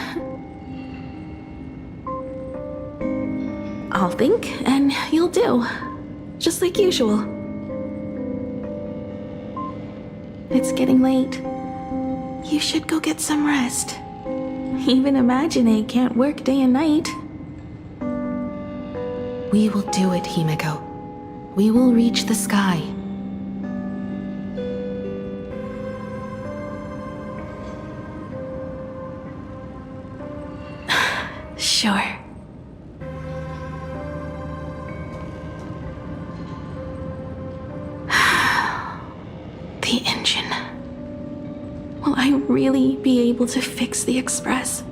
Speaker 7: I'll think, and you'll do. Just like usual. It's getting late. You should go get some rest. Even Imagine can't work day and night. We will do it, Himeko. We will reach the sky. Sure. The engine. I really be able to fix the Express?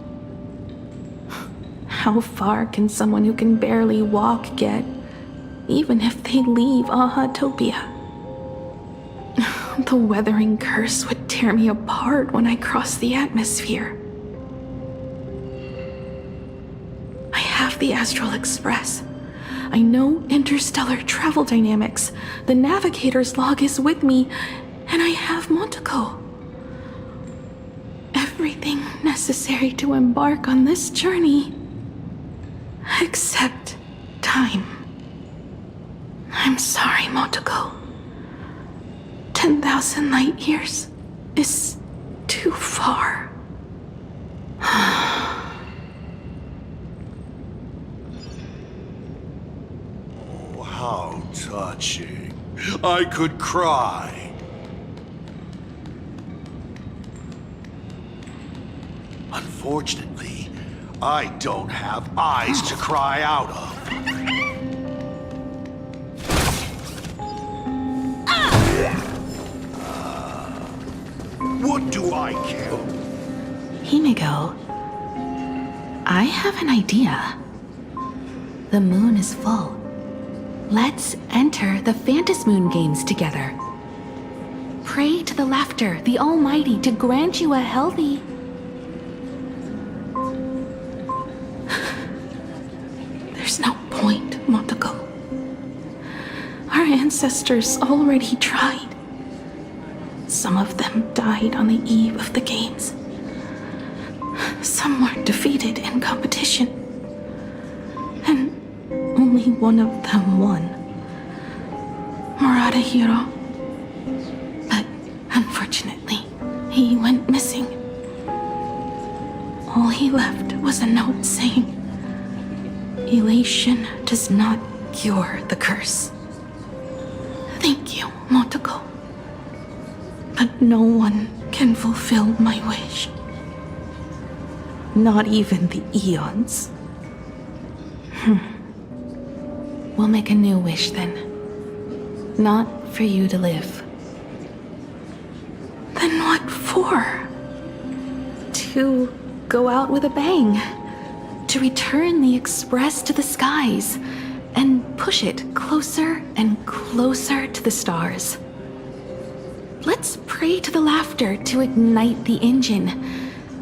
Speaker 7: How far can someone who can barely walk get, even if they leave Aha-topia? The weathering curse would tear me apart when I cross the atmosphere. I have the Astral Express. I know interstellar travel dynamics. The navigator's log is with me, and I have Monteko. Everything necessary to embark on this journey, except time. I'm sorry, Monteko. 10,000 light years is too far.
Speaker 2: Oh, how touching. I could cry. Unfortunately, I don't have eyes to cry out of. What do I care?
Speaker 7: Himeko, I have an idea. The moon is full. Let's enter the Phantas Moon games together. Pray to the laughter, the Almighty, to grant you a healthy... There's no point, Monteko. Our ancestors already tried. Some of them died on the eve of the games. Some were defeated in competition. And only one of them won. Murata-hiro. But unfortunately, he went missing. All he left was a note saying, "Elation does not cure the curse." Thank you, Monteko. But no one can fulfill my wish. Not even the eons. We'll make a new wish then. Not for you to live. Then what for? To go out with a bang. To return the Express to the skies. And push it closer and closer to the stars. Let's pray to the laughter to ignite the engine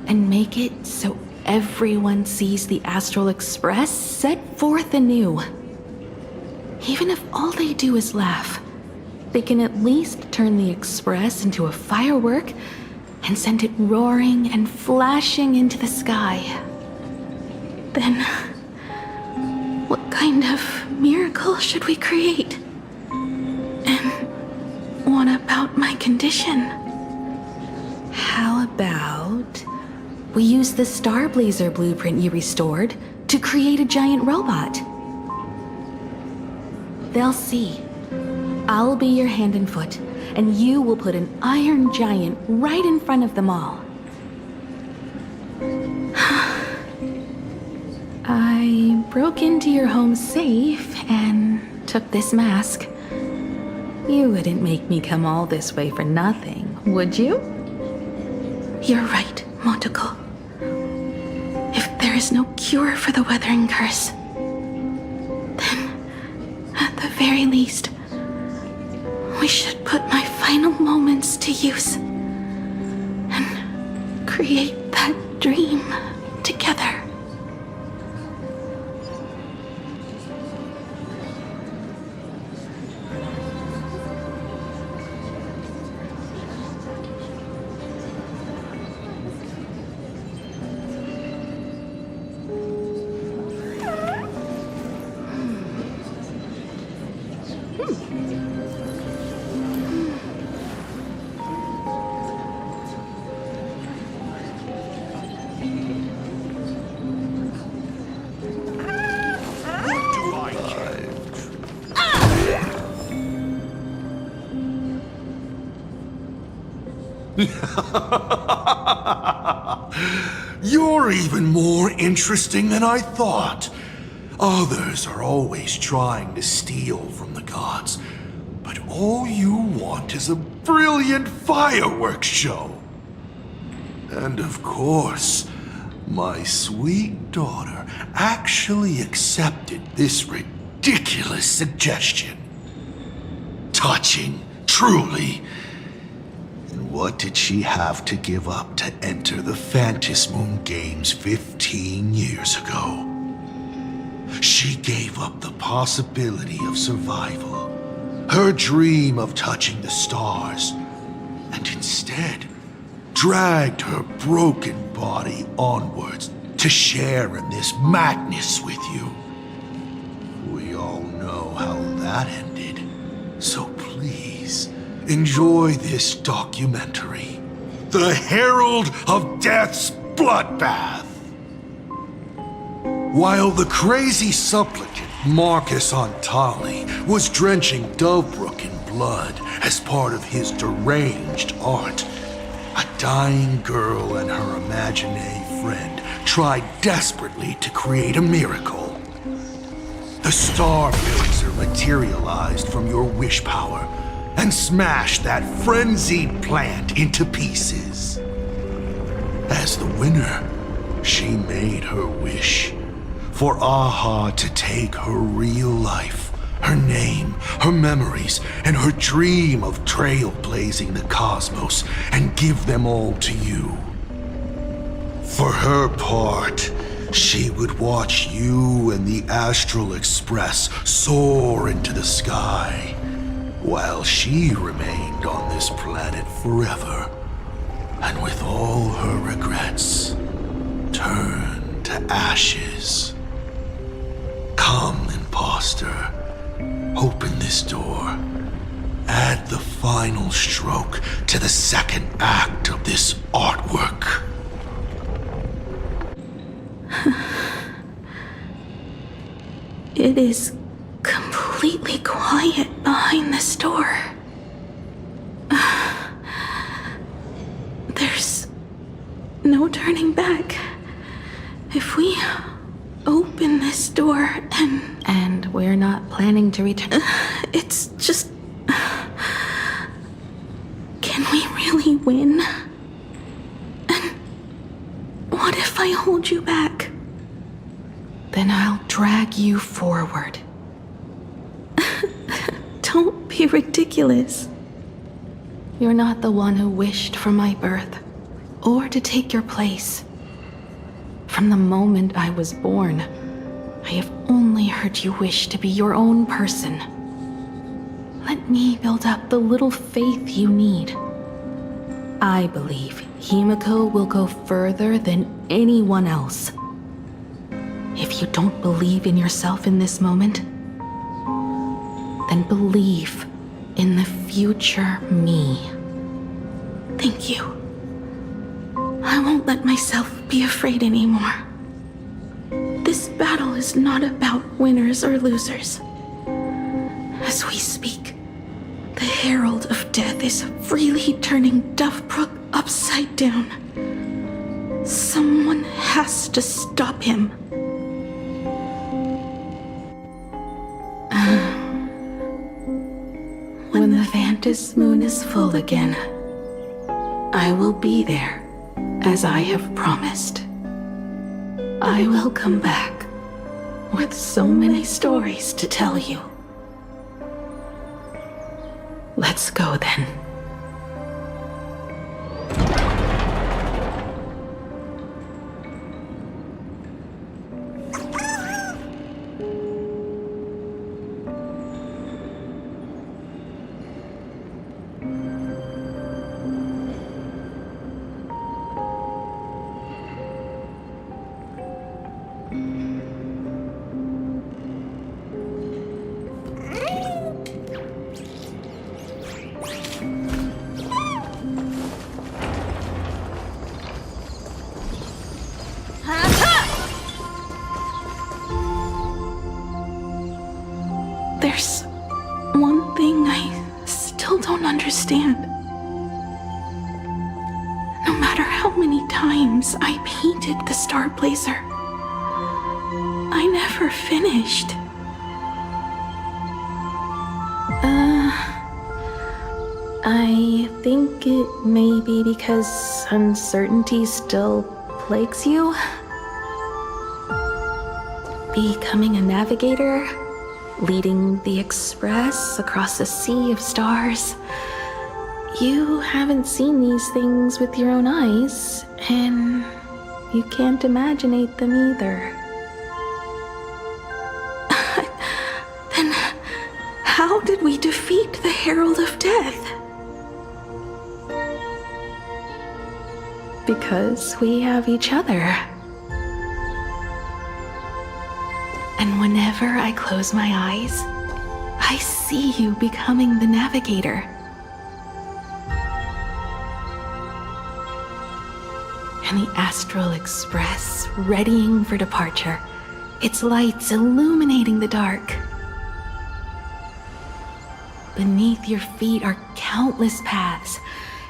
Speaker 7: and make it so everyone sees the Astral Express set forth anew. Even if all they do is laugh, they can at least turn the Express into a firework and send it roaring and flashing into the sky. Then, what kind of miracle should we create? And what about my condition? How about we use the Starblazer blueprint you restored to create a giant robot? They'll see. I'll be your hand and foot, and you will put an iron giant right in front of them all. I broke into your home safe and took this mask. You wouldn't make me come all this way for nothing, would you? You're right, Monteko. If there is no cure for the weathering curse, then, at the very least, we should put my final moments to use and create that dream together.
Speaker 2: You're even more interesting than I thought. Others are always trying to steal from the gods, but all you want is a brilliant fireworks show. And of course, my sweet daughter actually accepted this ridiculous suggestion. Touching, truly. And what did she have to give up to enter the Phantasmoon Games 15 years ago? She gave up the possibility of survival, her dream of touching the stars, and instead dragged her broken body onwards to share in this madness with you. We all know how that ended, so please enjoy this documentary, The Herald of Death's Bloodbath. While the crazy supplicant Marcus Antali was drenching Dovebrook in blood as part of his deranged art, a dying girl and her imaginary friend tried desperately to create a miracle. The Star Blazer materialized from your wish power and smashed that frenzied plant into pieces. As the winner, she made her wish for Aha to take her real life, her name, her memories, and her dream of trailblazing the cosmos and give them all to you. For her part, she would watch you and the Astral Express soar into the sky, while she remained on this planet forever, and with all her regrets, turned to ashes. Come, imposter. Open this door. Add the final stroke to the second act of this artwork.
Speaker 7: It is completely quiet behind this door. There's no turning back. If we open this door and we're not planning to return, it's just, can we really win? And what if I hold you back? Then I'll drag you forward. Don't be ridiculous. You're not the one who wished for my birth, or to take your place. From the moment I was born, I have only heard you wish to be your own person. Let me build up the little faith you need. I believe Himeko will go further than anyone else. If you don't believe in yourself in this moment, then believe in the future me. Thank you. I won't let myself be afraid anymore. This battle is not about winners or losers. As we speak, the Herald of Death is freely turning Dovebrook upside down. Someone has to stop him. When the Phantasmoon is full again, I will be there, as I have promised. I will come back with so many stories to tell you. Let's go then. There's one thing I still don't understand. No matter how many times I painted the Star Blazer, I never finished. I think it may be because uncertainty still plagues you. Becoming a navigator, leading the Express across a sea of stars. You haven't seen these things with your own eyes, and you can't imaginate them either. Then how did we defeat the Herald of Death? Because we have each other. And whenever I close my eyes, I see you becoming the navigator. And the Astral Express readying for departure, its lights illuminating the dark. Beneath your feet are countless paths,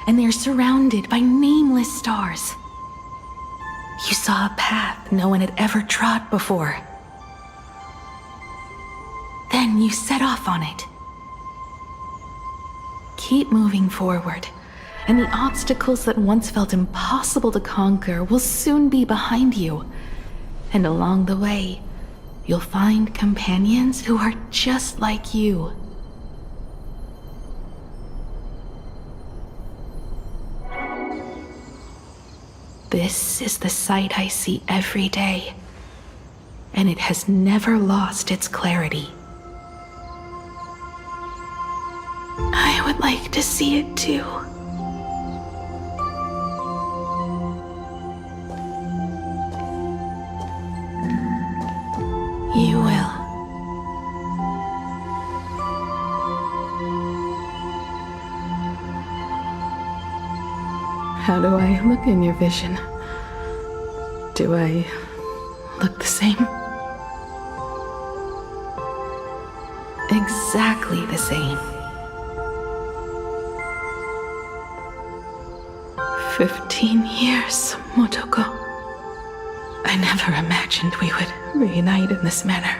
Speaker 7: and they're surrounded by nameless stars. You saw a path no one had ever trod before. Then you set off on it. Keep moving forward, and the obstacles that once felt impossible to conquer will soon be behind you. And along the way, you'll find companions who are just like you. This is the sight I see every day, and it has never lost its clarity. I would like to see it too. You will. How do I look in your vision? Do I look the same? Exactly the same. 15 years, Motoko. I never imagined we would reunite in this manner.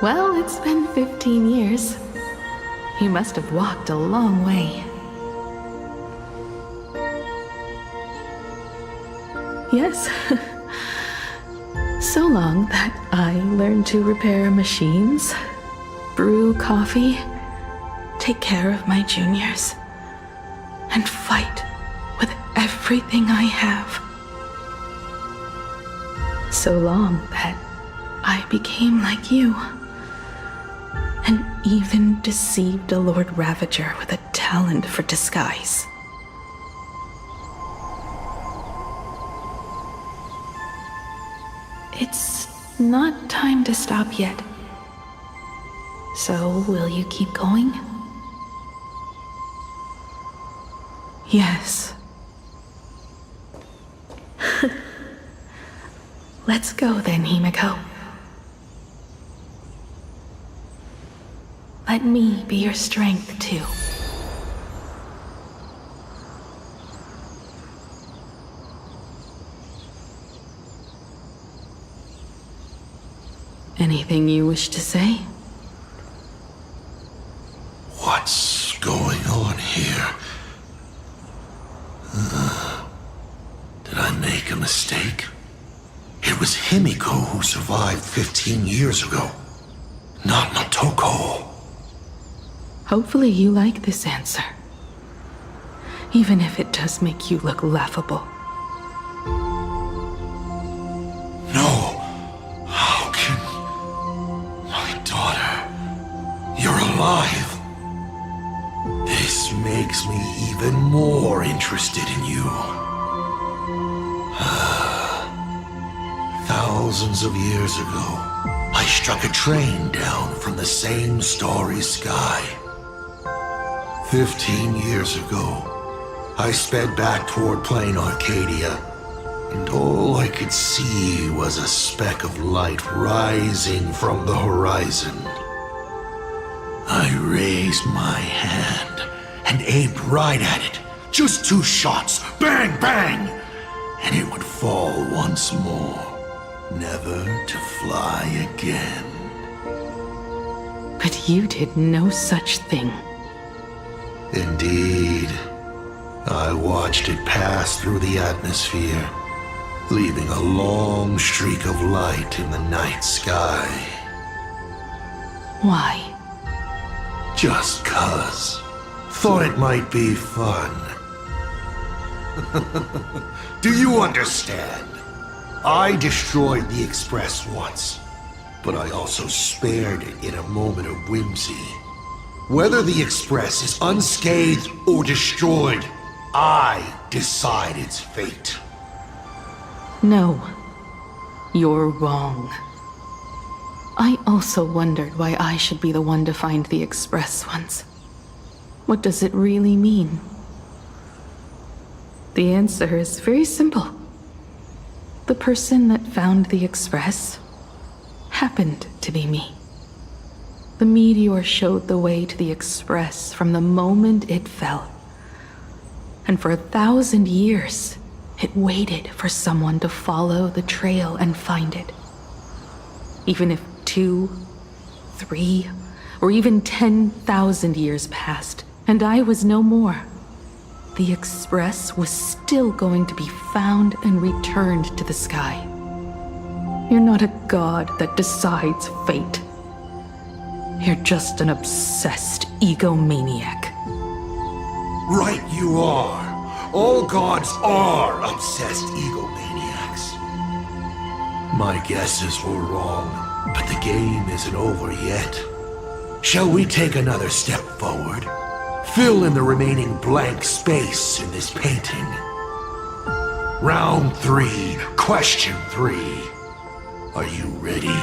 Speaker 7: Well, it's been 15 years. You must have walked a long way. Yes. So long that I learned to repair machines, brew coffee, take care of my juniors, and fight with everything I have. So long that I became like you, and even deceived a Lord Ravager with a talent for disguise. It's not time to stop yet. So, will you keep going? Yes. Let's go then, Himeko. Let me be your strength, too. Anything you wish to say?
Speaker 2: What's going on here? Did I make a mistake? It was Himeko who survived 15 years ago, not Motoko.
Speaker 7: Hopefully you like this answer, even if it does make you look laughable.
Speaker 2: No. How can... My daughter... You're alive. This makes me even more interested in you. Thousands of years ago, I struck a train down from the same starry sky. 15 years ago, I sped back toward plain Arcadia, and all I could see was a speck of light rising from the horizon. I raised my hand and aimed right at it. Just 2 shots, bang, bang, and it would fall once more, never to fly again.
Speaker 7: you did no such thing.
Speaker 2: Indeed. I watched it pass through the atmosphere, leaving a long streak of light in the night sky.
Speaker 7: Why?
Speaker 2: Just 'cause. Thought it might be fun. Do you understand? I destroyed the Express once, but I also spared it in a moment of whimsy. Whether the Express is unscathed or destroyed, I decide its fate.
Speaker 7: No. You're wrong. I also wondered why I should be the one to find the Express once. What does it really mean? The answer is very simple. The person that found the Express happened to be me. The meteor showed the way to the Express from the moment it fell. And for 1,000 years, it waited for someone to follow the trail and find it. Even if 2, 3, or even 10,000 years passed, and I was no more, the Express was still going to be found and returned to the sky. You're not a god that decides fate. You're just an obsessed egomaniac.
Speaker 2: Right you are. All gods are obsessed egomaniacs. My guesses were wrong, but the game isn't over yet. Shall we take another step forward? Fill in the remaining blank space in this painting. Round 3, question 3. Are you ready?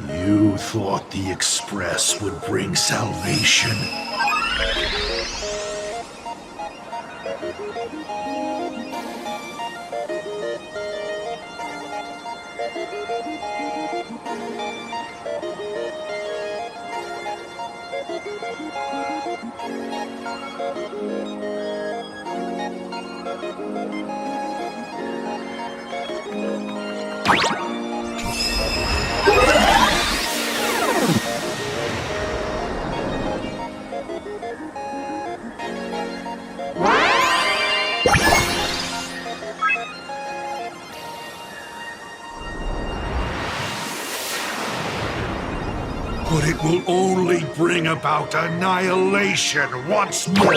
Speaker 2: You thought the Express would bring salvation? But it will only bring about annihilation once more.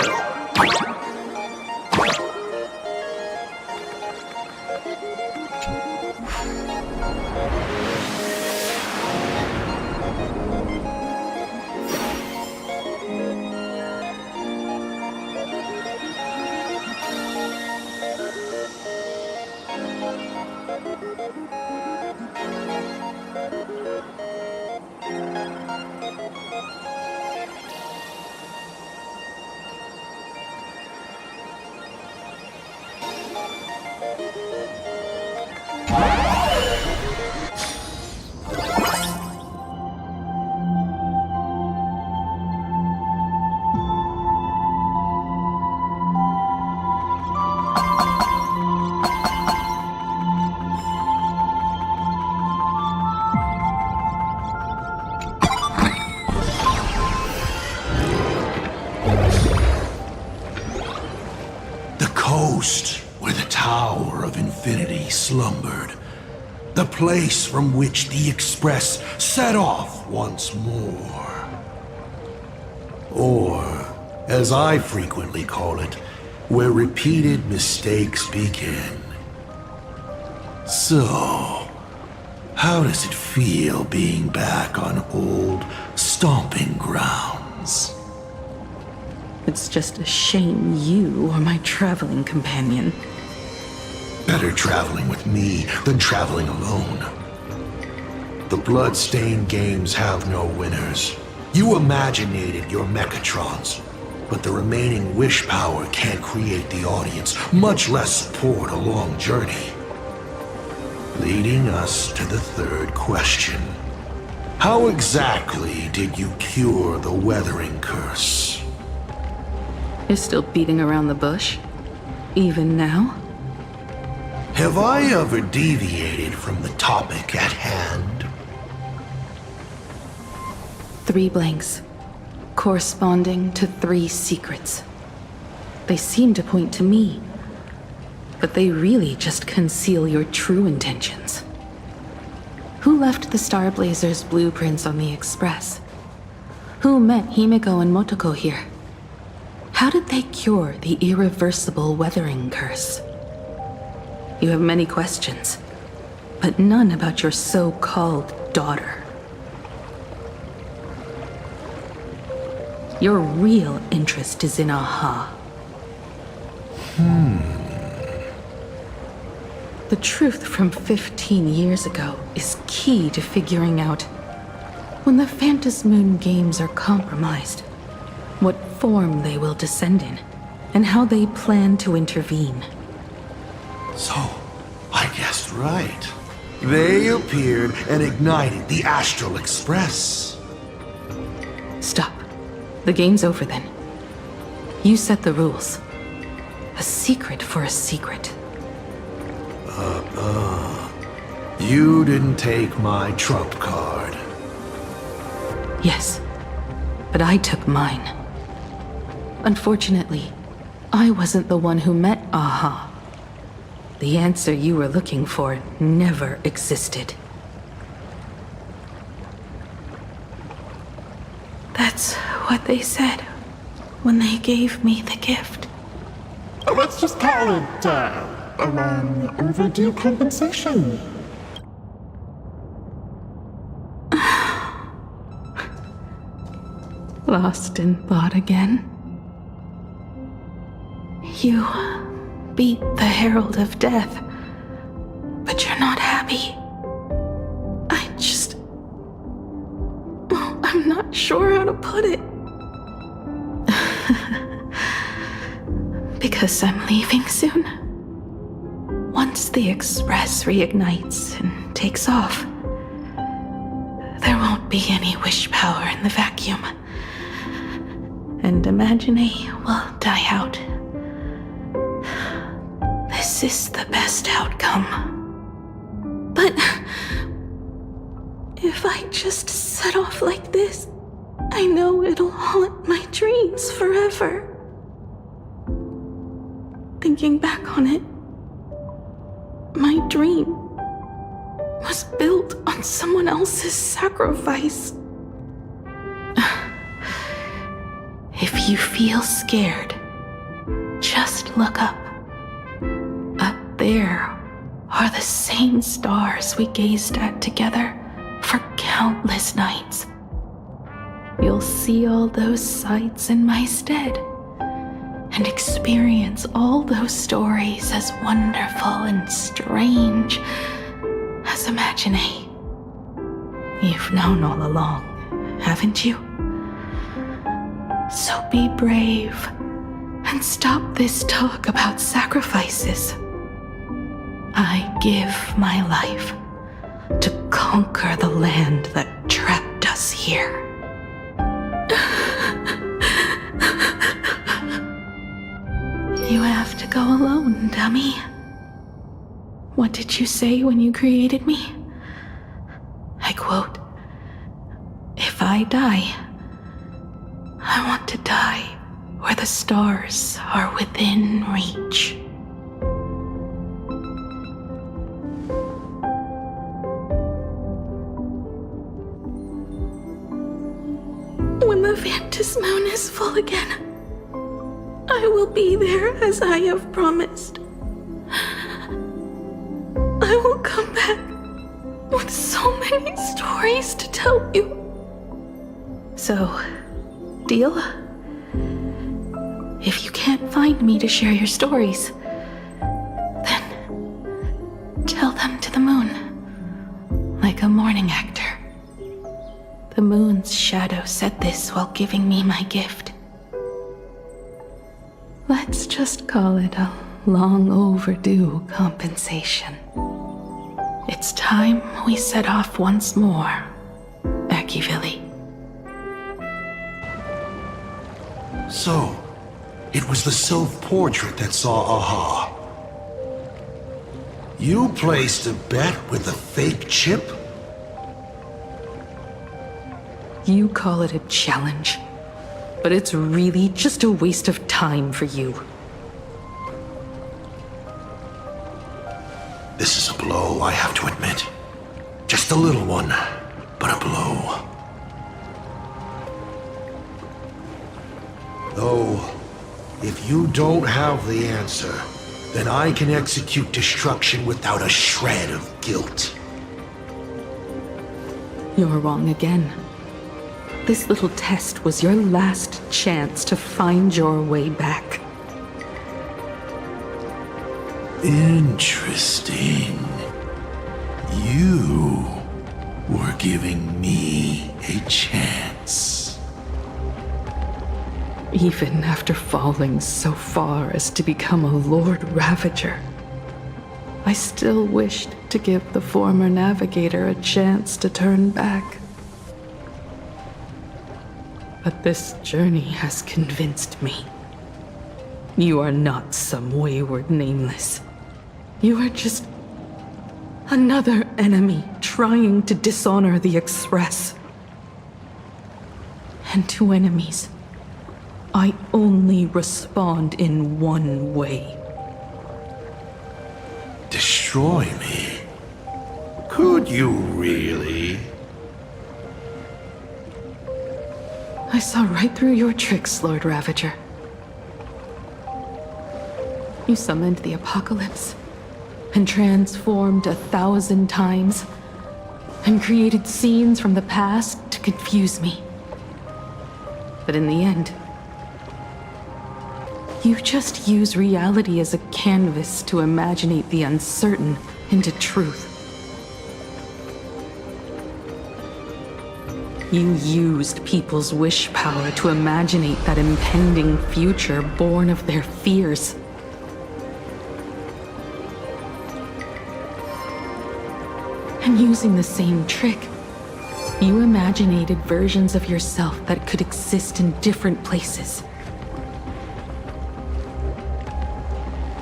Speaker 2: coast where the Tower of Infinity slumbered. The place from which the Express set off once more. Or, as I frequently call it, where repeated mistakes begin. So, how does it feel being back on old stomping grounds?
Speaker 7: It's just a shame you are my traveling companion.
Speaker 2: Better traveling with me than traveling alone. The blood-stained games have no winners. You imaginated your Mechatrons, but the remaining wish power can't create the audience, much less support a long journey. Leading us to the third question. How exactly did you cure the weathering curse?
Speaker 7: You're still beating around the bush? Even now?
Speaker 2: Have I ever deviated from the topic at hand?
Speaker 7: 3 blanks, corresponding to 3 secrets. They seem to point to me, but they really just conceal your true intentions. Who left the Star Blazers' blueprints on the Express? Who met Himeko and Motoko here? How did they cure the irreversible weathering curse? You have many questions, but none about your so-called daughter. Your real interest is in Aha. The truth from 15 years ago is key to figuring out when the Phantasmoon games are compromised, what form they will descend in, and how they plan to intervene.
Speaker 2: So, I guessed right. They appeared and ignited the Astral Express.
Speaker 7: Stop. The game's over then. You set the rules. A secret for a secret.
Speaker 2: You didn't take my trump card.
Speaker 7: Yes, but I took mine. Unfortunately, I wasn't the one who met Aha. The answer you were looking for never existed. That's what they said when they gave me the gift.
Speaker 12: Let's just call it, overdue compensation.
Speaker 7: Lost in thought again? You beat the Herald of Death, but you're not happy. I'm not sure how to put it. Because I'm leaving soon. Once the Express reignites and takes off, there won't be any wish power in the vacuum. And Imagine will die out. This is the best outcome. But if I just set off like this, I know it'll haunt my dreams forever. Thinking back on it, my dream was built on someone else's sacrifice. If you feel scared, just look up. Up there are the same stars we gazed at together for countless nights. You'll see all those sights in my stead and experience all those stories as wonderful and strange as Imagine. You've known all along, haven't you? So be brave and stop this talk about sacrifices. I give my life to conquer the land that trapped us here. You have to go alone, dummy. What did you say when you created me? I quote, "If I die, I want to die where the stars are within reach. When the Vantis moon is full again, I will be there as I have promised. I will come back with so many stories to tell you. So, deal? If you can't find me to share your stories, then tell them to the moon, like a mourning actor. The moon's shadow said this while giving me my gift. Let's just call it a long overdue compensation. It's time we set off once more, Akivili.
Speaker 2: So, it was the self-portrait that saw Aha. You placed a bet with a fake chip?
Speaker 7: You call it a challenge, but it's really just a waste of time for you.
Speaker 2: This is a blow, I have to admit. Just a little one, but a blow. Though, if you don't have the answer, then I can execute destruction without a shred of guilt.
Speaker 7: You're wrong again. This little test was your last chance to find your way back.
Speaker 2: Interesting. You were giving me a chance.
Speaker 7: Even after falling so far as to become a Lord Ravager, I still wished to give the former navigator a chance to turn back. But this journey has convinced me. You are not some wayward nameless. You are just another enemy trying to dishonor the Express. And to enemies, I only respond in one way.
Speaker 2: Destroy me? Could you really?
Speaker 7: I saw right through your tricks, Lord Ravager. You summoned the apocalypse, and transformed 1,000 times, and created scenes from the past to confuse me. But in the end, you just use reality as a canvas to imaginate the uncertain into truth. You used people's wish power to imaginate that impending future born of their fears. And using the same trick, you imaginated versions of yourself that could exist in different places.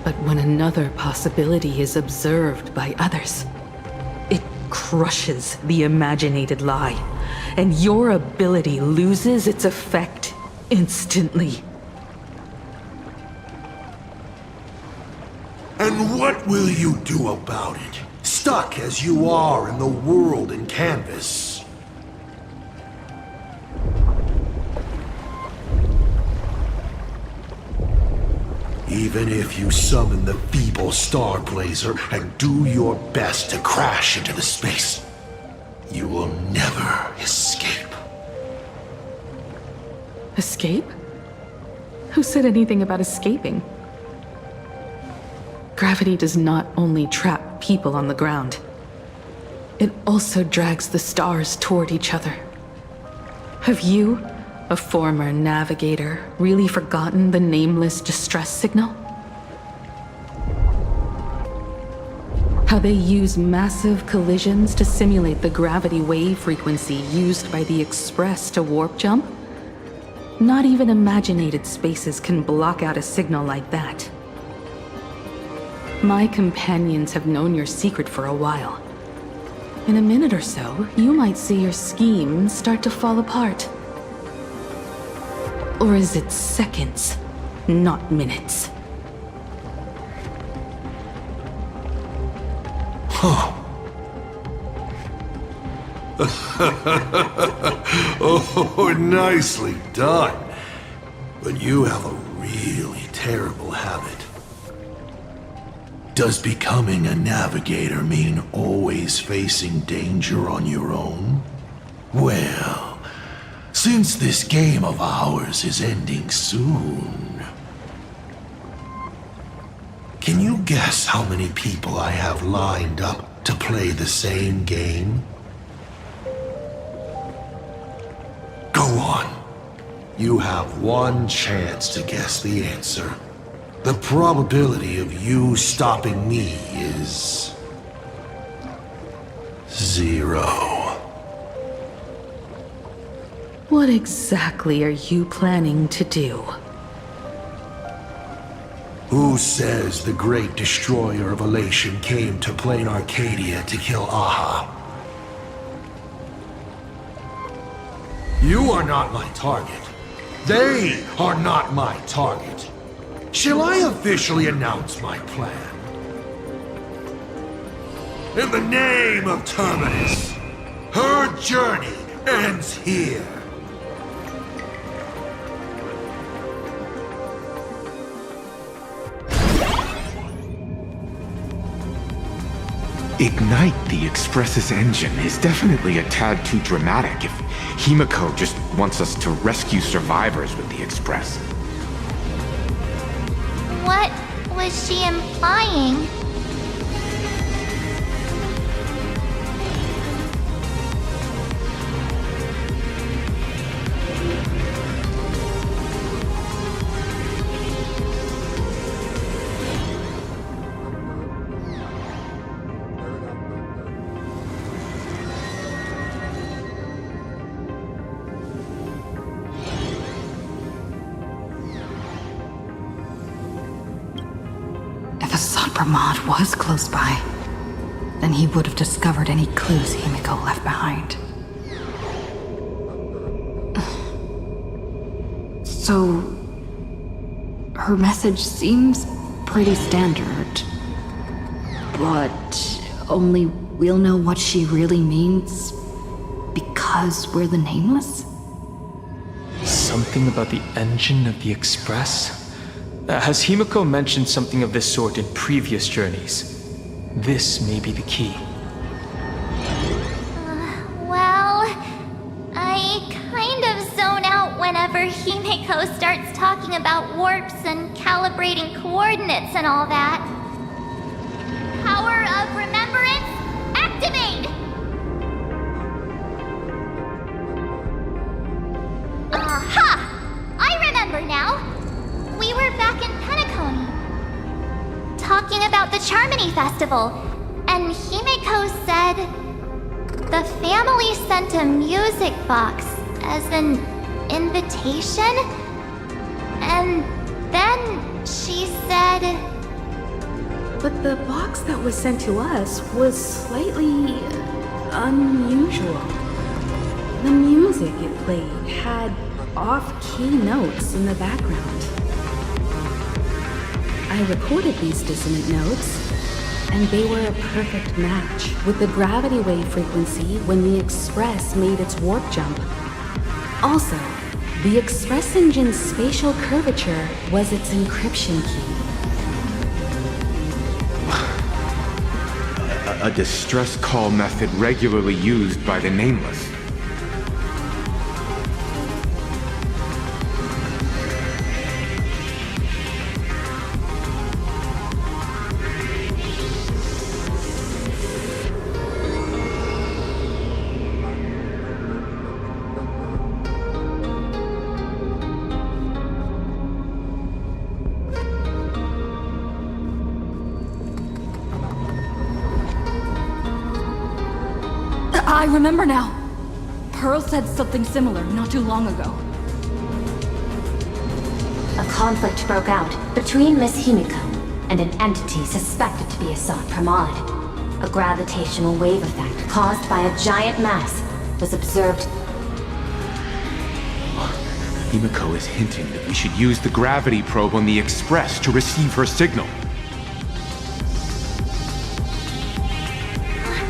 Speaker 7: But when another possibility is observed by others, it crushes the imaginated lie, and your ability loses its effect instantly.
Speaker 2: And what will you do about it? Stuck as you are in the world in canvas. Even if you summon the feeble star blazer and do your best to crash into the space, you will never escape.
Speaker 7: Escape? Who said anything about escaping? Gravity does not only trap people on the ground, it also drags the stars toward each other. Have you, a former navigator, really forgotten the nameless distress signal? How they use massive collisions to simulate the gravity wave frequency used by the Express to warp jump? Not even imaginated spaces can block out a signal like that. My companions have known your secret for a while. In a minute or so, you might see your scheme start to fall apart. Or is it seconds, not minutes?
Speaker 2: Huh. Oh, nicely done. But you have a really terrible habit. Does becoming a navigator mean always facing danger on your own? Well, since this game of ours is ending soon, can you guess how many people I have lined up to play the same game? Go on. You have one chance to guess the answer. The probability of you stopping me is 0.
Speaker 7: What exactly are you planning to do?
Speaker 2: Who says the great destroyer of Elation came to plain Arcadia to kill Aha? You are not my target. They are not my target. Shall I officially announce my plan? In the name of Terminus, her journey ends here.
Speaker 6: Ignite the Express's engine is definitely a tad too dramatic if Himeko just wants us to rescue survivors with the Express.
Speaker 16: What was she implying?
Speaker 1: Asat Pramad was close by, then he would have discovered any clues Himeko left behind. So, her message seems pretty standard, but only we'll know what she really means because we're the Nameless?
Speaker 10: Something about the engine of the Express? Has Himeko mentioned something of this sort in previous journeys? This may be the key.
Speaker 16: Well, I kind of zone out whenever Himeko starts talking about warps and calibrating coordinates and all that. Power of remembrance, activate! Aha! I remember now! We were back in Penacony, talking about the Charmony Festival, and Himeko said the family sent a music box as an invitation, and then she said...
Speaker 7: But the box that was sent to us was slightly unusual. The music it played had off-key notes in the background. I recorded these dissonant notes, and they were a perfect match with the gravity wave frequency when the Express made its warp jump. Also, the Express engine's spatial curvature was its encryption key.
Speaker 6: A distress call method regularly used by the Nameless.
Speaker 1: I remember now. Pearl said something similar not too long ago.
Speaker 19: A conflict broke out between Miss Himeko and an entity suspected to be Asat Pramad. A gravitational wave effect caused by a giant mass was observed.
Speaker 6: Himeko is hinting that we should use the gravity probe on the Express to receive her signal.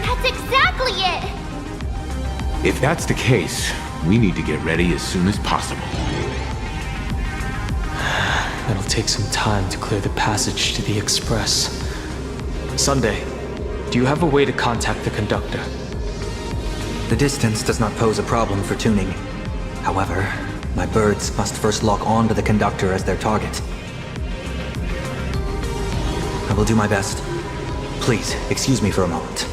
Speaker 16: That's exactly it!
Speaker 6: If that's the case, we need to get ready as soon as possible.
Speaker 10: It'll take some time to clear the passage to the Express. Sunday, do you have a way to contact the conductor?
Speaker 17: The distance does not pose a problem for tuning. However, my birds must first lock on to the conductor as their target. I will do my best. Please, excuse me for a moment.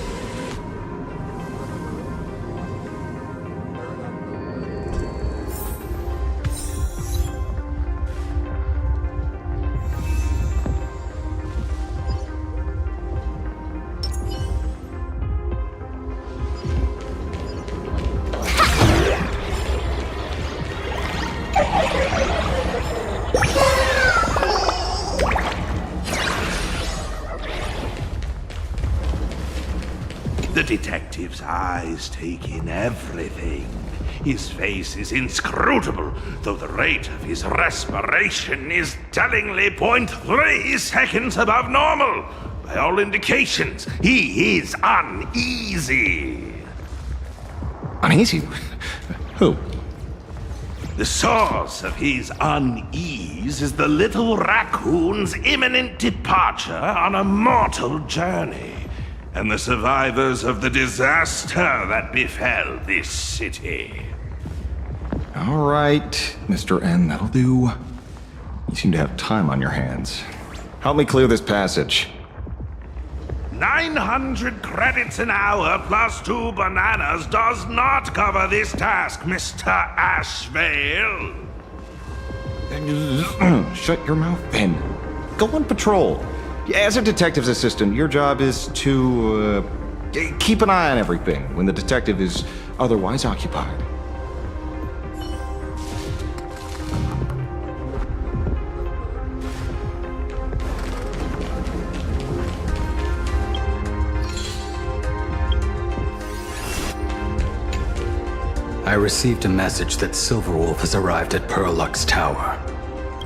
Speaker 2: The detective's eyes take in everything. His face is inscrutable, though the rate of his respiration is tellingly 0.3 seconds above normal. By all indications, he is uneasy.
Speaker 14: Uneasy? Who?
Speaker 2: The source of his unease is the little raccoon's imminent departure on a mortal journey, and the survivors of the disaster that befell this city.
Speaker 14: All right, Mr. N, that'll do. You seem to have time on your hands. Help me clear this passage.
Speaker 2: 900 credits an hour plus 2 bananas does not cover this task, Mr. Ashvale.
Speaker 14: Shut your mouth then. Go on patrol. As a detective's assistant, your job is to keep an eye on everything when the detective is otherwise occupied.
Speaker 4: I received a message that Silverwolf has arrived at Pearlux Tower.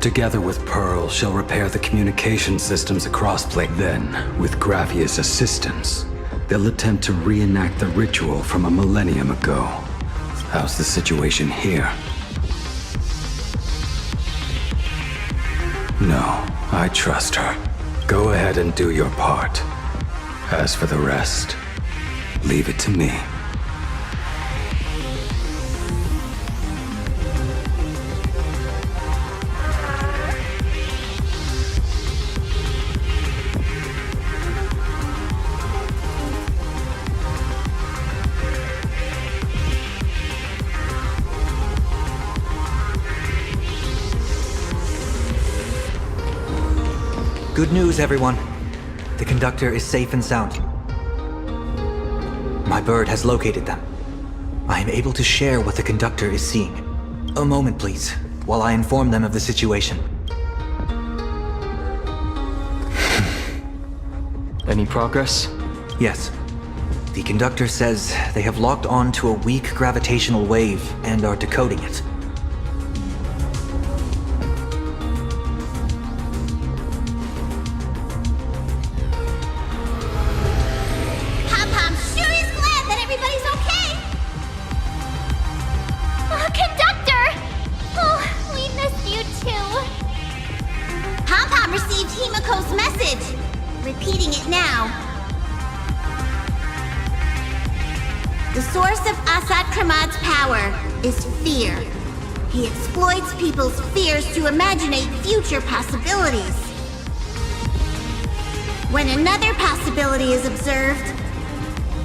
Speaker 4: Together with Pearl, she'll repair the communication systems across Plate. Then, with Graffia's assistance, they'll attempt to reenact the ritual from a millennium ago. How's the situation here? No, I trust her. Go ahead and do your part. As for the rest, leave it to me.
Speaker 17: Good news, everyone. The conductor is safe and sound. My bird has located them. I am able to share what the conductor is seeing. A moment, please, while I inform them of the situation.
Speaker 10: Any progress?
Speaker 17: Yes. The conductor says they have locked on to a weak gravitational wave and are decoding it.
Speaker 3: The source of Asat Pramad's power is fear. He exploits people's fears to imaginate future possibilities. When another possibility is observed,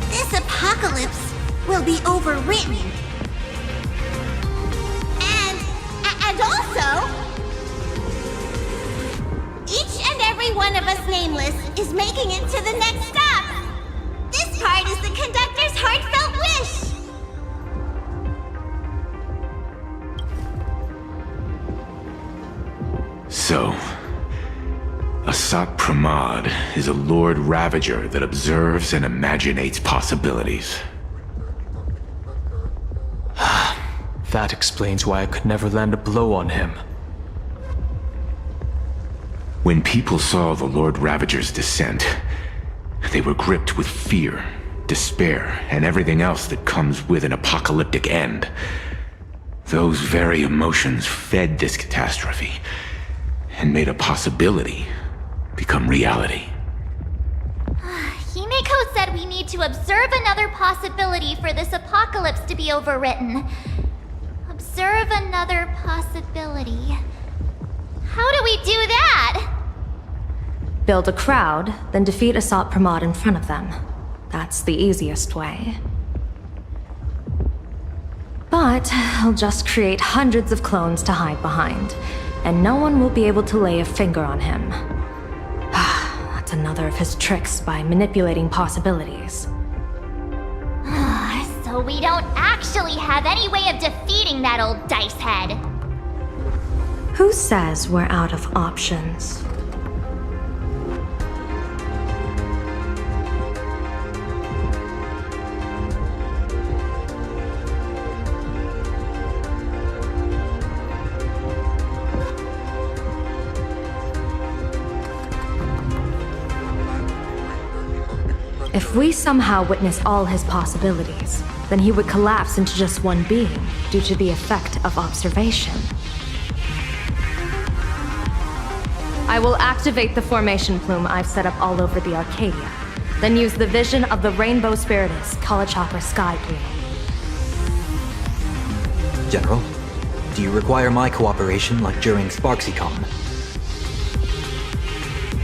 Speaker 3: this apocalypse will be overwritten. And also, each and every one of us nameless is making it to the next stop. This part is the conductor's heartfelt wish.
Speaker 6: So, Asat Pramad is a Lord Ravager that observes and imaginates possibilities.
Speaker 10: That explains why I could never land a blow on him.
Speaker 6: When people saw the Lord Ravager's descent, they were gripped with fear, despair, and everything else that comes with an apocalyptic end. Those very emotions fed this catastrophe, and made a possibility become reality.
Speaker 16: Himeko said we need to observe another possibility for this apocalypse to be overwritten. Observe another possibility. How do we do that?
Speaker 18: Build a crowd, then defeat Asat Pramad in front of them. That's the easiest way. But I'll just create hundreds of clones to hide behind, and no one will be able to lay a finger on him. That's another of his tricks by manipulating possibilities.
Speaker 16: So we don't actually have any way of defeating that old dice head.
Speaker 18: Who says we're out of options? If we somehow witness all his possibilities, then he would collapse into just one being due to the effect of observation. I will activate the formation plume I've set up all over the Arcadia, then use the vision of the Rainbow Spiritus Kalachakra Sky Plume.
Speaker 17: General, do you require my cooperation like during SparksyCon?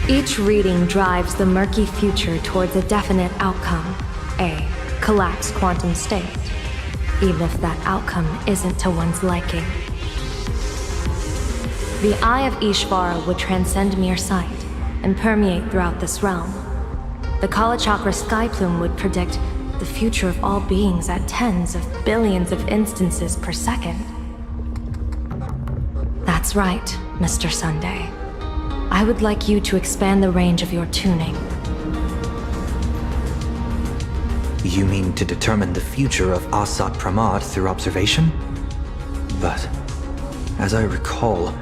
Speaker 18: Each reading drives the murky future towards a definite outcome, a collapsed quantum state, even if that outcome isn't to one's liking. The Eye of Ishvara would transcend mere sight and permeate throughout this realm. The Kalachakra Sky Plume would predict the future of all beings at tens of billions of instances per second. That's right, Mr. Sunday. I would like you to expand the range of your tuning.
Speaker 17: You mean to determine the future of Asat Pramad through observation? But, as I recall,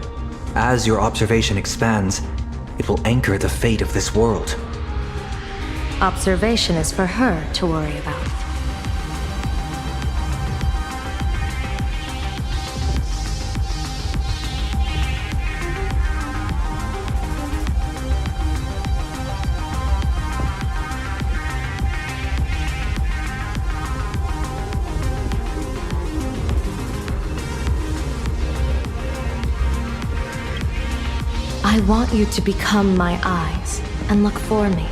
Speaker 17: as your observation expands, it will anchor the fate of this world.
Speaker 18: Observation is for her to worry about. I want you to become my eyes and look for me.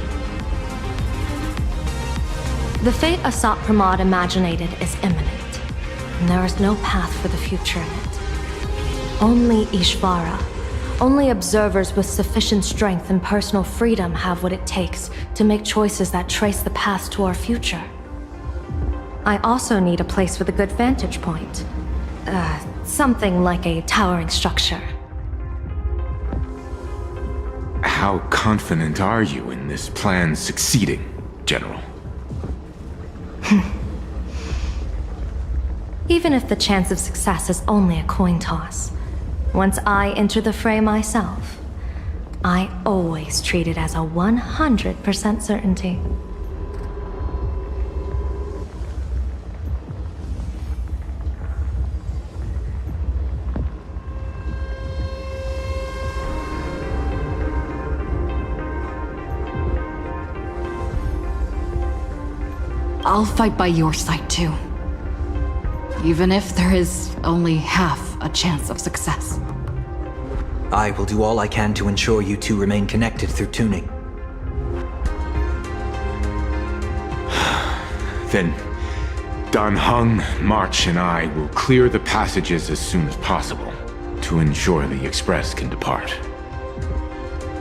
Speaker 18: The fate Asat Pramad imaginated is imminent, and there is no path for the future in it. Only Ishvara, only observers with sufficient strength and personal freedom have what it takes to make choices that trace the path to our future. I also need a place with a good vantage point. Something like a towering structure.
Speaker 6: How confident are you in this plan succeeding, General?
Speaker 18: Even if the chance of success is only a coin toss, once I enter the fray myself, I always treat it as a 100% certainty.
Speaker 1: I'll fight by your side too. Even if there is only half a chance of success.
Speaker 17: I will do all I can to ensure you two remain connected through tuning.
Speaker 6: Then, Dan Heng, March, and I will clear the passages as soon as possible to ensure the Express can depart.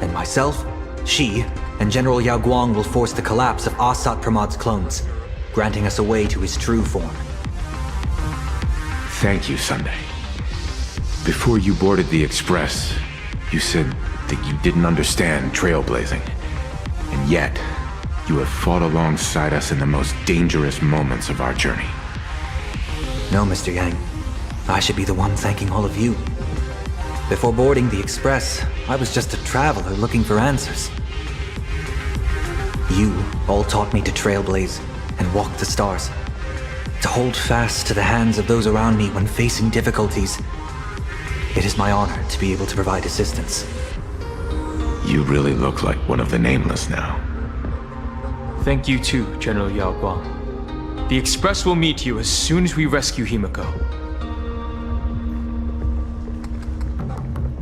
Speaker 17: And myself, Shi, and General Yao Guang will force the collapse of Asat Pramad's clones, granting us a way to his true form.
Speaker 6: Thank you, Sunday. Before you boarded the Express, you said that you didn't understand trailblazing. And yet, you have fought alongside us in the most dangerous moments of our journey.
Speaker 17: No, Mr. Yang. I should be the one thanking all of you. Before boarding the express, I was just a traveler looking for answers. You all taught me to trailblaze and walk the stars, to hold fast to the hands of those around me when facing difficulties. It is my honor to be able to provide assistance.
Speaker 6: You really look like one of the Nameless now.
Speaker 10: Thank you too, General Yao Guang. The Express will meet you as soon as we rescue Himeko.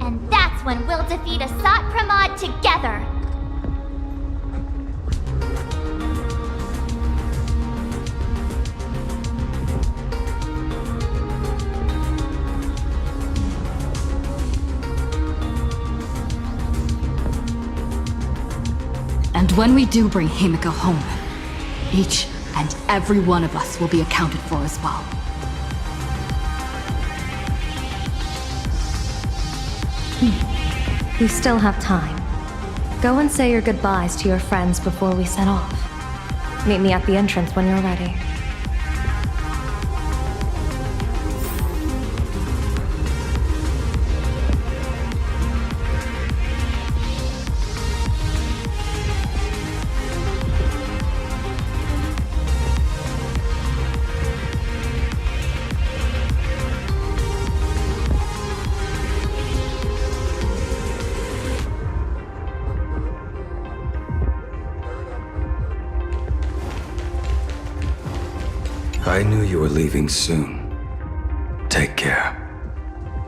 Speaker 16: And that's when we'll defeat Asat Pramad together.
Speaker 1: And when we do bring Himeko home, each and every one of us will be accounted for as well.
Speaker 18: You still have time. Go and say your goodbyes to your friends before we set off. Meet me at the entrance when you're ready.
Speaker 4: I knew you were leaving soon. Take care.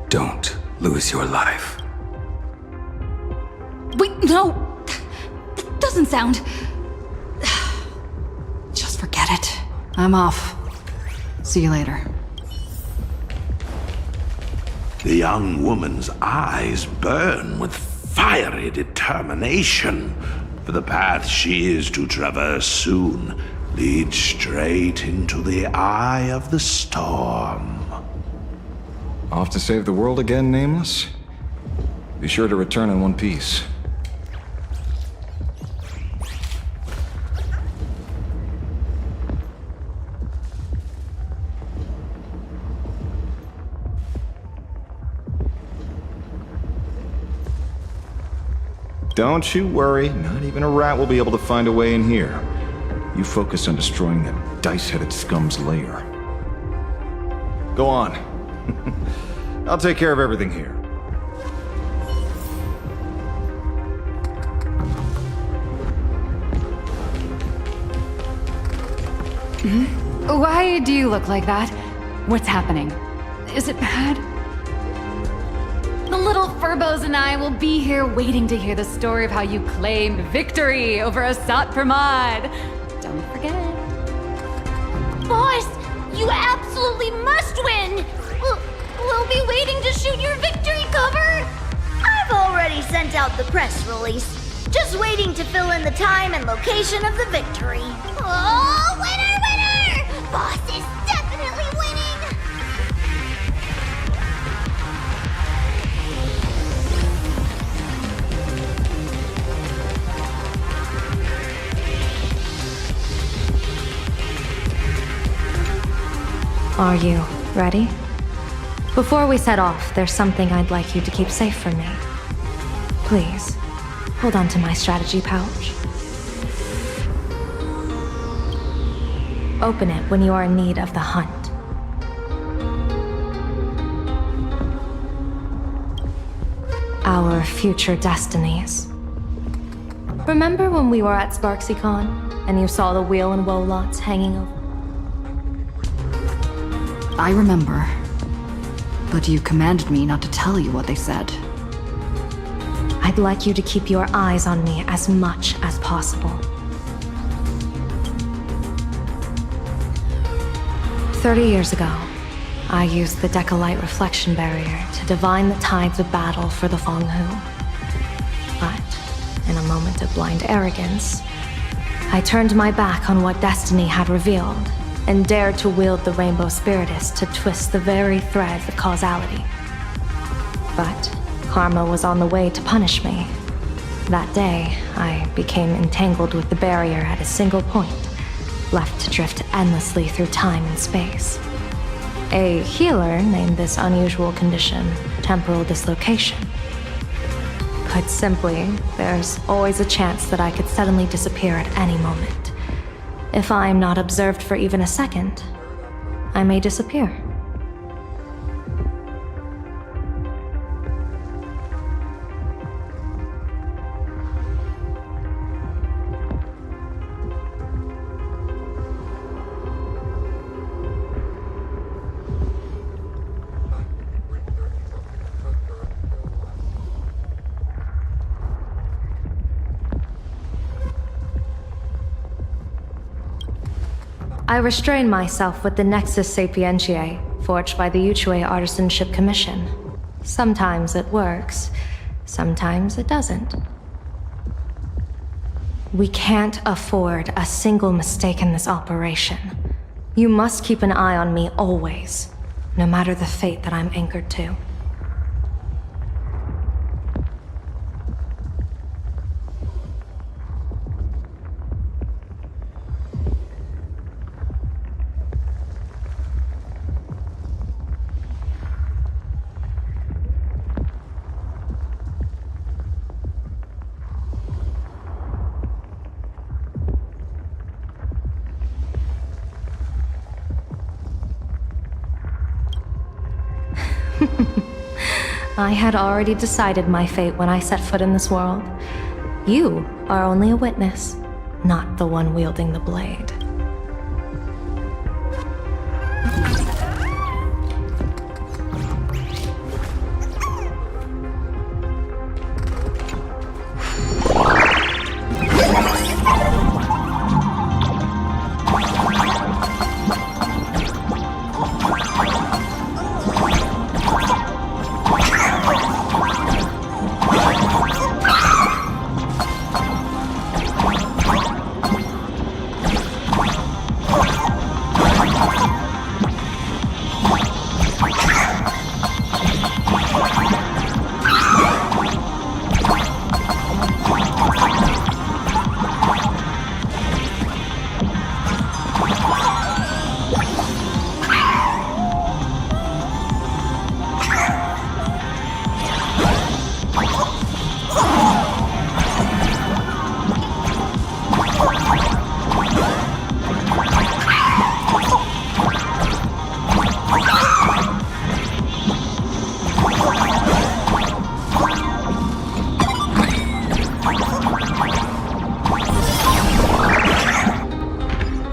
Speaker 4: Don't lose your life.
Speaker 1: Wait, no! That doesn't sound... Just forget it. I'm off. See you later.
Speaker 2: The young woman's eyes burn with fiery determination, for the path she is to traverse soon leads straight into the eye of the storm.
Speaker 14: Off to save the world again, Nameless? Be sure to return in one piece. Don't you worry, not even a rat will be able to find a way in here. You focus on destroying that dice-headed scum's lair. Go on. I'll take care of everything here.
Speaker 13: Why do you look like that? What's happening? Is it bad? The little Furbos and I will be here waiting to hear the story of how you claimed victory over Asat Pramad. Don't forget.
Speaker 16: Boss, you absolutely must win! We'll be waiting to shoot your victory cover!
Speaker 15: I've already sent out the press release. Just waiting to fill in the time and location of the victory.
Speaker 16: Oh, winner, winner! Boss is definitely winning!
Speaker 18: Are you ready? Before we set off, there's something I'd like you to keep safe from me. Please, hold on to my strategy pouch. Open it when you are in need of the hunt. Our future destinies. Remember when we were at SparksyCon and you saw the wheel and woe lots hanging over?
Speaker 1: I remember. But you commanded me not to tell you what they said.
Speaker 18: I'd like you to keep your eyes on me as much as possible. 30 years ago, I used the Decalite reflection barrier to divine the tides of battle for the Fonghu. But, in a moment of blind arrogance, I turned my back on what destiny had revealed and dared to wield the Rainbow Spiritus to twist the very threads of causality. But karma was on the way to punish me. That day, I became entangled with the barrier at a single point, left to drift endlessly through time and space. A healer named this unusual condition temporal dislocation. Put simply, there's always a chance that I could suddenly disappear at any moment. If I'm not observed for even a second, I may disappear. I restrain myself with the Nexus Sapientiae, forged by the Uchue Artisanship Commission. Sometimes it works, sometimes it doesn't. We can't afford a single mistake in this operation. You must keep an eye on me always, no matter the fate that I'm anchored to. I had already decided my fate when I set foot in this world. You are only a witness, not the one wielding the blade.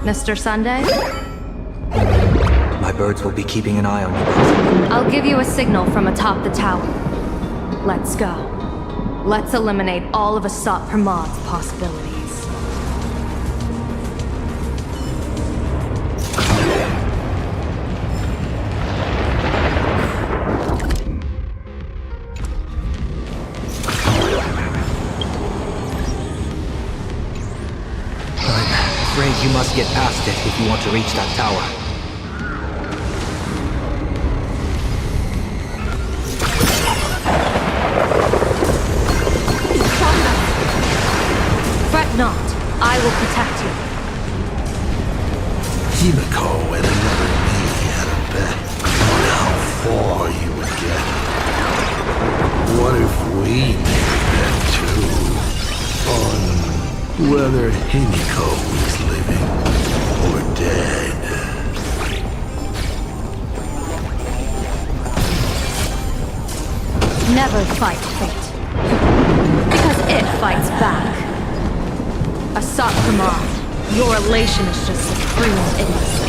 Speaker 18: Mr. Sunday?
Speaker 17: My birds will be keeping an eye on you.
Speaker 18: I'll give you a signal from atop the tower. Let's go. Let's eliminate all of Asat Pramad's possibilities.
Speaker 17: You must get past it if you want to reach that tower.
Speaker 18: Fret not. I will protect you.
Speaker 2: Himeko and another me had a bet on how far you would get. What if we made a bet too? On whether Himeko is living or dead.
Speaker 18: Never fight fate. Because it fights back. Asat Pramad, your elation is just supreme idiocy.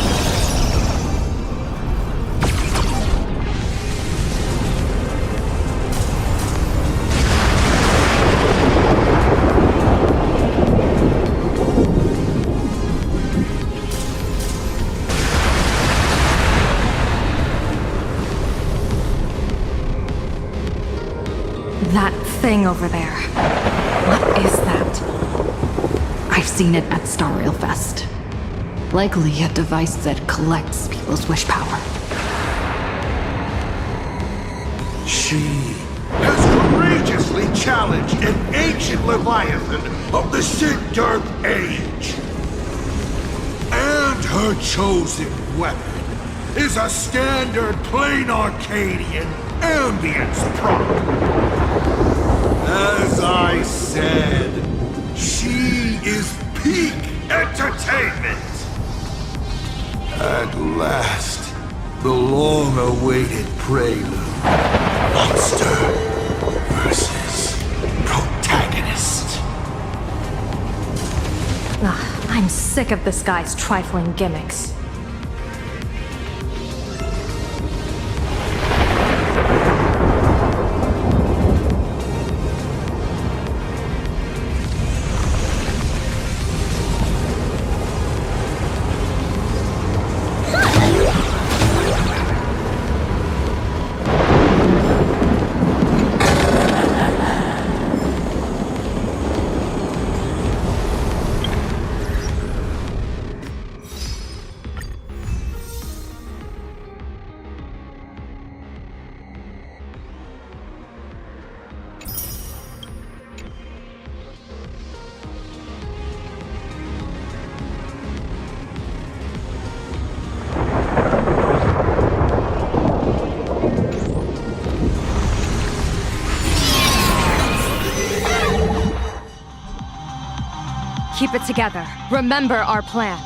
Speaker 18: That thing over there. What is that?
Speaker 1: I've seen it at Star Rail Fest. Likely a device that collects people's wish power.
Speaker 2: She has courageously challenged an ancient Leviathan of the Sindarth Age. And her chosen weapon is a standard plain Arcadian ambience prop. As I said, she is peak entertainment. At last, the long-awaited prelude. Monster versus protagonist.
Speaker 18: Ugh, I'm sick of this guy's trifling gimmicks. Keep it together. Remember our plan.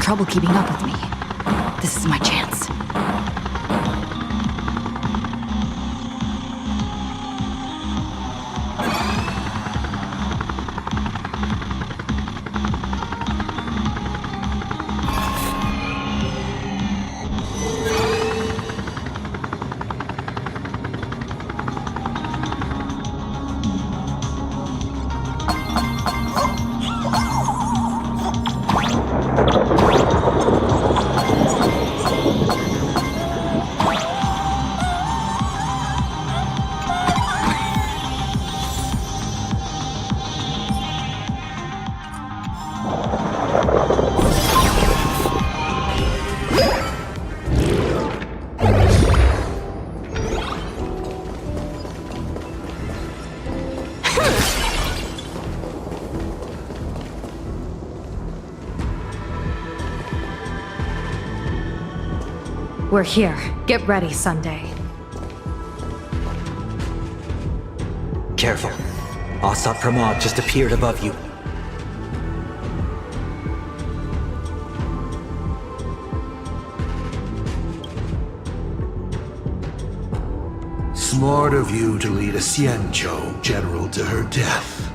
Speaker 1: Trouble keeping up with me. This is my chance.
Speaker 18: We're here. Get ready, Sunday.
Speaker 17: Careful. Asat Pramad just appeared above you.
Speaker 2: Smart of you to lead a Xianzhou general to her death.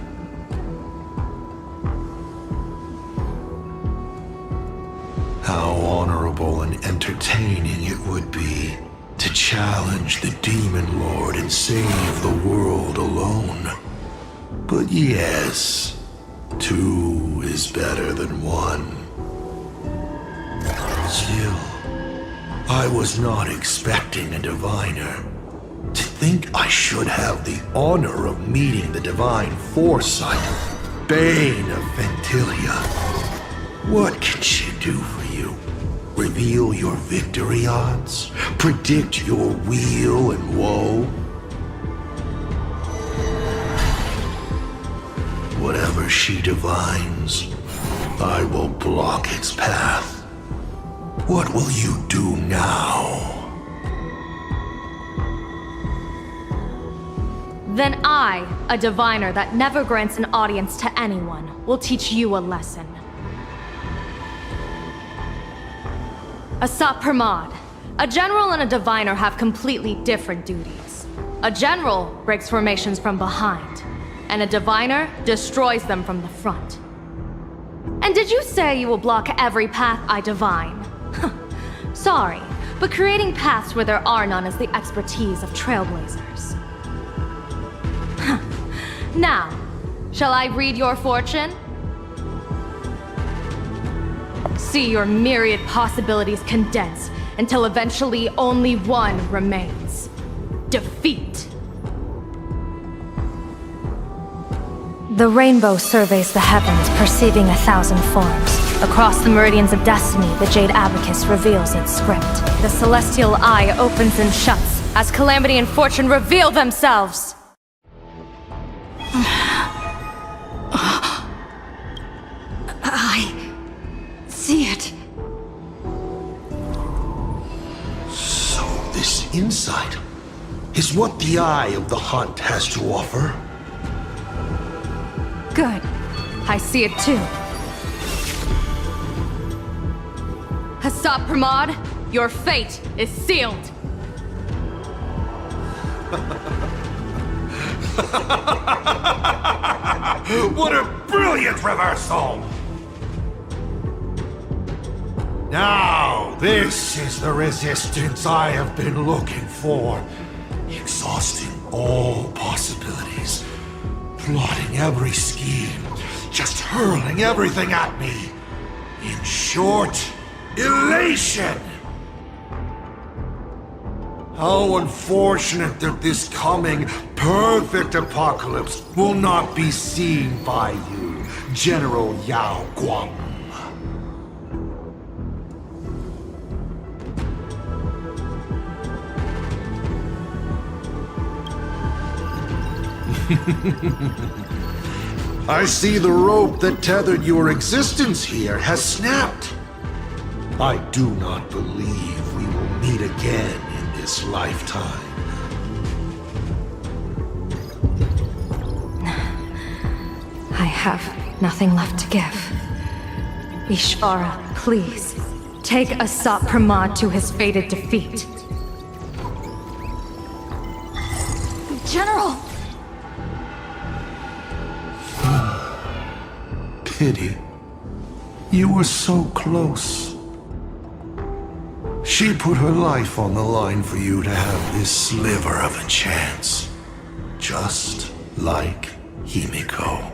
Speaker 2: How honorable and entertaining it would be to challenge the Demon Lord and save the world alone. But yes, 2 is better than 1. Still, I was not expecting a diviner. To think I should have the honor of meeting the divine foresight, Bane of Ventilia. What can she do for you? Reveal your victory odds? Predict your weal and woe? Whatever she divines, I will block its path. What will you do now?
Speaker 18: Then I, a diviner that never grants an audience to anyone, will teach you a lesson. Asat Pramad, a general and a diviner have completely different duties. A general breaks formations from behind, and a diviner destroys them from the front. And did you say you will block every path I divine? Sorry, but creating paths where there are none is the expertise of trailblazers. Now, shall I read your fortune? See your myriad possibilities condense until eventually only one remains. Defeat.
Speaker 5: The rainbow surveys the heavens, perceiving 1,000 forms. Across the meridians of destiny, the Jade Abacus reveals its script.
Speaker 18: The celestial eye opens and shuts as calamity and fortune reveal themselves.
Speaker 1: I see it.
Speaker 2: So this insight is what the Eye of the Hunt has to offer.
Speaker 18: Good. I see it too. Asat Pramad, your fate is sealed.
Speaker 2: What a brilliant reversal! Now, this is the resistance I have been looking for. Exhausting all possibilities. Plotting every scheme. Just hurling everything at me. In short, elation! How unfortunate that this coming perfect apocalypse will not be seen by you, General Yao Guang. I see the rope that tethered your existence here has snapped. I do not believe we will meet again in this lifetime.
Speaker 5: I have nothing left to give.
Speaker 18: Ishvara, please, take Asat Pramad to his fated defeat.
Speaker 1: General!
Speaker 2: Pity. You were so close. She put her life on the line for you to have this sliver of a chance. Just like Himeko.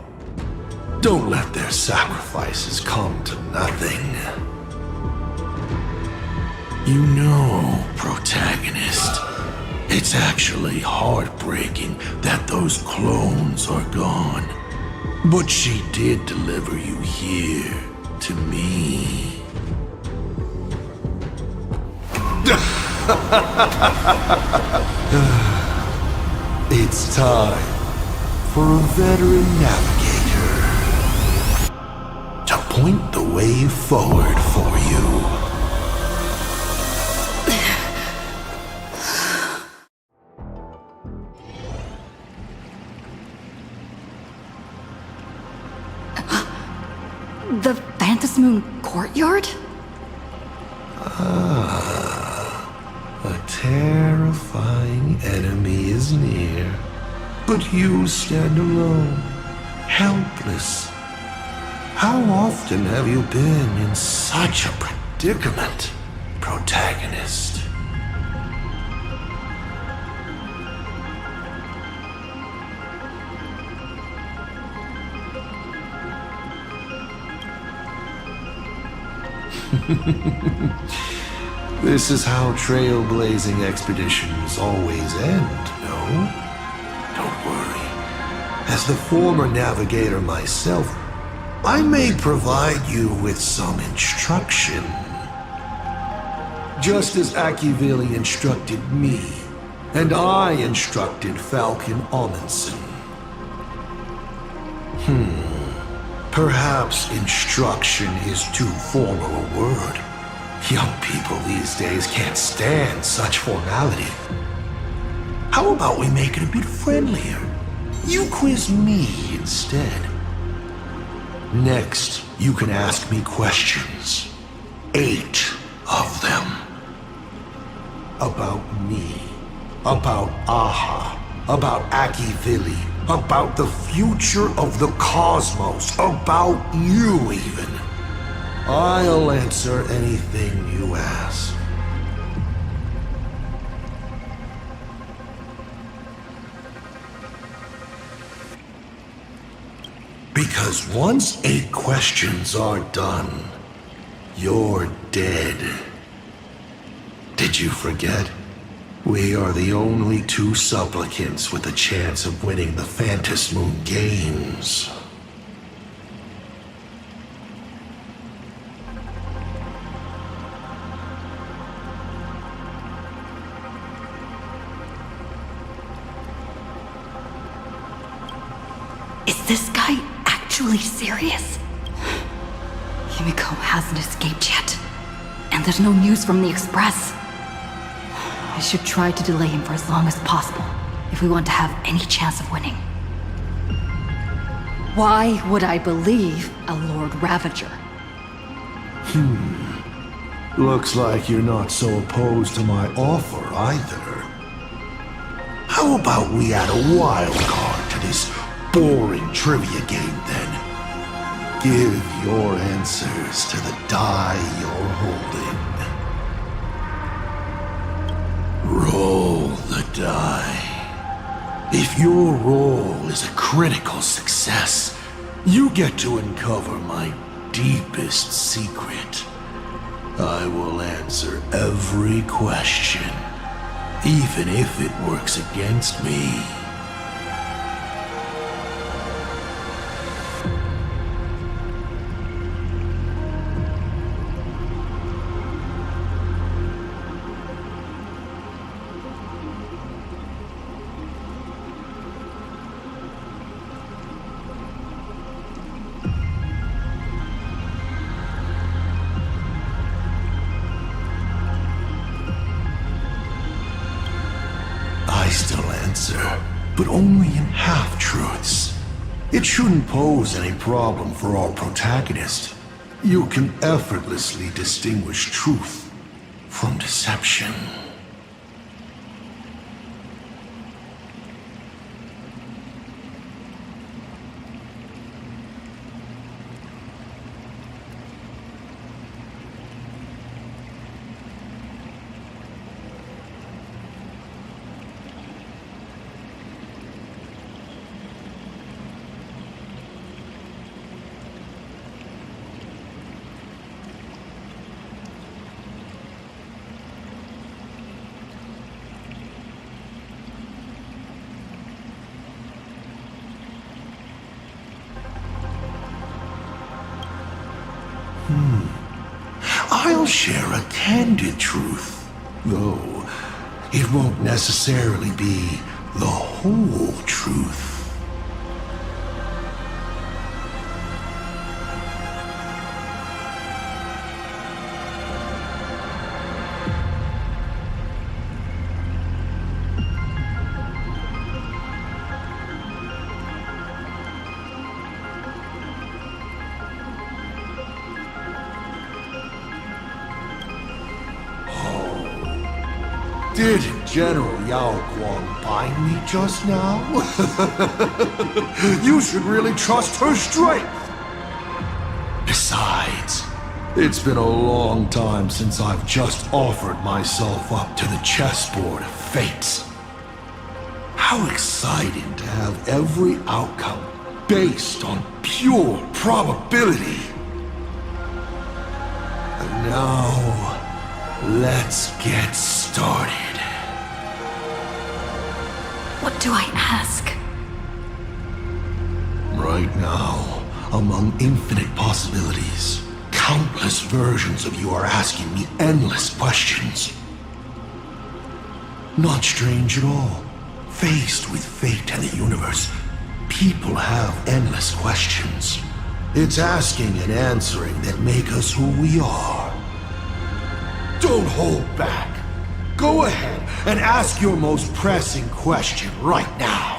Speaker 2: Don't let their sacrifices come to nothing. You know, protagonist, it's actually heartbreaking that those clones are gone. But she did deliver you here, to me. It's time for a veteran navigator to point the way forward for you.
Speaker 1: The Phantasmoon courtyard?
Speaker 2: Ah, a terrifying enemy is near, but you stand alone, helpless. How often have you been in such a predicament, protagonist? This is how trailblazing expeditions always end, no? Don't worry. As the former navigator myself, I may provide you with some instruction. Just as Akivili instructed me, and I instructed Falcon Amundsen. Perhaps instruction is too formal a word. Young people these days can't stand such formality. How about we make it a bit friendlier? You quiz me instead. Next, you can ask me questions. 8 of them. About me. About Aha. About Akivili. About the future of the cosmos. About you, even. I'll answer anything you ask. Because once 8 questions are done, you're dead. Did you forget? We are the only 2 supplicants with a chance of winning the Phantasm Moon Games.
Speaker 1: Is this guy actually serious? Himeko hasn't escaped yet, and there's no news from the Express. I should try to delay him for as long as possible, if we want to have any chance of winning. Why would I believe a Lord Ravager?
Speaker 2: Looks like you're not so opposed to my offer either. How about we add a wild card to this boring trivia game then? Give your answers to the die you're holding. Roll the die. If your roll is a critical success, you get to uncover my deepest secret. I will answer every question, even if it works against me. I still answer, but only in half-truths. It shouldn't pose any problem for our protagonist. You can effortlessly distinguish truth from deception. I'll share a candid truth, though it won't necessarily be the whole truth. Didn't General Yao Guang bind me just now? You should really trust her strength. Besides, it's been a long time since I've just offered myself up to the chessboard of fates. How exciting to have every outcome based on pure probability. And now, let's get started.
Speaker 1: What do I ask?
Speaker 2: Right now, among infinite possibilities, countless versions of you are asking me endless questions. Not strange at all. Faced with fate and the universe, people have endless questions. It's asking and answering that make us who we are. Don't hold back. Go ahead and ask your most pressing question right now.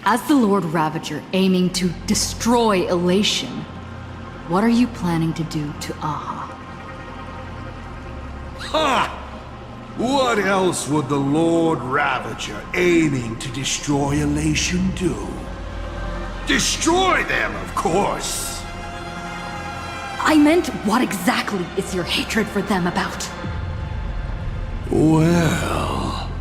Speaker 1: As the Lord Ravager aiming to destroy Elation, what are you planning to do to Aha?
Speaker 2: Ha! What else would the Lord Ravager aiming to destroy Elation do? Destroy them, of course!
Speaker 1: I meant, what exactly is your hatred for them about?
Speaker 2: Well,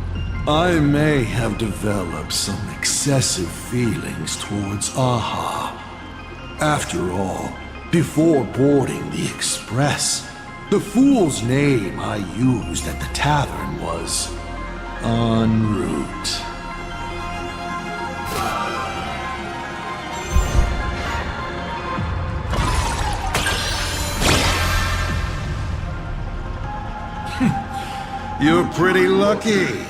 Speaker 2: I may have developed some excessive feelings towards Aha. After all, before boarding the express, the fool's name I used at the tavern was En route. You're pretty lucky.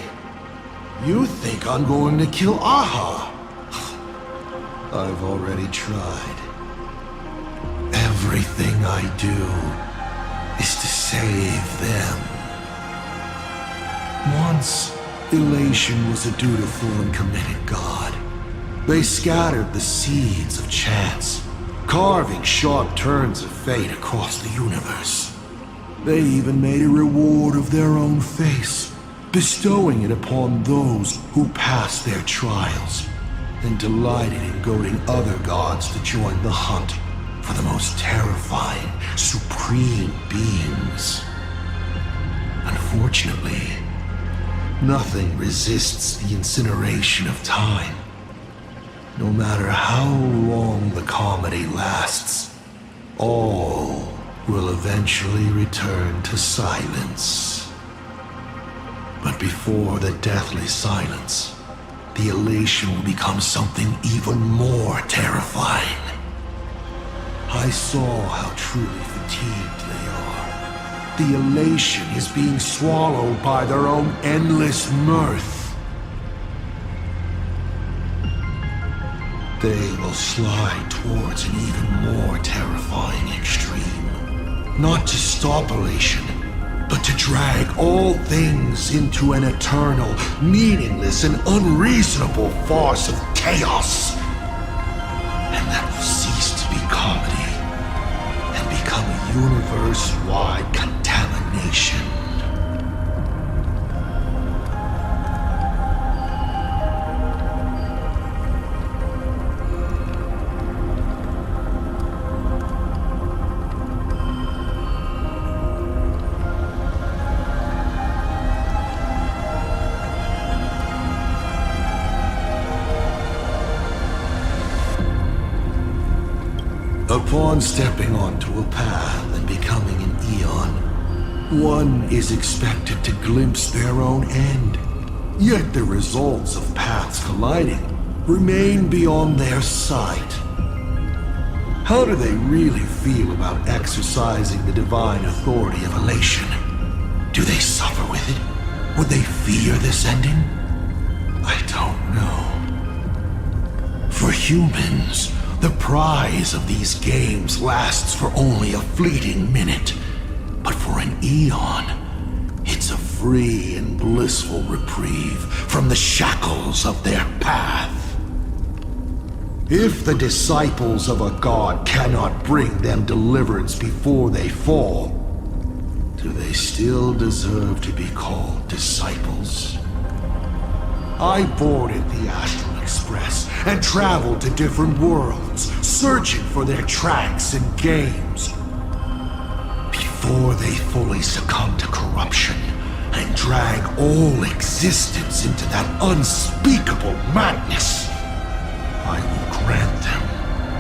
Speaker 2: You think I'm going to kill Aha? I've already tried. Everything I do is to save them. Once, Elation was a dutiful and committed god. They scattered the seeds of chance, carving sharp turns of fate across the universe. They even made a reward of their own face, bestowing it upon those who passed their trials, and delighted in goading other gods to join the hunt for the most terrifying, supreme beings. Unfortunately, nothing resists the incineration of time. No matter how long the comedy lasts, all will eventually return to silence. But before the deathly silence, the elation will become something even more terrifying. I saw how truly fatigued they are. The elation is being swallowed by their own endless mirth. They will slide towards an even more terrifying extreme. Not to stop elation, but to drag all things into an eternal, meaningless, and unreasonable farce of chaos. And that will cease to be comedy and become a universe-wide contamination. Upon stepping onto a path and becoming an eon, one is expected to glimpse their own end. Yet the results of paths colliding remain beyond their sight. How do they really feel about exercising the divine authority of elation? Do they suffer with it? Would they fear this ending? I don't know. For humans, the prize of these games lasts for only a fleeting minute. But for an eon, it's a free and blissful reprieve from the shackles of their path. If the disciples of a god cannot bring them deliverance before they fall, do they still deserve to be called disciples? I boarded the Astral Express and traveled to different worlds, searching for their tracks and games. Before they fully succumb to corruption and drag all existence into that unspeakable madness, I will grant them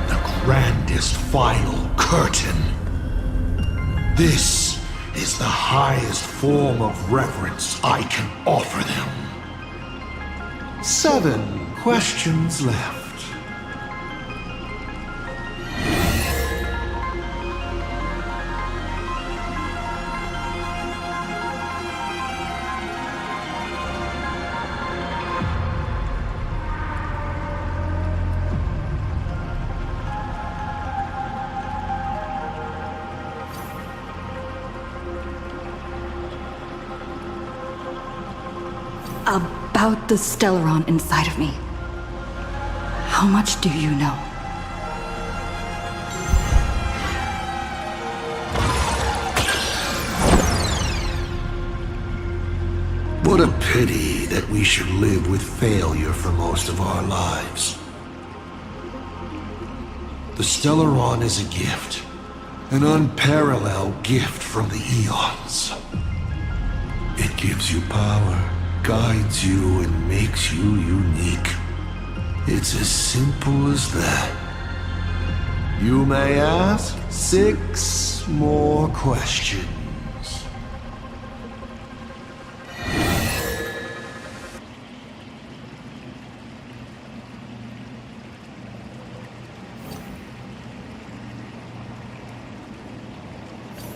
Speaker 2: the grandest final curtain. This is the highest form of reverence I can offer them. 7 questions left.
Speaker 1: About the Stellaron inside of me. How much do you know?
Speaker 2: What a pity that we should live with failure for most of our lives. The Stellaron is a gift, an unparalleled gift from the eons. It gives you power, guides you, and makes you unique. It's as simple as that. You may ask 6 more questions.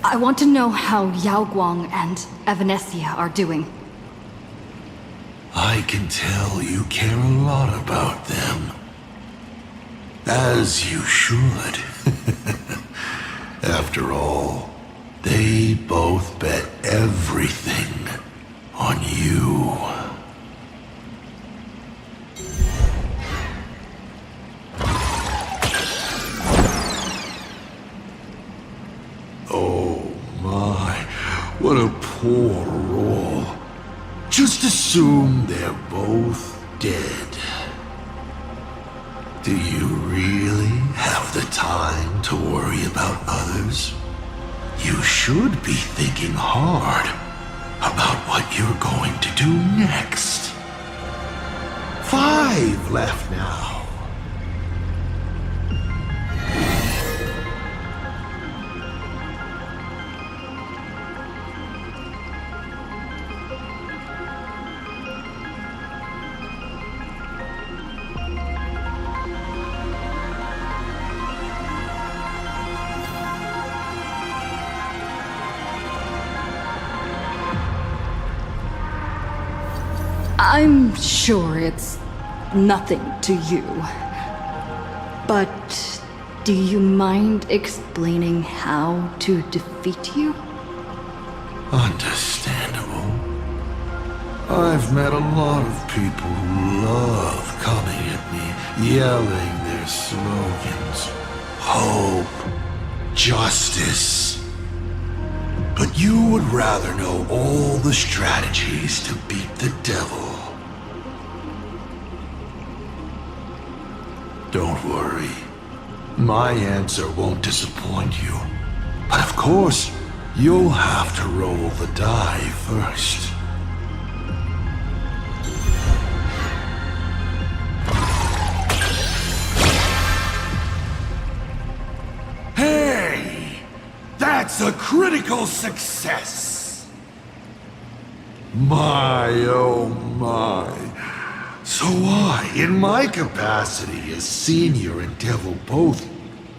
Speaker 1: I want to know how Yao Guang and Evanesia are doing.
Speaker 2: I can tell you care a lot about them. As you should. After all, they both bet everything on you. Oh my, what a poor roll. Just assume they're both dead. Do you really have the time to worry about others? You should be thinking hard about what you're going to do next. 5 left now.
Speaker 1: I'm sure it's nothing to you. But do you mind explaining how to defeat you?
Speaker 2: Understandable. I've met a lot of people who love coming at me, yelling their slogans. Hope, justice. But you would rather know all the strategies to beat the devil. Don't worry. My answer won't disappoint you. But of course, you'll have to roll the die first. Hey! That's a critical success! My, oh my. So I, in my capacity as Senior and Devil both,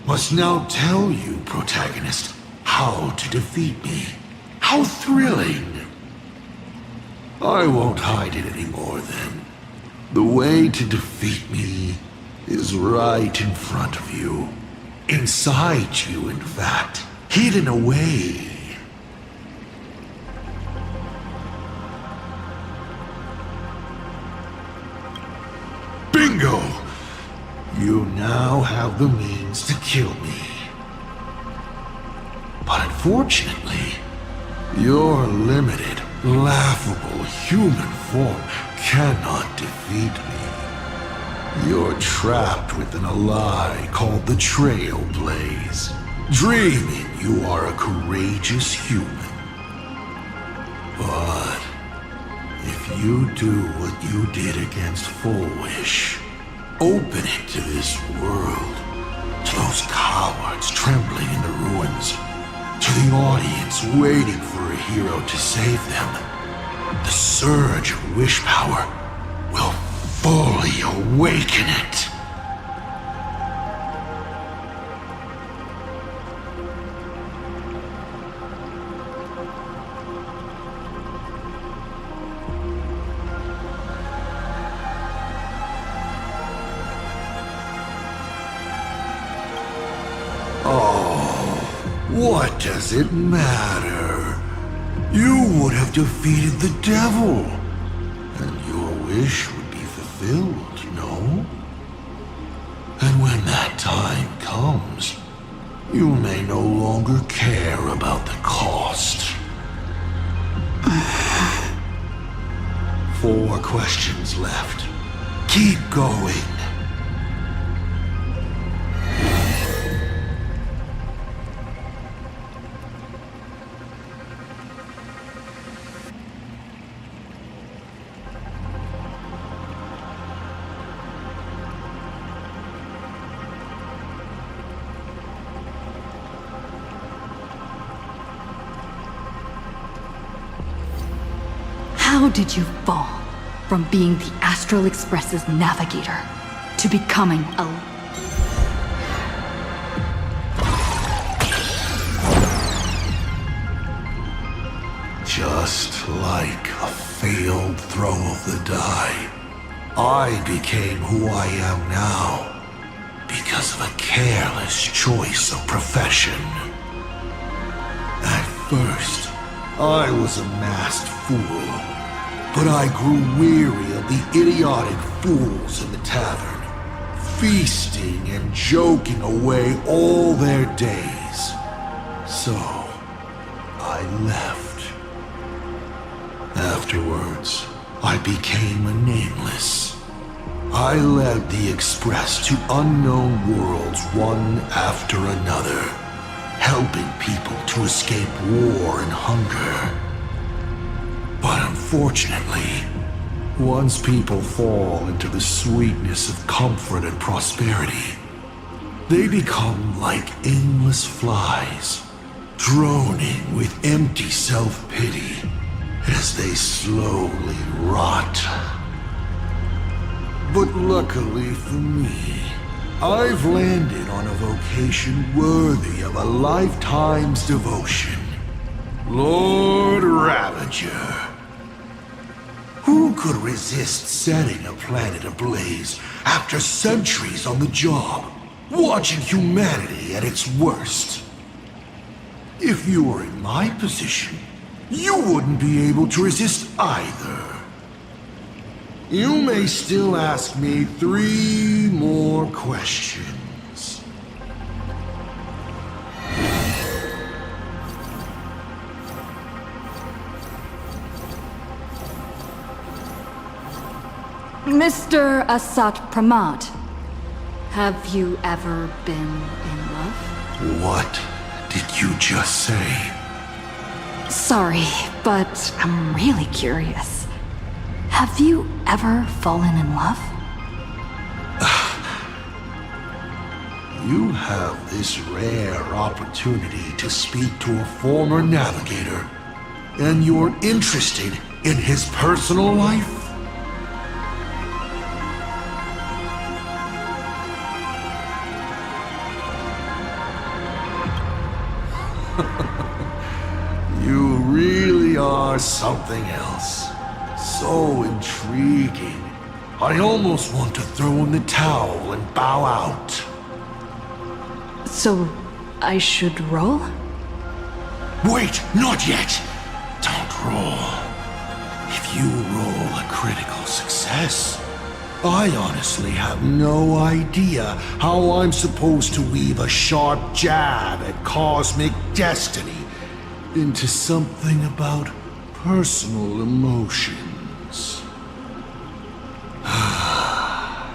Speaker 2: must now tell you, protagonist, how to defeat me. How thrilling! I won't hide it anymore then. The way to defeat me is right in front of you. Inside you, in fact. Hidden away. Bingo! You now have the means to kill me. But unfortunately, your limited, laughable human form cannot defeat me. You're trapped within a lie called the Trailblaze, dreaming you are a courageous human. But if you do what you did against Full Wish, open it to this world, to those cowards trembling in the ruins, to the audience waiting for a hero to save them, the surge of wish power will fully awaken it. What does it matter? You would have defeated the devil, and your wish would be fulfilled, no? And when that time comes, you may no longer care about the cost. 4 questions left. Keep going.
Speaker 1: How did you fall from being the Astral Express's navigator to becoming a...
Speaker 2: Just like a failed throw of the die, I became who I am now because of a careless choice of profession. At first, I was a masked fool. But I grew weary of the idiotic fools in the tavern, feasting and joking away all their days. So, I left. Afterwards, I became a nameless. I led the Express to unknown worlds one after another, helping people to escape war and hunger. But unfortunately, once people fall into the sweetness of comfort and prosperity, they become like aimless flies, droning with empty self-pity as they slowly rot. But luckily for me, I've landed on a vocation worthy of a lifetime's devotion. Lord Ravager. Who could resist setting a planet ablaze after centuries on the job, watching humanity at its worst? If you were in my position, you wouldn't be able to resist either. You may still ask me 3 more questions.
Speaker 1: Mr. Asat Pramad, have you ever been in love?
Speaker 2: What did you just say?
Speaker 1: Sorry, but I'm really curious. Have you ever fallen in love?
Speaker 2: You have this rare opportunity to speak to a former navigator, and you're interested in his personal life? You really are something else. So intriguing. I almost want to throw in the towel and bow out.
Speaker 7: So, I should roll?
Speaker 2: Wait, not yet! Don't roll. If you roll a critical success, I honestly have no idea how I'm supposed to weave a sharp jab at cosmic destiny into something about personal emotions.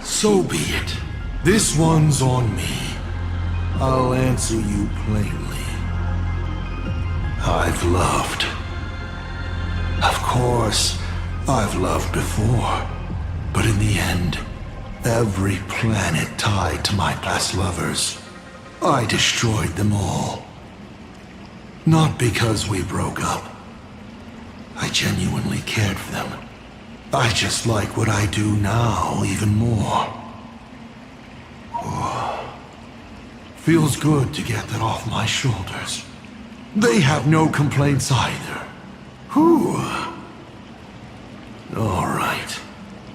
Speaker 2: So be it. This one's on me. I'll answer you plainly. I've loved. Of course, I've loved before. But in the end, every planet tied to my past lovers, I destroyed them all. Not because we broke up. I genuinely cared for them. I just like what I do now even more. Feels good to get that off my shoulders. They have no complaints either. Whew. All right.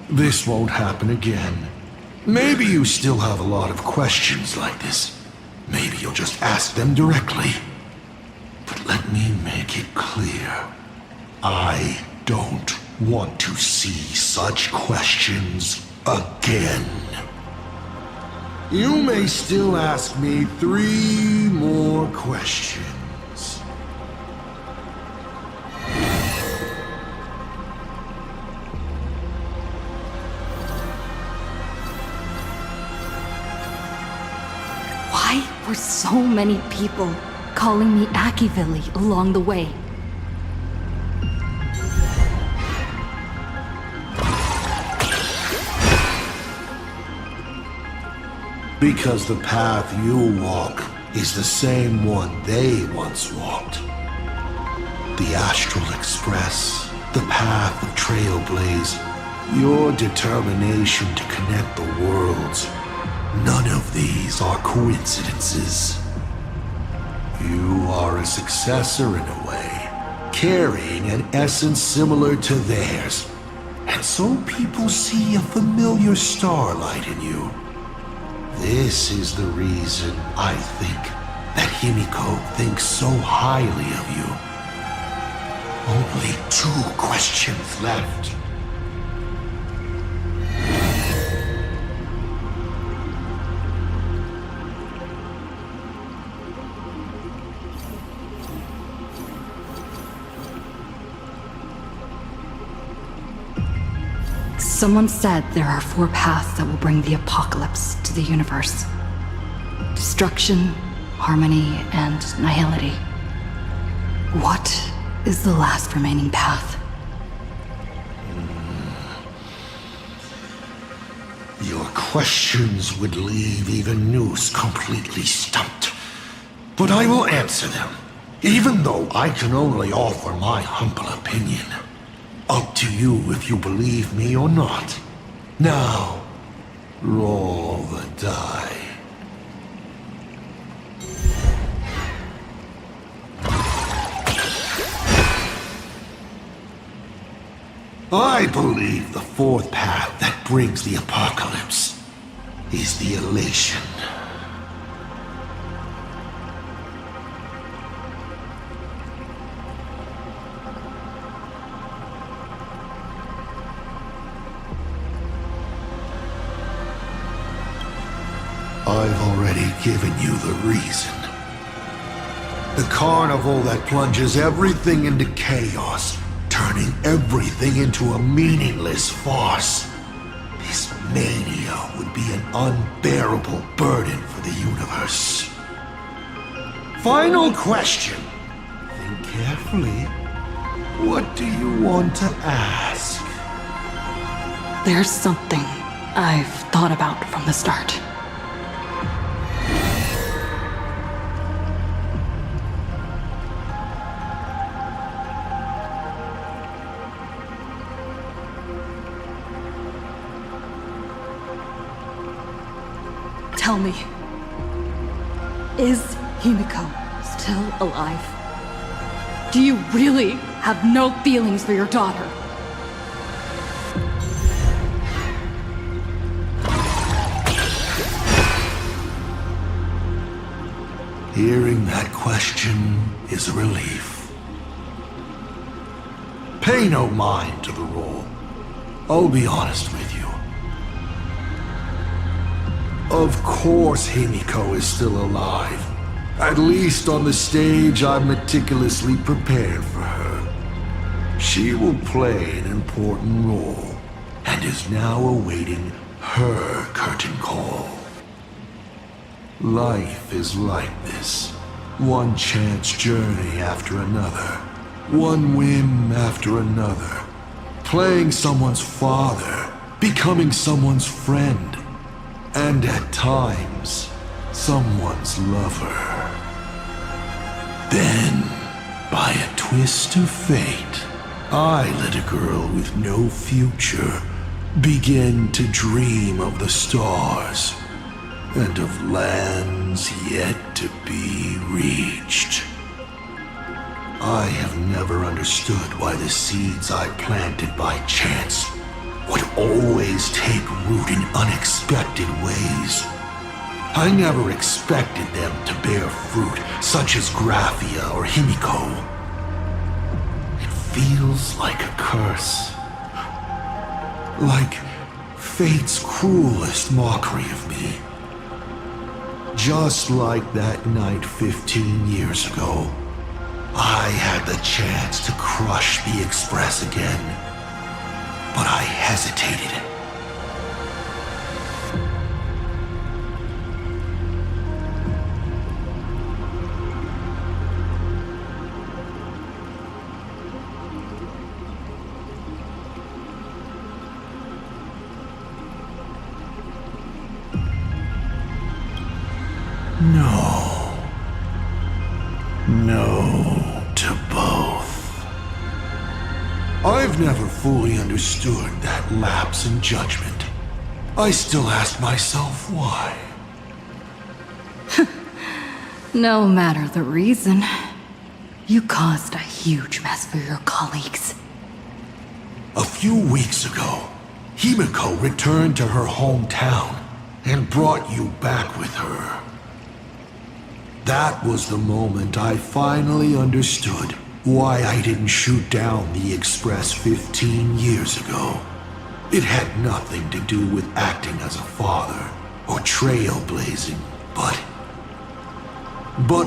Speaker 2: This won't happen again. Maybe you still have a lot of questions like this. Maybe you'll just ask them directly. But let me make it clear. I don't want to see such questions again. You may still ask me 3 more questions.
Speaker 1: Why were so many people calling me Akivili along the way?
Speaker 2: Because the path you walk is the same one they once walked. The Astral Express, the path of Trailblaze, your determination to connect the worlds. None of these are coincidences. You are a successor in a way, carrying an essence similar to theirs. And so people see a familiar starlight in you. This is the reason I think that Himeko thinks so highly of you. Only 2 questions left.
Speaker 1: Someone said there are 4 paths that will bring the apocalypse to the universe. Destruction, harmony, and nihility. What is the last remaining path?
Speaker 2: Your questions would leave even Noose completely stumped. But I will answer them, even though I can only offer my humble opinion. Up to you if you believe me or not. Now, roll the die. I believe the 4th path that brings the apocalypse is the elation. I've already given you the reason. The carnival that plunges everything into chaos, turning everything into a meaningless farce. This mania would be an unbearable burden for the universe. Final question. Think carefully. What do you want to ask?
Speaker 1: There's something I've thought about from the start. Tell me, is Himeko still alive? Do you really have no feelings for your daughter?
Speaker 2: Hearing that question is a relief. Pay no mind to the role. I'll be honest with you. Of course Himeko is still alive. At least on the stage I meticulously prepared for her. She will play an important role, and is now awaiting her curtain call. Life is like this. One chance journey after another. One whim after another. Playing someone's father. Becoming someone's friend. And at times, someone's lover. Then, by a twist of fate, I let a girl with no future begin to dream of the stars and of lands yet to be reached. I have never understood why the seeds I planted by chance would always take root in unexpected ways. I never expected them to bear fruit, such as Graphia or Himeko. It feels like a curse. Like fate's cruelest mockery of me. Just like that night 15 years ago, I had the chance to crush the Express again, but I hesitated. No to both. I've never fully understood that lapse in judgment. I still ask myself why.
Speaker 1: No matter the reason, you caused a huge mess for your colleagues.
Speaker 2: A few weeks ago, Himeko returned to her hometown and brought you back with her. That was the moment I finally understood why I didn't shoot down the Express 15 years ago. It had nothing to do with acting as a father or trailblazing, but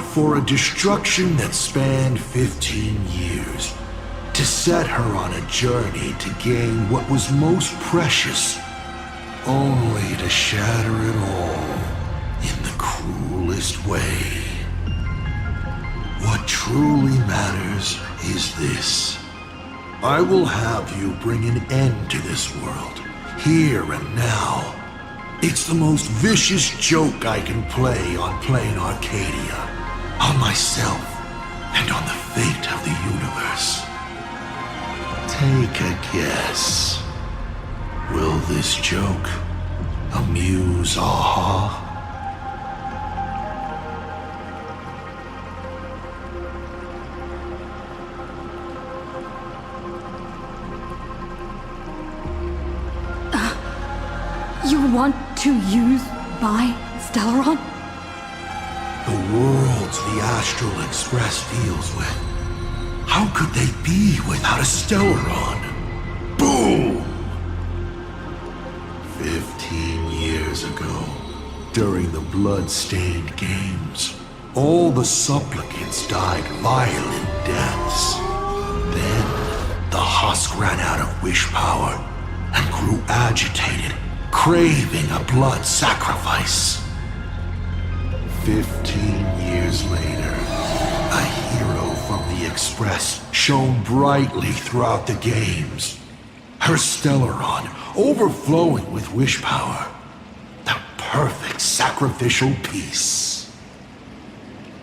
Speaker 2: for a destruction that spanned 15 years, to set her on a journey to gain what was most precious, only to shatter it all in the cruelest way. What truly matters is this. I will have you bring an end to this world, here and now. It's the most vicious joke I can play on plain Arcadia, on myself, and on the fate of the universe. Take a guess. Will this joke amuse Aha?
Speaker 1: You want to use my Stellaron?
Speaker 2: The worlds the Astral Express deals with. How could they be without a Stellaron? Boom! 15 years ago, during the blood-stained games, all the supplicants died violent deaths. Then, the husk ran out of wish power and grew agitated, craving a blood sacrifice. 15 years later, a hero from the Express shone brightly throughout the games. Her Stellaron overflowing with wish power. The perfect sacrificial piece.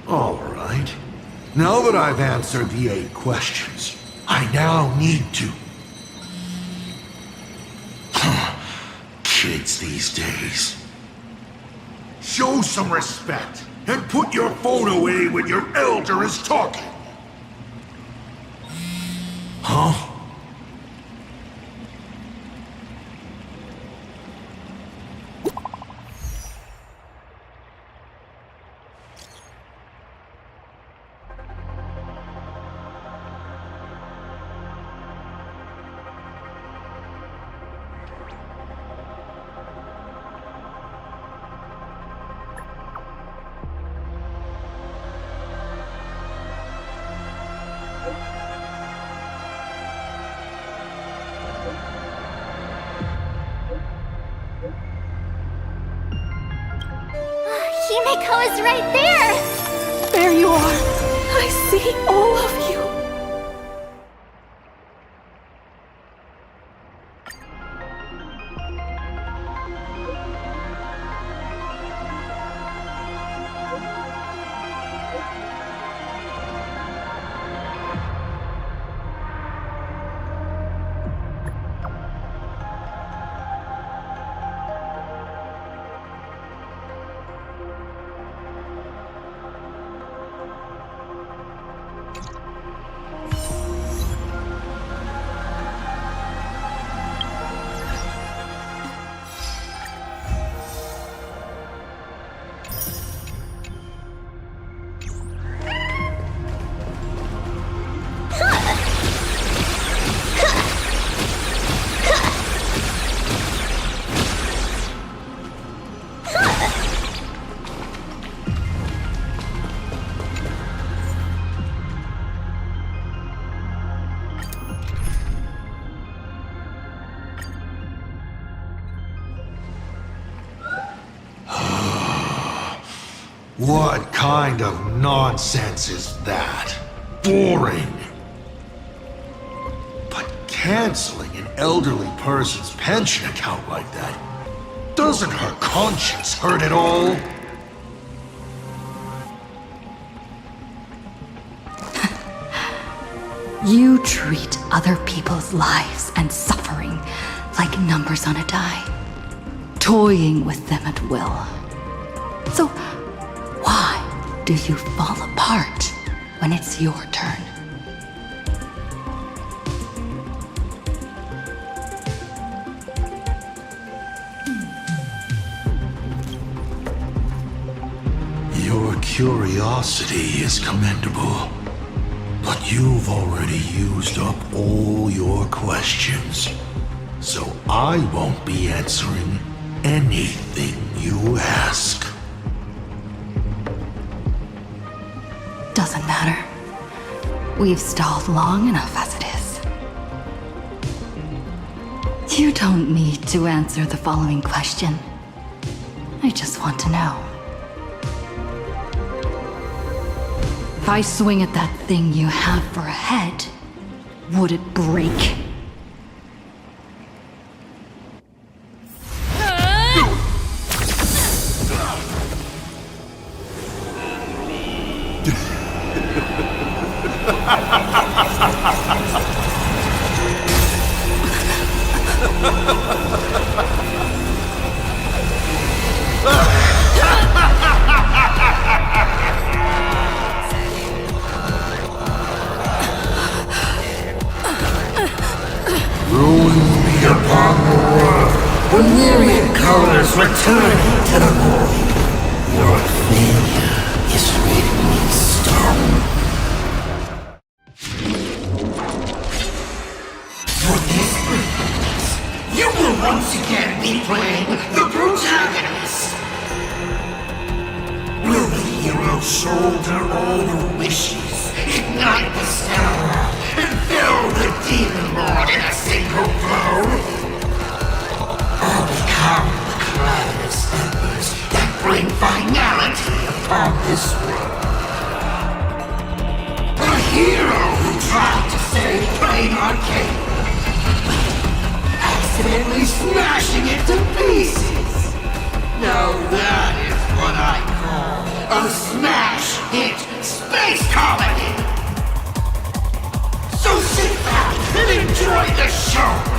Speaker 2: All right. Now that I've answered the 8 questions, I now need to... Kids these days. Show some respect and put your phone away when your elder is talking. Huh?
Speaker 16: Himeko is right there!
Speaker 7: There you are. I see all of you.
Speaker 2: What kind of nonsense is that? Boring. But canceling an elderly person's pension account like that, doesn't her conscience hurt at all?
Speaker 1: You treat other people's lives and suffering like numbers on a die, toying with them at will. So, why do you fall apart when it's your turn?
Speaker 2: Your curiosity is commendable, but you've already used up all your questions, so I won't be answering anything you ask.
Speaker 1: Doesn't matter. We've stalled long enough as it is. You don't need to answer the following question. I just want to know. If I swing at that thing you have for a head, would it break?
Speaker 12: Returning to the void. Your failure is written in stone. For this purpose, you will once again be playing the protagonist. Will the hero shoulder all the wishes, ignite the star, and fill the demon lord in a single blow? Or become cloudless embers that bring finality upon this world? A hero who tried to save Plain Arcade, accidentally smashing it to pieces. Now that is what I call a smash hit space comedy. So sit back and enjoy the show.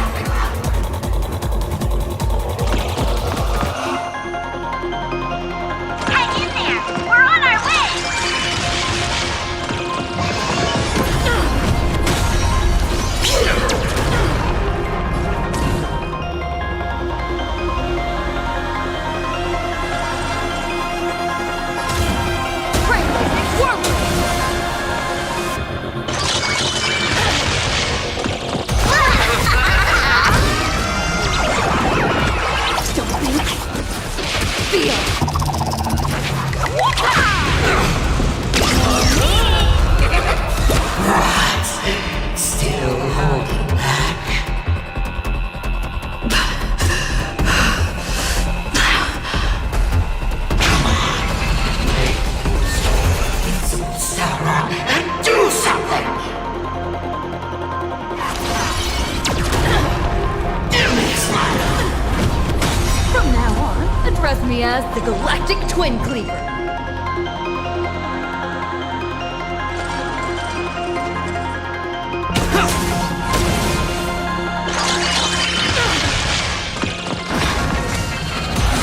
Speaker 20: me as the Galactic Twin Cleaver.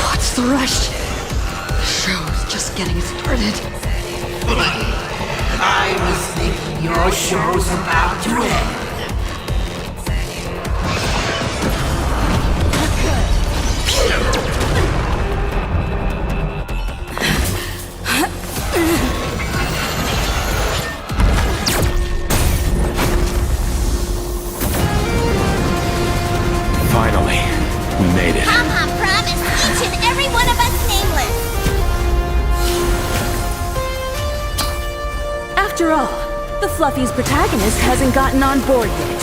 Speaker 1: What's the rush? The show's just getting started.
Speaker 12: I was thinking your show's about to end.
Speaker 6: Finally, we made it.
Speaker 15: Pom-Pom promised each and every one of us nameless.
Speaker 20: After all, the Fluffy's protagonist hasn't gotten on board yet.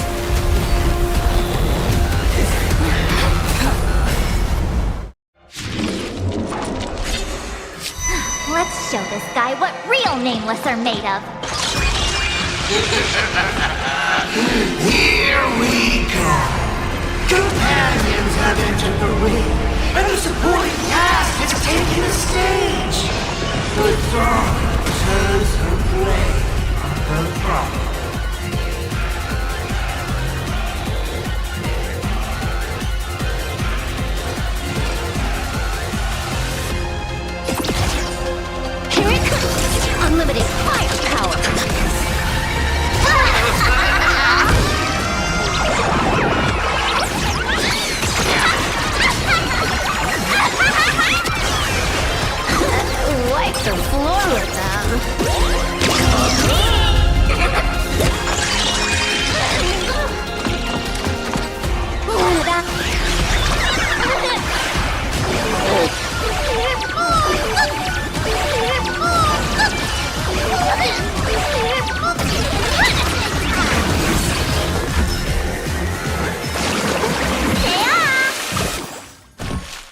Speaker 15: Let's show this guy what real nameless are made of.
Speaker 12: Here we go. Companions have entered the ring, and the supporting cast has taken the stage. The throng turns her blade on her problem.
Speaker 15: Here it comes! Unlimited firepower! Wipe the floor with them. What about...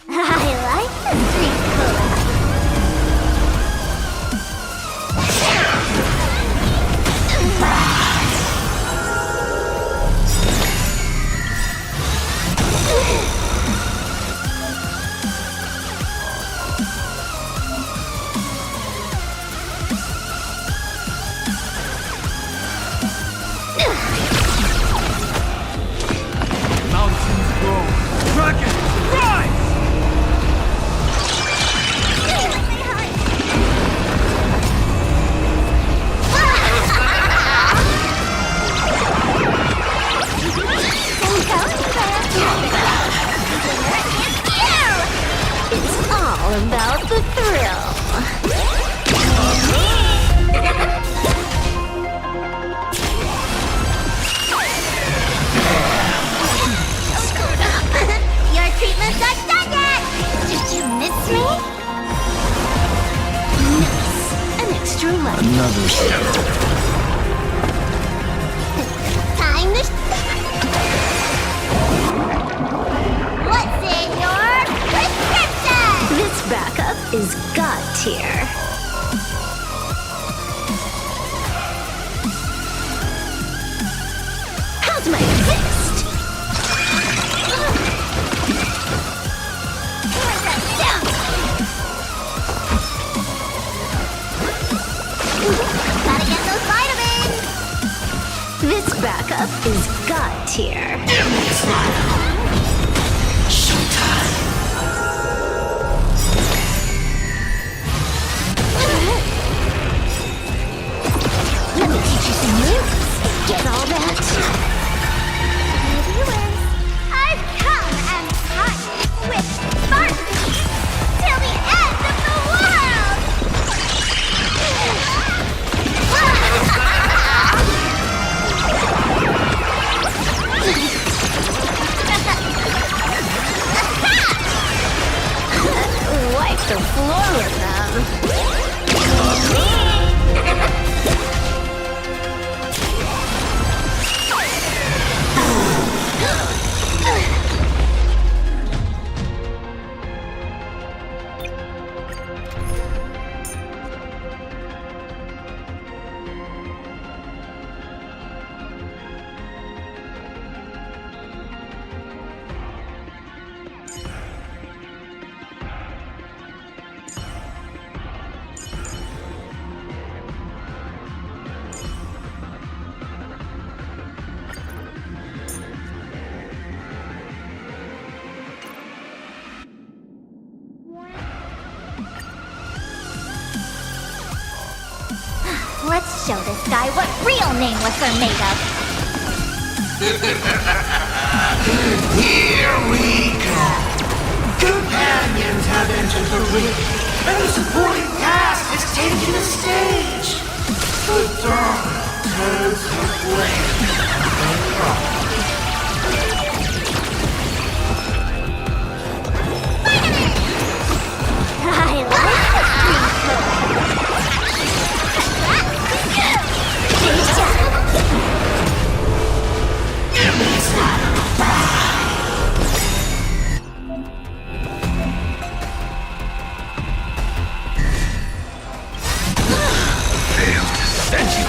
Speaker 15: I like the street cool.
Speaker 10: Mountains grow. Dragons rise!
Speaker 15: It's all about the thrill. Screwed up. Your treatment's not done yet. Did you miss me? Nice. An extra life.
Speaker 14: Another step.
Speaker 15: Time to... What's in your prescription? This backup is God tier. How's my fist? Down. Gotta get those vitamins. This backup is God tier. Let me teach you some moves. Get all that? Viewers, I've come and taught with Sparky till the end of the world! Wipe the floor with them. show this guy what real nameless are made of.
Speaker 12: Here we go. Companions have entered the ring, and the supporting cast has taken the stage. The dawn turns the flame.
Speaker 15: I
Speaker 4: Failed to send you.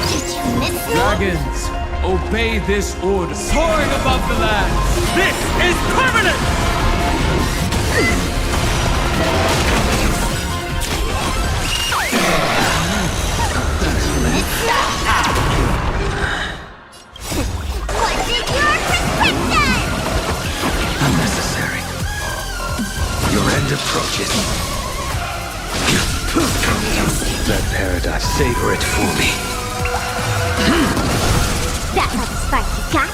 Speaker 15: Did you miss me?
Speaker 11: Dragons, obey this order. Soaring above the land. This is permanent!
Speaker 15: What is your prescription?
Speaker 4: Unnecessary. Your end approaches. Let paradise savor it for me.
Speaker 15: That's how the spark you got.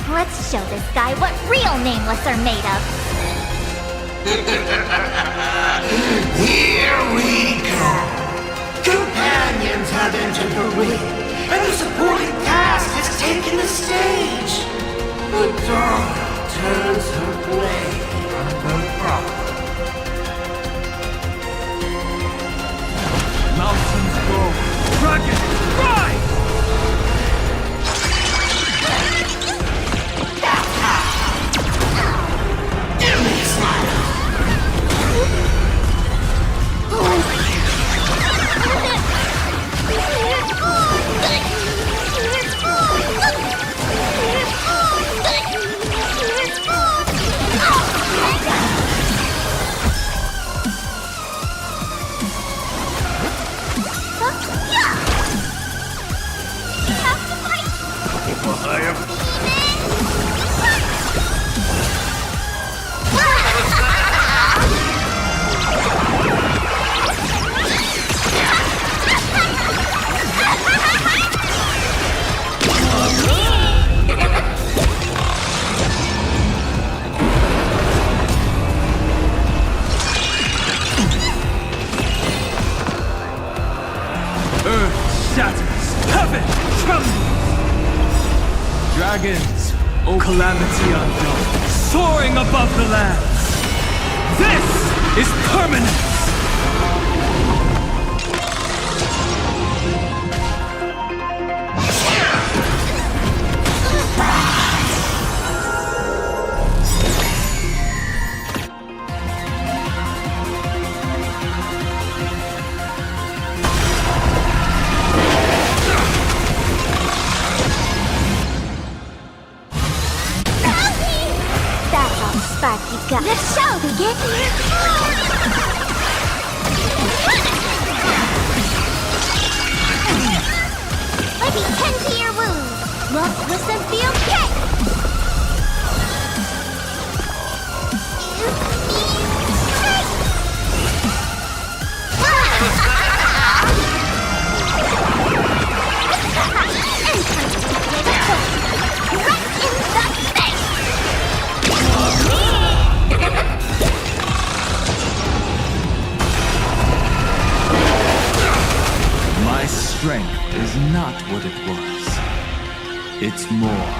Speaker 15: Let's show this guy what real nameless are made of.
Speaker 12: Here we go. Companions have entered the ring, and the supporting cast has taken the stage. The dawn turns her blade on the rock.
Speaker 11: Mountains grow. Dragons, rise! Dragons, O calamity unknown, soaring above the lands. This is permanence!
Speaker 15: The show begins. Let me tend to your wounds. Look, listen, feel, kick.
Speaker 11: My strength is not what it was. It's more.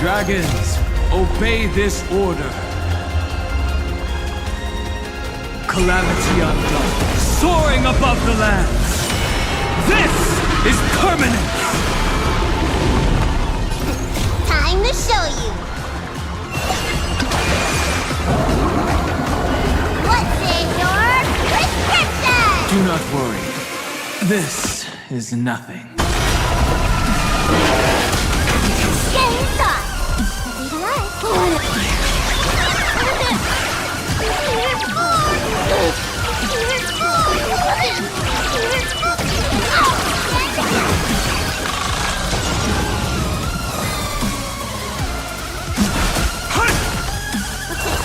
Speaker 21: Dragons, obey this order. Calamity undone, soaring above the lands. This is permanence!
Speaker 15: Time to show you. What's in your prescription?
Speaker 21: Do not worry. This is nothing.
Speaker 15: Game start. Leave alive.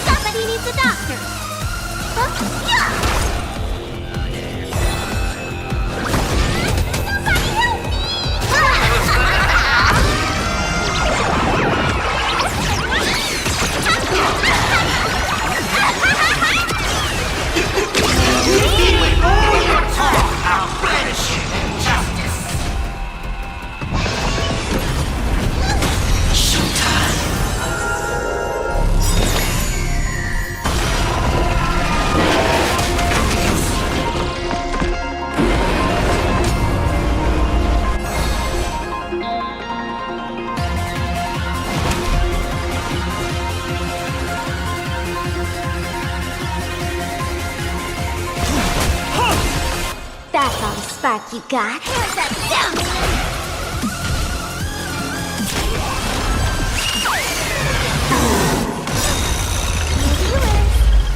Speaker 16: Somebody needs a doctor.
Speaker 15: Somebody help me!
Speaker 12: With all your talk about friendship and justice. Showtime.
Speaker 15: That's all the spark you got. Here's that down!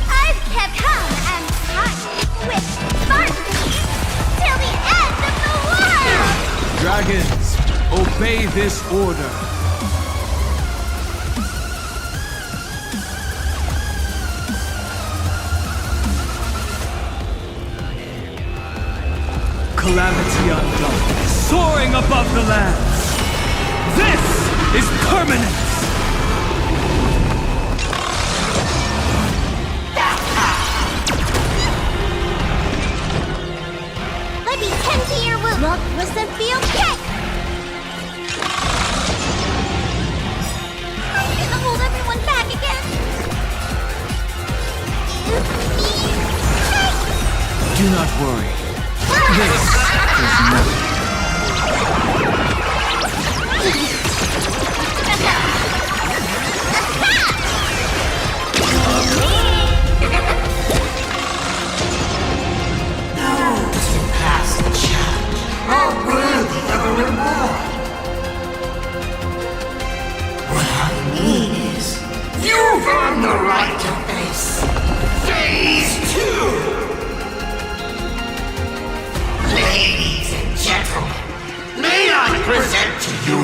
Speaker 16: I've kept calm and tight with Spartans till the end of the world!
Speaker 21: Dragons, obey this order. Calamity undone, soaring above the lands. This is permanence!
Speaker 15: Let me tend to your wound. Look, with some field kick. I'm gonna hold everyone back again.
Speaker 21: Do not worry. This is nothing.
Speaker 12: Those who pass the challenge are worthy of a reward. What I mean is, you've earned the right to face Phase 2! Ladies and gentlemen, may I present to you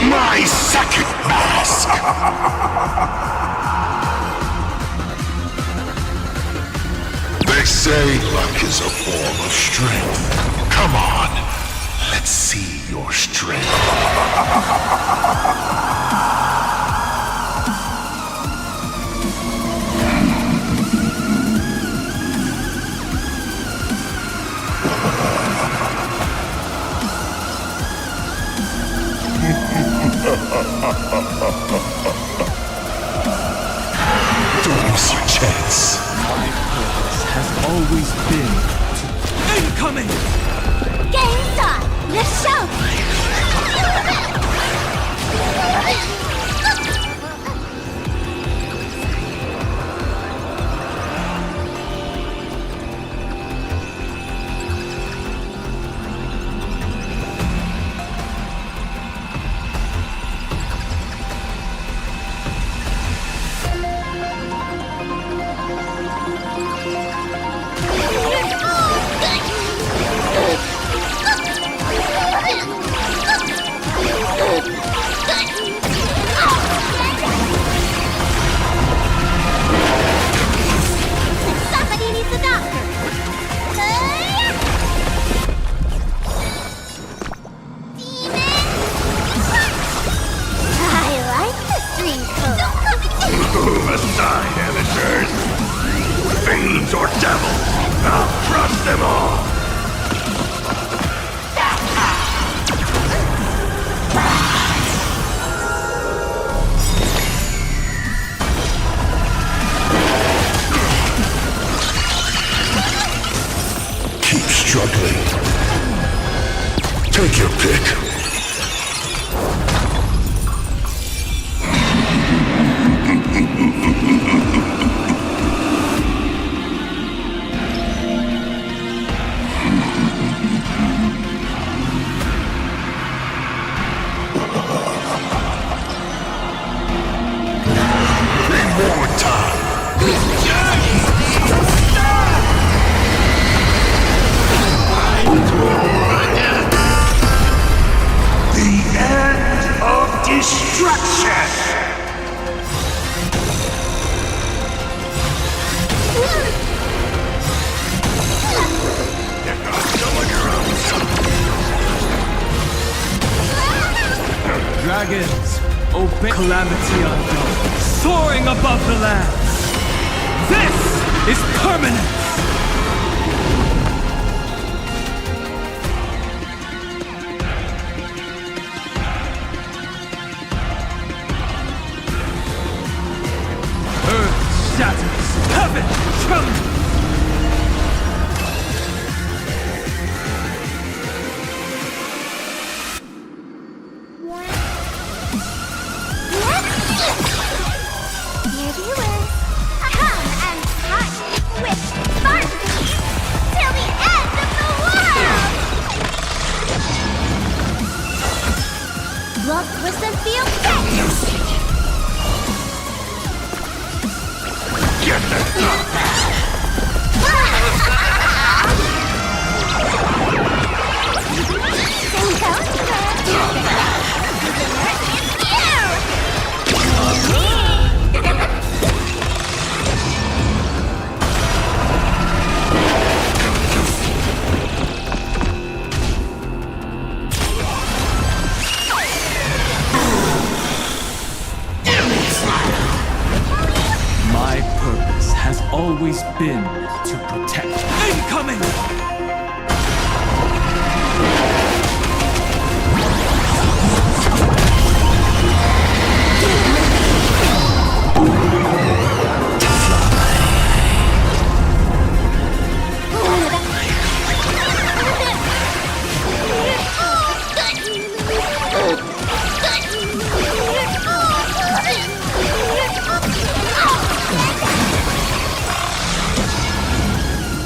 Speaker 12: my second mask!
Speaker 2: They say luck is a form of strength. Come on, let's see your strength. Don't miss your chance.
Speaker 21: My purpose has always been incoming!
Speaker 15: Game start. Let's show.
Speaker 16: Somebody needs a doctor.
Speaker 15: I like the street code.
Speaker 2: Who must I, amateurs? Fiends or devils? I'll crush them all! struggling? Take your pick.
Speaker 21: Dragons, obey calamity unknown, soaring above the lands. This is permanence! Earth shatters, heaven trembles! Always been to protect. Incoming!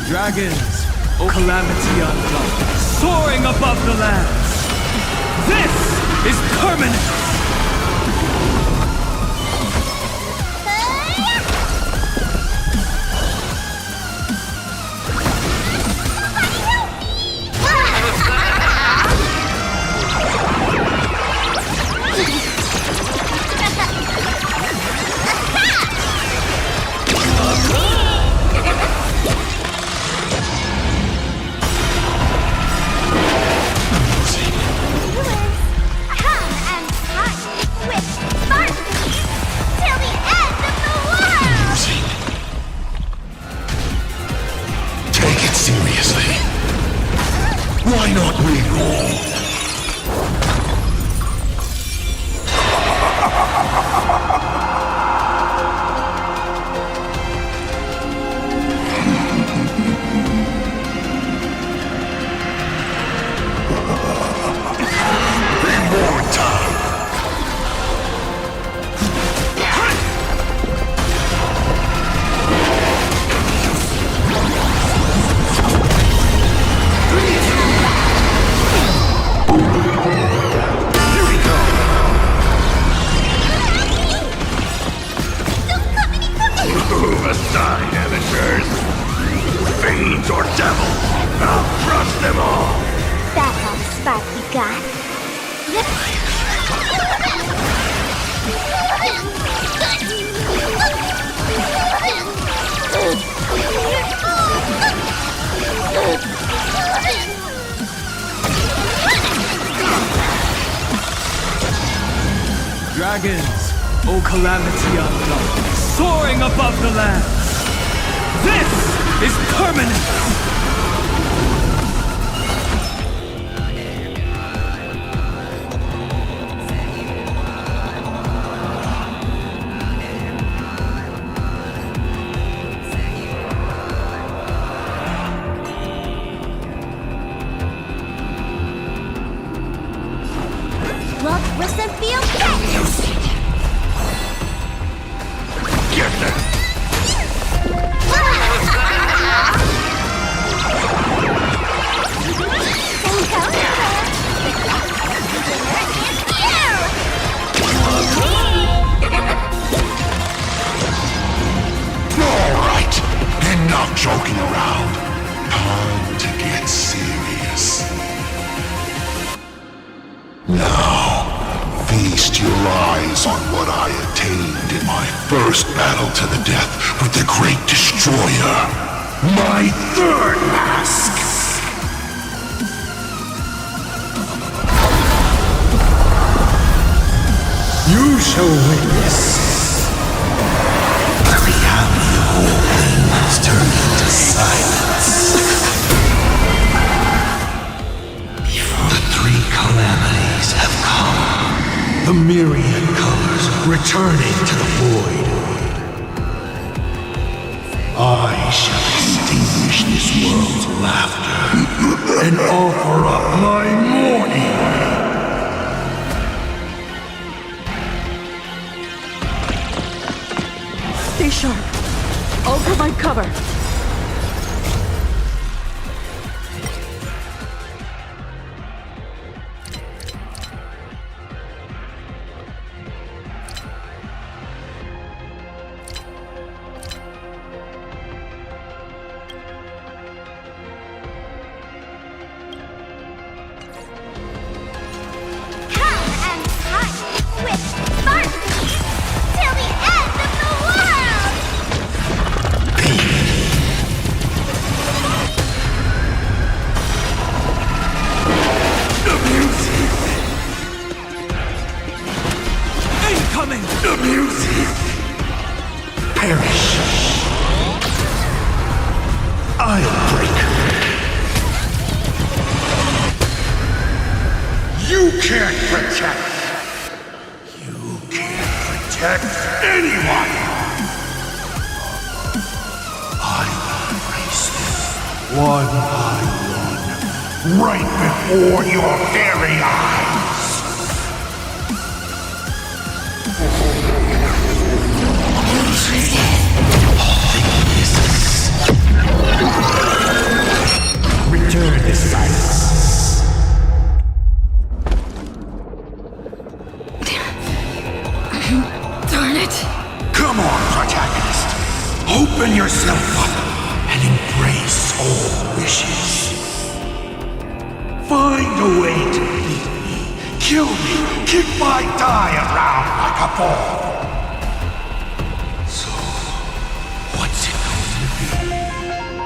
Speaker 21: Dragons, oh calamity unknown, soaring above the lands. This is permanence!
Speaker 2: Why not we all?
Speaker 12: Aside, amateurs. Fiends or devils, I'll crush them all.
Speaker 15: That's all the spark you got.
Speaker 21: Dragons, oh calamity unknown, soaring above the lands. This is permanence!
Speaker 2: Now, feast your eyes on what I attained in my first battle to the death with the Great Destroyer. My third mask! You shall witness the reality of all things turned into silence. The three calamities have come. The myriad colors returning to the void. I shall extinguish this world's laughter and offer up my mourning.
Speaker 20: Stay sharp. I'll provide cover.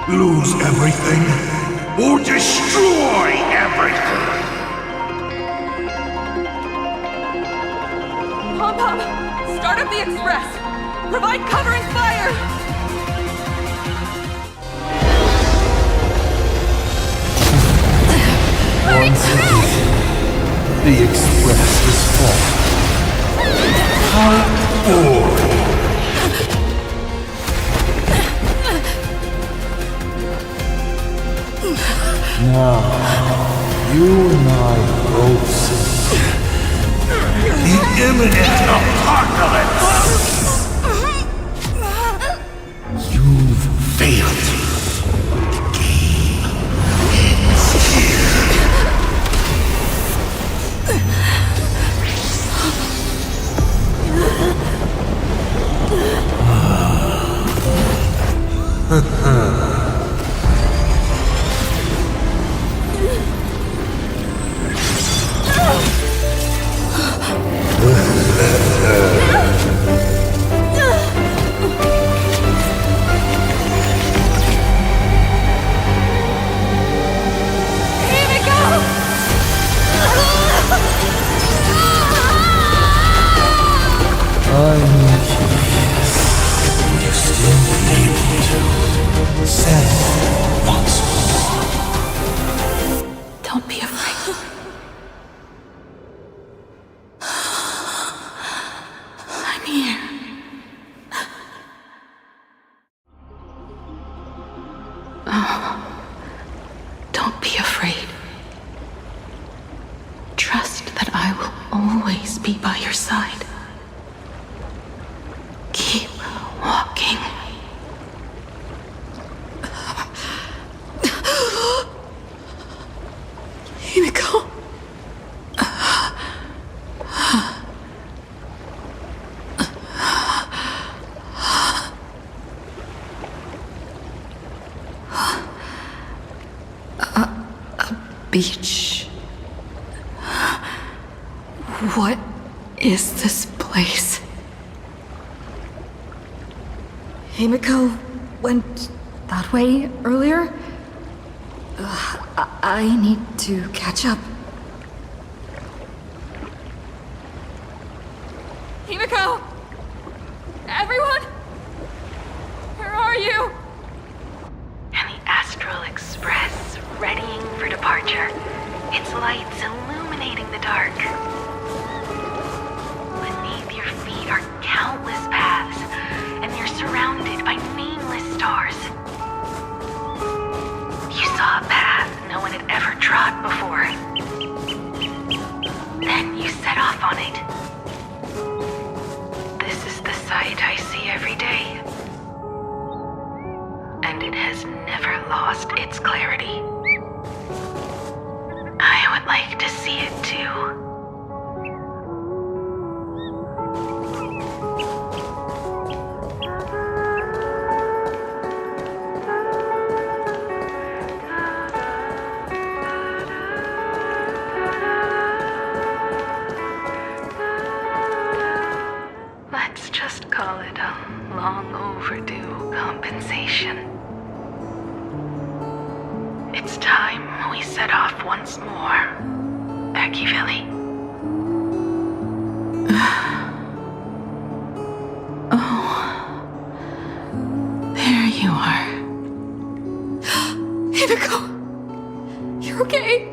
Speaker 2: Lose everything, or destroy everything!
Speaker 20: Pom-Pom, start up the express! Provide covering fire!
Speaker 2: Once again, the express is full. How boring! Now, you and I both see the imminent apocalypse! You've failed. The game ends here.
Speaker 1: Beach. What is this place? Himeko went that way earlier? I need to catch up.
Speaker 20: Himeko! Everyone? Where are you?
Speaker 9: And the Astral Express, readying for departure. Its lights illuminating the dark. Beneath your feet are countless paths, and you're surrounded by nameless stars. You saw a path no one had ever trod before. Then you set off on it. This is the sight I see every day. And it has never lost its clarity. I would like to see it too. Let's just call it a long overdue compensation. It's time we set off once more, Akivili.
Speaker 7: Oh, there you are.
Speaker 1: Himeko! You're okay?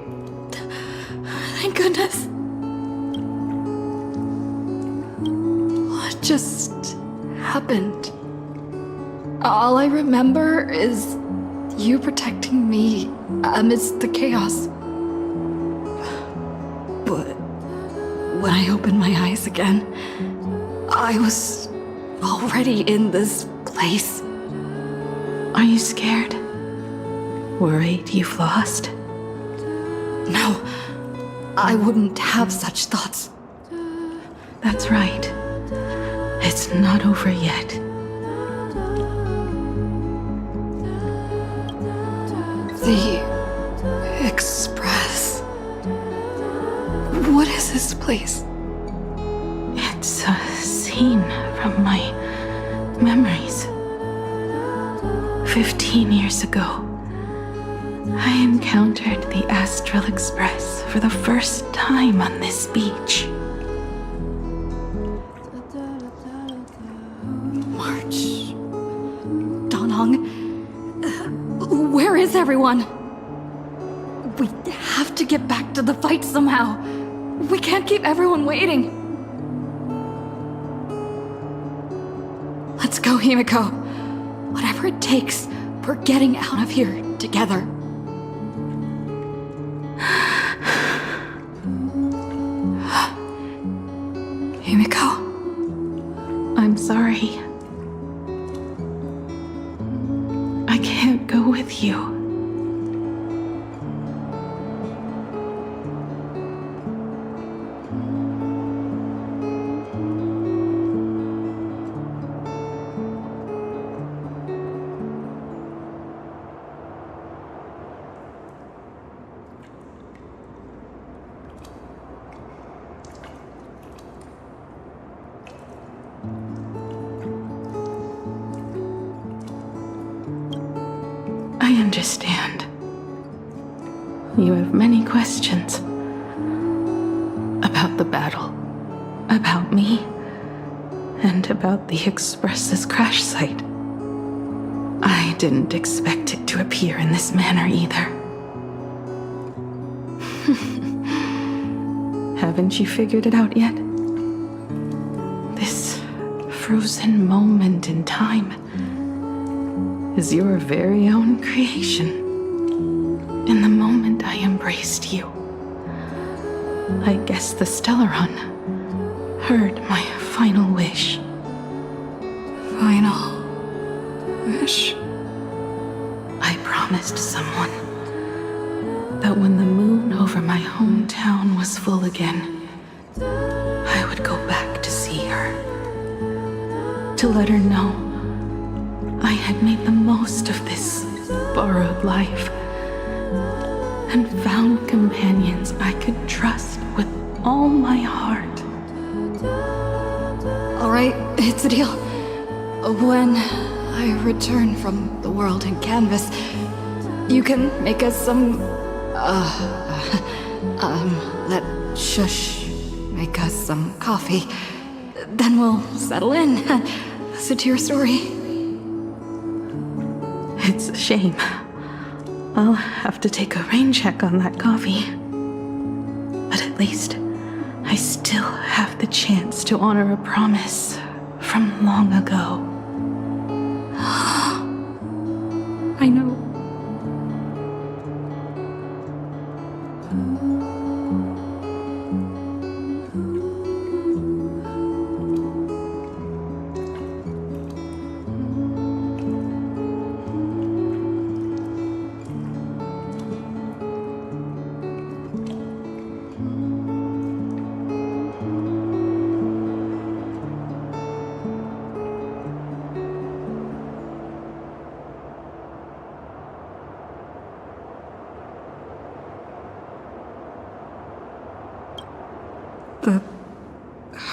Speaker 1: Thank goodness. What just happened? All I remember is you protecting me amidst the chaos. But when I opened my eyes again, I was already in this place.
Speaker 7: Are you scared? Worried you've lost?
Speaker 1: No, I wouldn't have such thoughts.
Speaker 7: That's right. It's not over yet.
Speaker 1: The Express. What is this place?
Speaker 7: It's a scene from my memories. 15 years ago, I encountered the Astral Express for the first time on this beach.
Speaker 1: March. Danong. Where is everyone? We have to get back to the fight somehow. We can't keep everyone waiting. Let's go, Himeko. Whatever it takes, we're getting out of here together. Himeko.
Speaker 7: I'm sorry. I can't go with you. I understand. You have many questions. About the battle. About me. And about the Express's crash site. I didn't expect it to appear in this manner either. Haven't you figured it out yet? This frozen moment in time is your very own creation. In the moment I embraced you, I guess the Stellaron heard my final wish.
Speaker 1: Final wish?
Speaker 7: I promised someone that when the moon over my hometown was full again, I would go back to see her. To let her know I had made the most of this borrowed life and found companions I could trust with all my heart.
Speaker 1: Alright, it's a deal. When I return from the world in canvas, you can make us some... let Shush make us some coffee. Then we'll settle in and listen to your story.
Speaker 7: It's a shame. I'll have to take a rain check on that coffee. But at least I still have the chance to honor a promise from long ago.
Speaker 1: I know.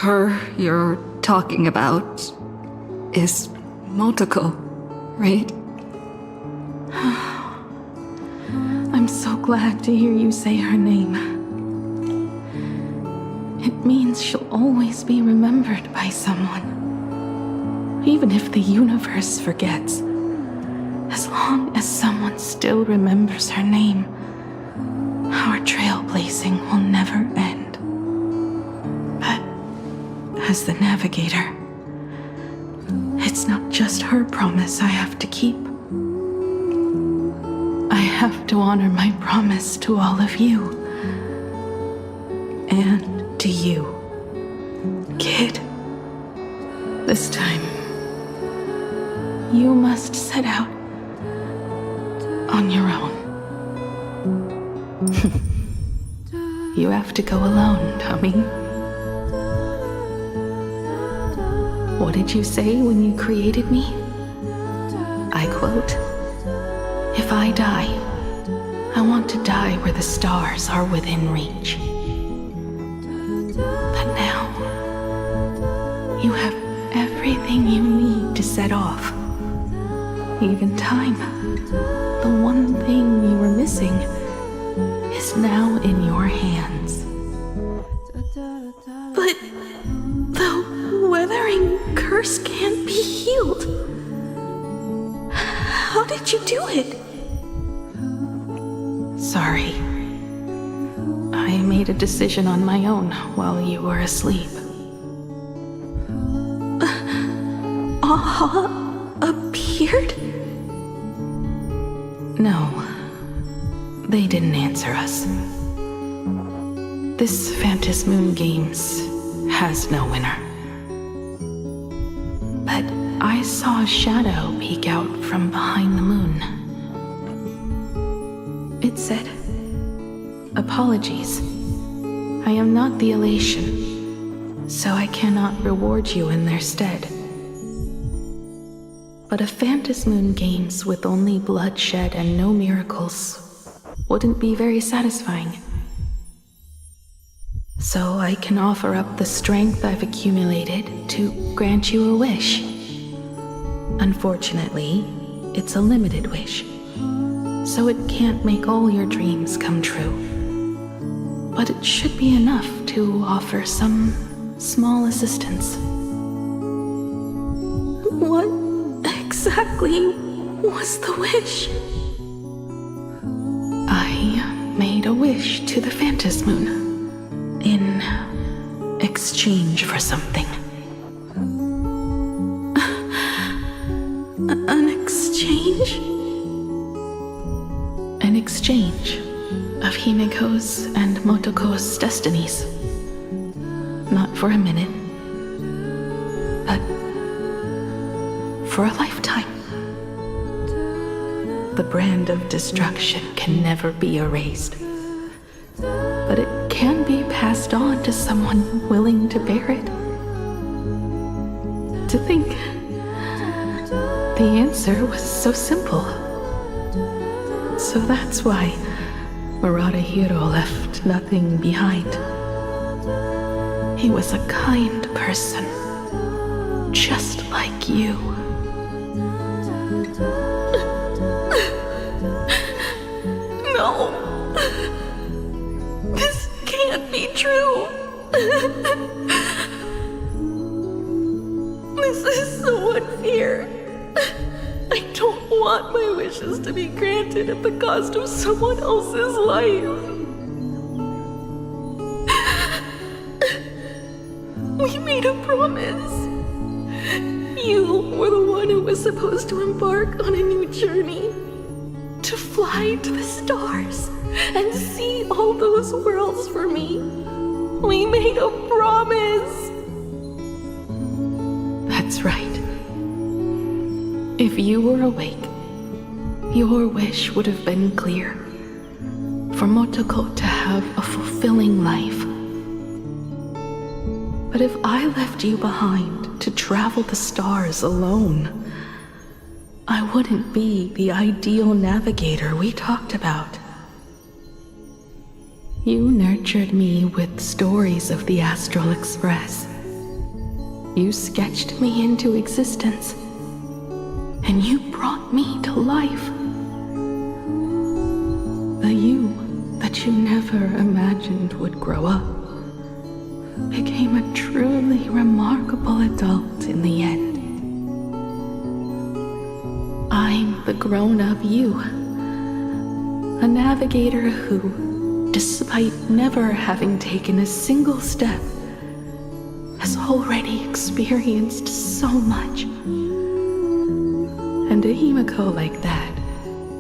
Speaker 1: Her you're talking about is Motoko, right?
Speaker 7: I'm so glad to hear you say her name. It means she'll always be remembered by someone. Even if the universe forgets. As long as someone still remembers her name, our trailblazing will never end. As the navigator, it's not just her promise I have to keep. I have to honor my promise to all of you. And to you, kid. This time, you must set out on your own. You have to go alone, Tommy. What did you say when you created me? I quote, "If I die, I want to die where the stars are within reach." But now, you have everything you need to set off. Even time, the one thing you were missing, is now in your hands. But the weathering curse can't be healed. How did you do it? Sorry. I made a decision on my own while you were asleep. Aha appeared? No. They didn't answer us. This Phantasm Moon Games has no winner. But I saw a shadow peek out from behind the moon. It said, "Apologies. I am not the elation, so I cannot reward you in their stead." But a Phantasm Moon Games with only bloodshed and no miracles wouldn't be very satisfying. So I can offer up the strength I've accumulated to grant you a wish. Unfortunately, it's a limited wish, so it can't make all your dreams come true. But it should be enough to offer some small assistance. What exactly was the wish? I made a wish to the Phantasm Moon in exchange for something. An exchange? An exchange of Himeko's and Motoko's destinies. Not for a minute, but for a lifetime. The brand of destruction can never be erased, but it can be passed on to someone willing to bear it. To think the answer was so simple. So that's why Murata Hiro left nothing behind. He was a kind person, just like you. No. This can't be true. This is so unfair. I don't want my wishes to be granted at the cost of someone else's life. We made a promise. You were the one who was supposed to embark on a new journey. To fly to the stars and see all those worlds for me. We made a promise. That's right. If you were awake, your wish would have been clear. For Motoko to have a fulfilling life. But if I left you behind to travel the stars alone, I wouldn't be the ideal navigator we talked about. You nurtured me with stories of the Astral Express. You sketched me into existence, and you brought me to life. The you that you never imagined would grow up became a truly remarkable adult in the end. I'm the grown-up you, a navigator who, despite never having taken a single step, has already experienced so much. And a Himeko like that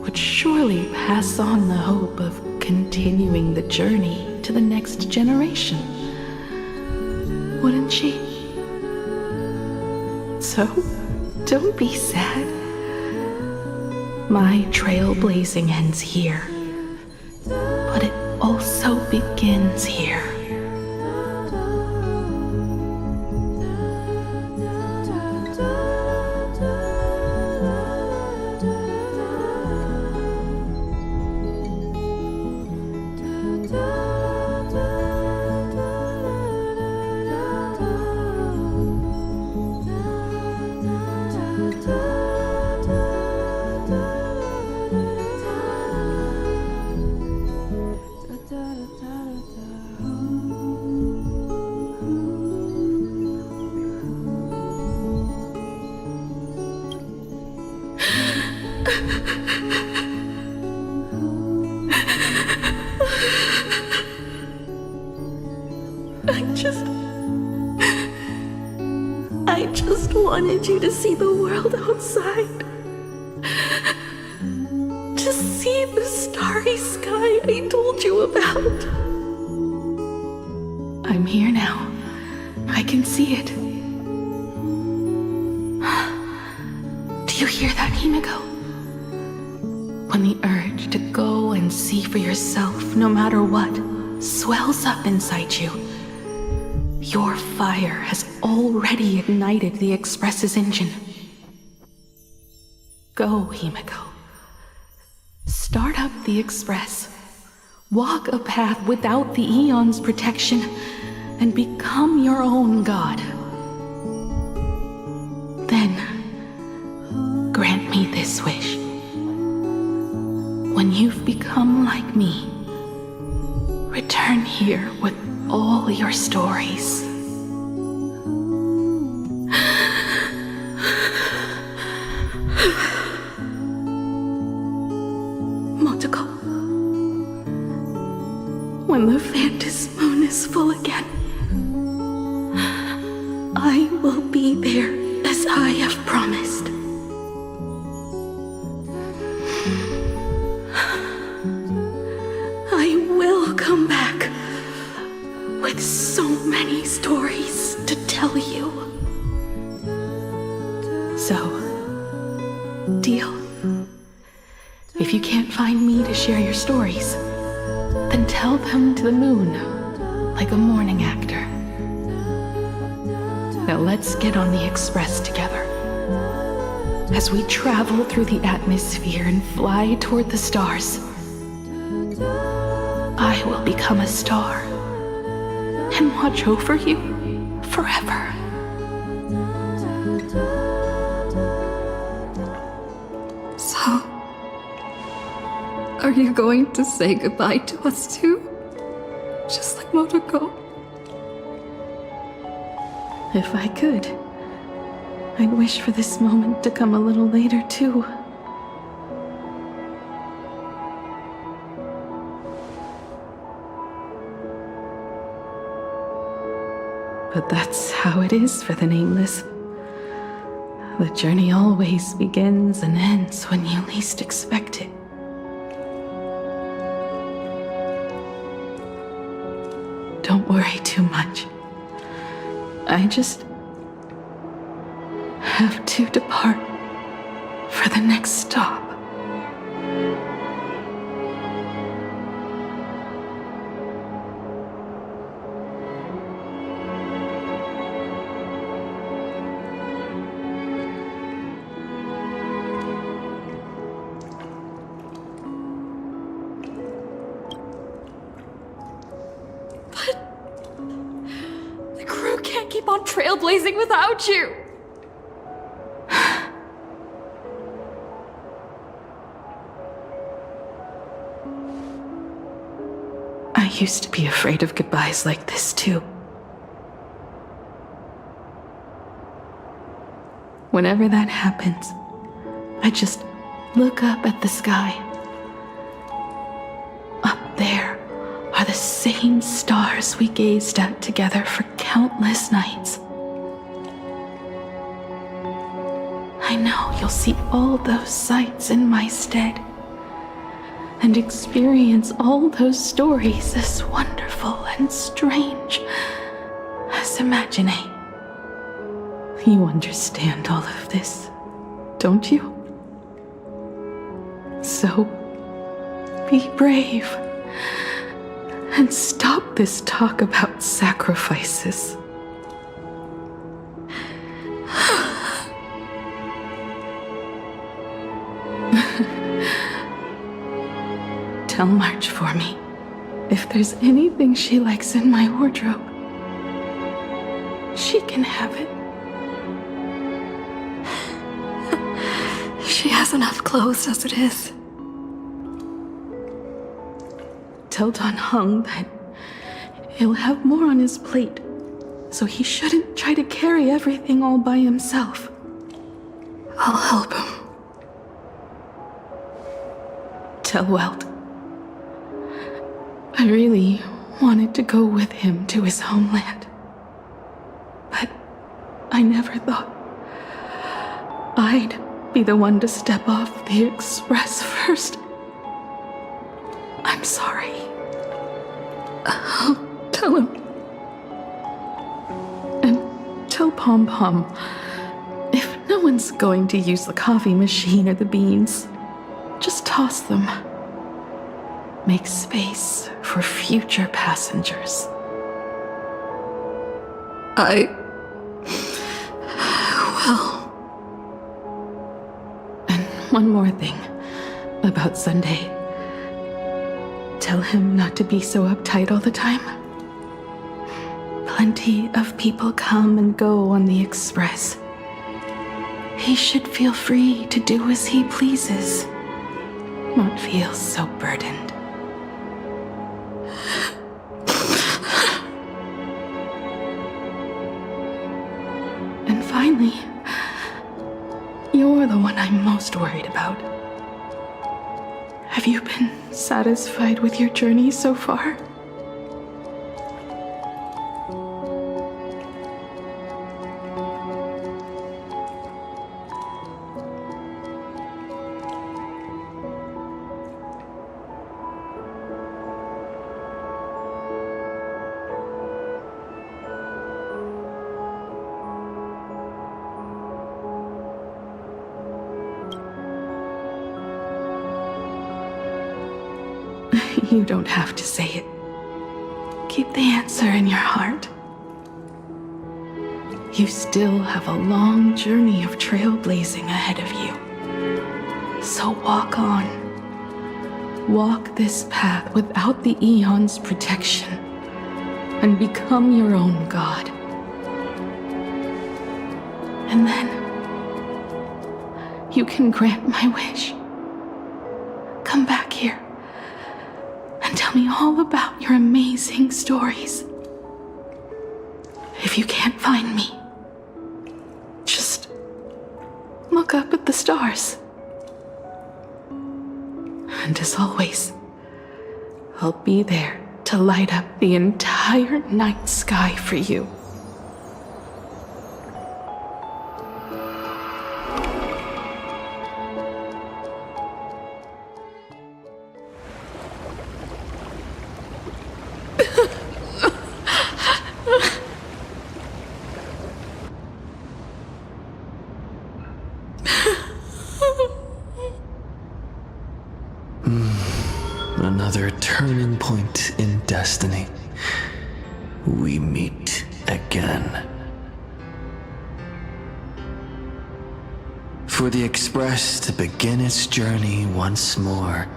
Speaker 7: would surely pass on the hope of continuing the journey to the next generation. Wouldn't she? So, don't be sad. My trailblazing ends here, but it also begins here. I just wanted you to see the world outside. To see the starry sky I told you about. I'm here now. I can see it. Do you hear that, Himeko? When the urge to go and see for yourself, no matter what, swells up inside you, your fire has already ignited the Express's engine. Go, Himeko. Start up the Express. Walk a path without the Eon's protection, and become your own god. Then, grant me this wish. When you've become like me, return here with all your stories. Motoko, when the Phantom Moon is full again, I will be there as I have promised. I will come back with so many stories to tell you. So, deal? If you can't find me to share your stories, then tell them to the moon, like a morning actor. Now let's get on the Express together. As we travel through the atmosphere and fly toward the stars, I will become a star, and watch over you forever.
Speaker 1: So, are you going to say goodbye to us too? Just like Motoko?
Speaker 7: If I could, I'd wish for this moment to come a little later too. But that's how it is for the Nameless. The journey always begins and ends when you least expect it. Don't worry too much. I just have to depart for the next stop.
Speaker 1: Keep on trailblazing without you!
Speaker 7: I used to be afraid of goodbyes like this too. Whenever that happens, I just look up at the sky. Up there are the same stars we gazed at together for countless nights. I know you'll see all those sights in my stead and experience all those stories as wonderful and strange as Imaginate. You understand all of this, don't you? So, be brave. And stop this talk about sacrifices. Tell March for me if there's anything she likes in my wardrobe. She can have it.
Speaker 1: She has enough clothes as it is.
Speaker 7: Tell Don Hung that he'll have more on his plate, so he shouldn't try to carry everything all by himself.
Speaker 1: I'll help him.
Speaker 7: Tell Welt I really wanted to go with him to his homeland, but I never thought I'd be the one to step off the express first. I'm sorry.
Speaker 1: I'll tell him.
Speaker 7: And tell Pom Pom, if no one's going to use the coffee machine or the beans, just toss them. Make space for future passengers.
Speaker 1: I will.
Speaker 7: And one more thing about Sunday. Tell him not to be so uptight all the time. Plenty of people come and go on the express. He should feel free to do as he pleases, not feel so burdened. And finally, you're the one I'm most worried about. Have you been satisfied with your journey so far? You don't have to say it. Keep the answer in your heart. You still have a long journey of trailblazing ahead of you. So walk on. Walk this path without the Eon's protection, and become your own god. And then you can grant my wish. Come back here and tell me all about your amazing stories. If you can't find me, just look up at the stars. And as always, I'll be there to light up the entire night sky for you.
Speaker 8: Another turning point in destiny. We meet again. For the Express to begin its journey once more,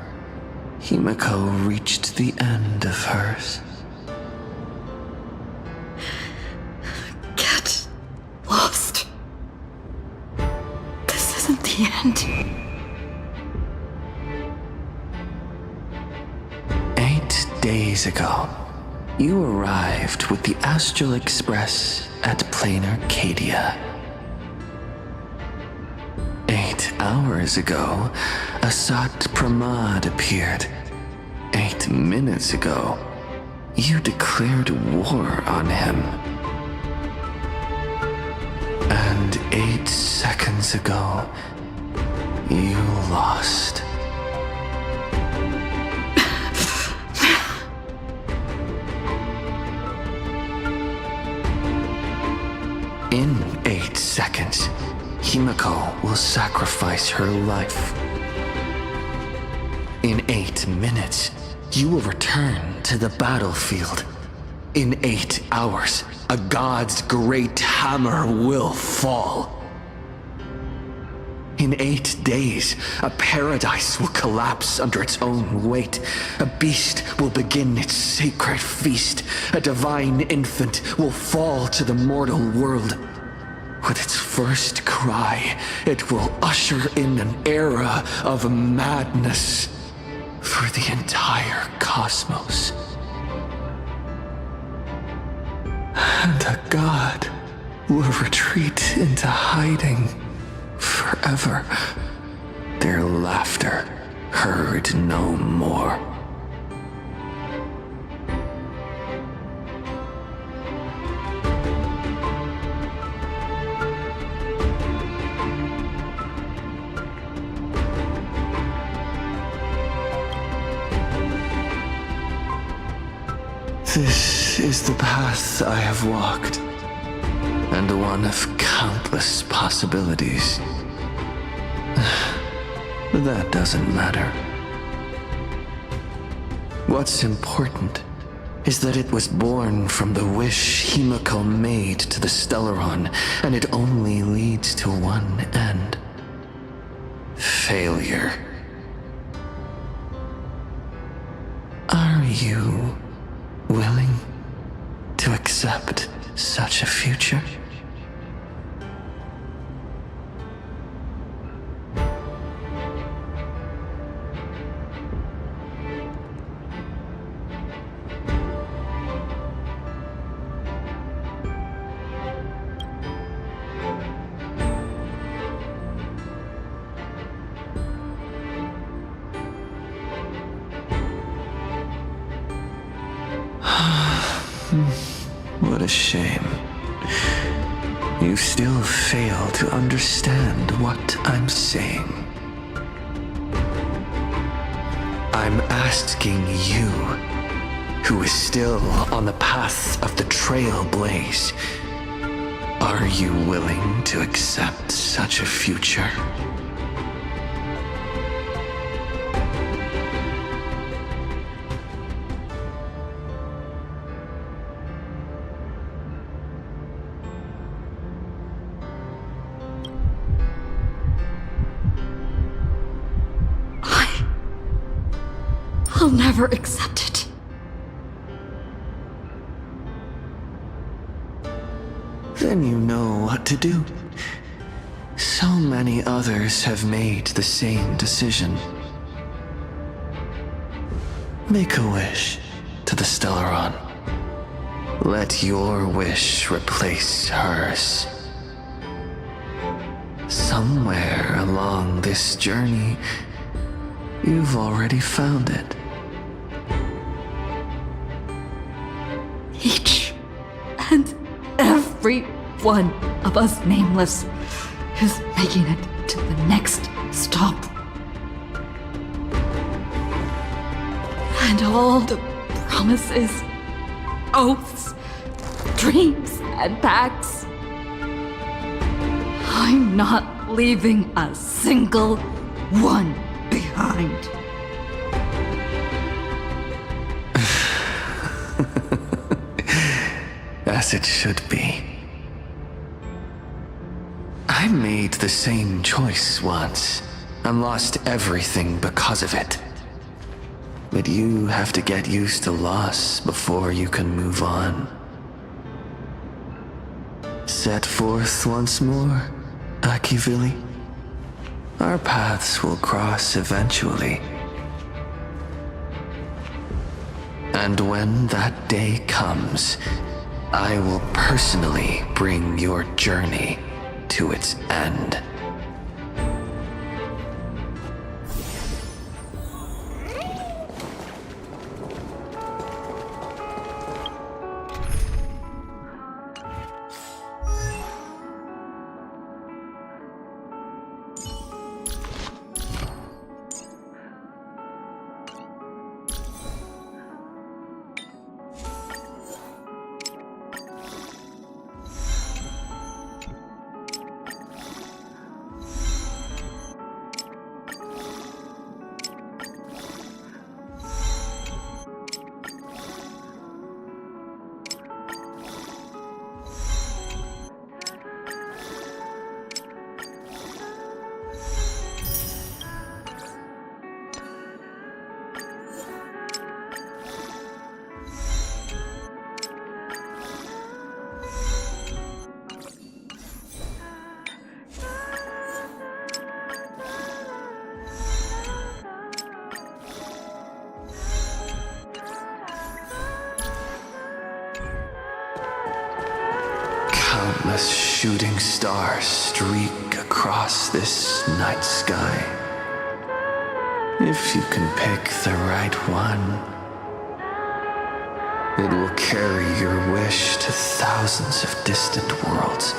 Speaker 8: Himeko reached the end of hers.
Speaker 1: Get lost. This isn't the end.
Speaker 8: 8 days ago, you arrived with the Astral Express at Plain Arcadia. 8 hours ago, Asat Pramad appeared. 8 minutes ago, you declared war on him. And 8 seconds ago, you lost. In 8 seconds, Himeko will sacrifice her life. In 8 minutes, you will return to the battlefield. In 8 hours, a god's great hammer will fall. In 8 days, a paradise will collapse under its own weight. A beast will begin its sacred feast. A divine infant will fall to the mortal world. With its first cry, it will usher in an era of madness for the entire cosmos. And a god will retreat into hiding forever. Their laughter heard no more. This is the path I have walked, and one of countless possibilities. But that doesn't matter. What's important is that it was born from the wish Himeko made to the Stellaron, and it only leads to one end. Failure. Are you willing to accept such a future? What a shame. You still fail to understand what I'm saying. I'm asking you, who is still on the path of the trailblaze, are you willing to accept such a future?
Speaker 1: I'll never accept it.
Speaker 8: then you know what to do. So many others have made the same decision. Make a wish to the Stellaron. Let your wish replace hers. Somewhere along this journey, you've already found it.
Speaker 1: Each and every one of us nameless is making it to the next stop. And all the promises, oaths, dreams, and pacts. I'm not leaving a single one behind.
Speaker 8: As it should be. I made the same choice once, and lost everything because of it. But you have to get used to loss before you can move on. Set forth once more, Akivili. Our paths will cross eventually. And when that day comes, I will personally bring your journey to its end. Countless shooting stars streak across this night sky. If you can pick the right one, it will carry your wish to thousands of distant worlds.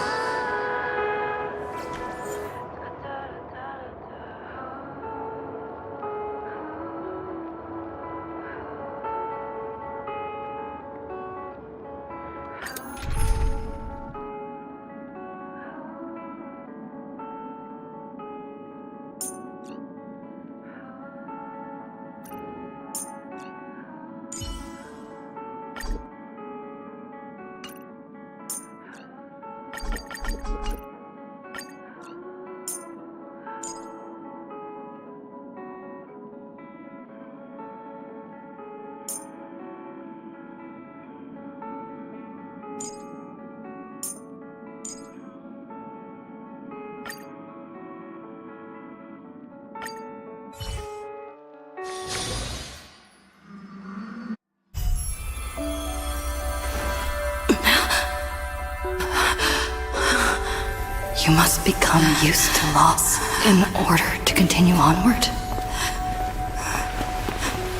Speaker 1: You must become used to loss in order to continue onward.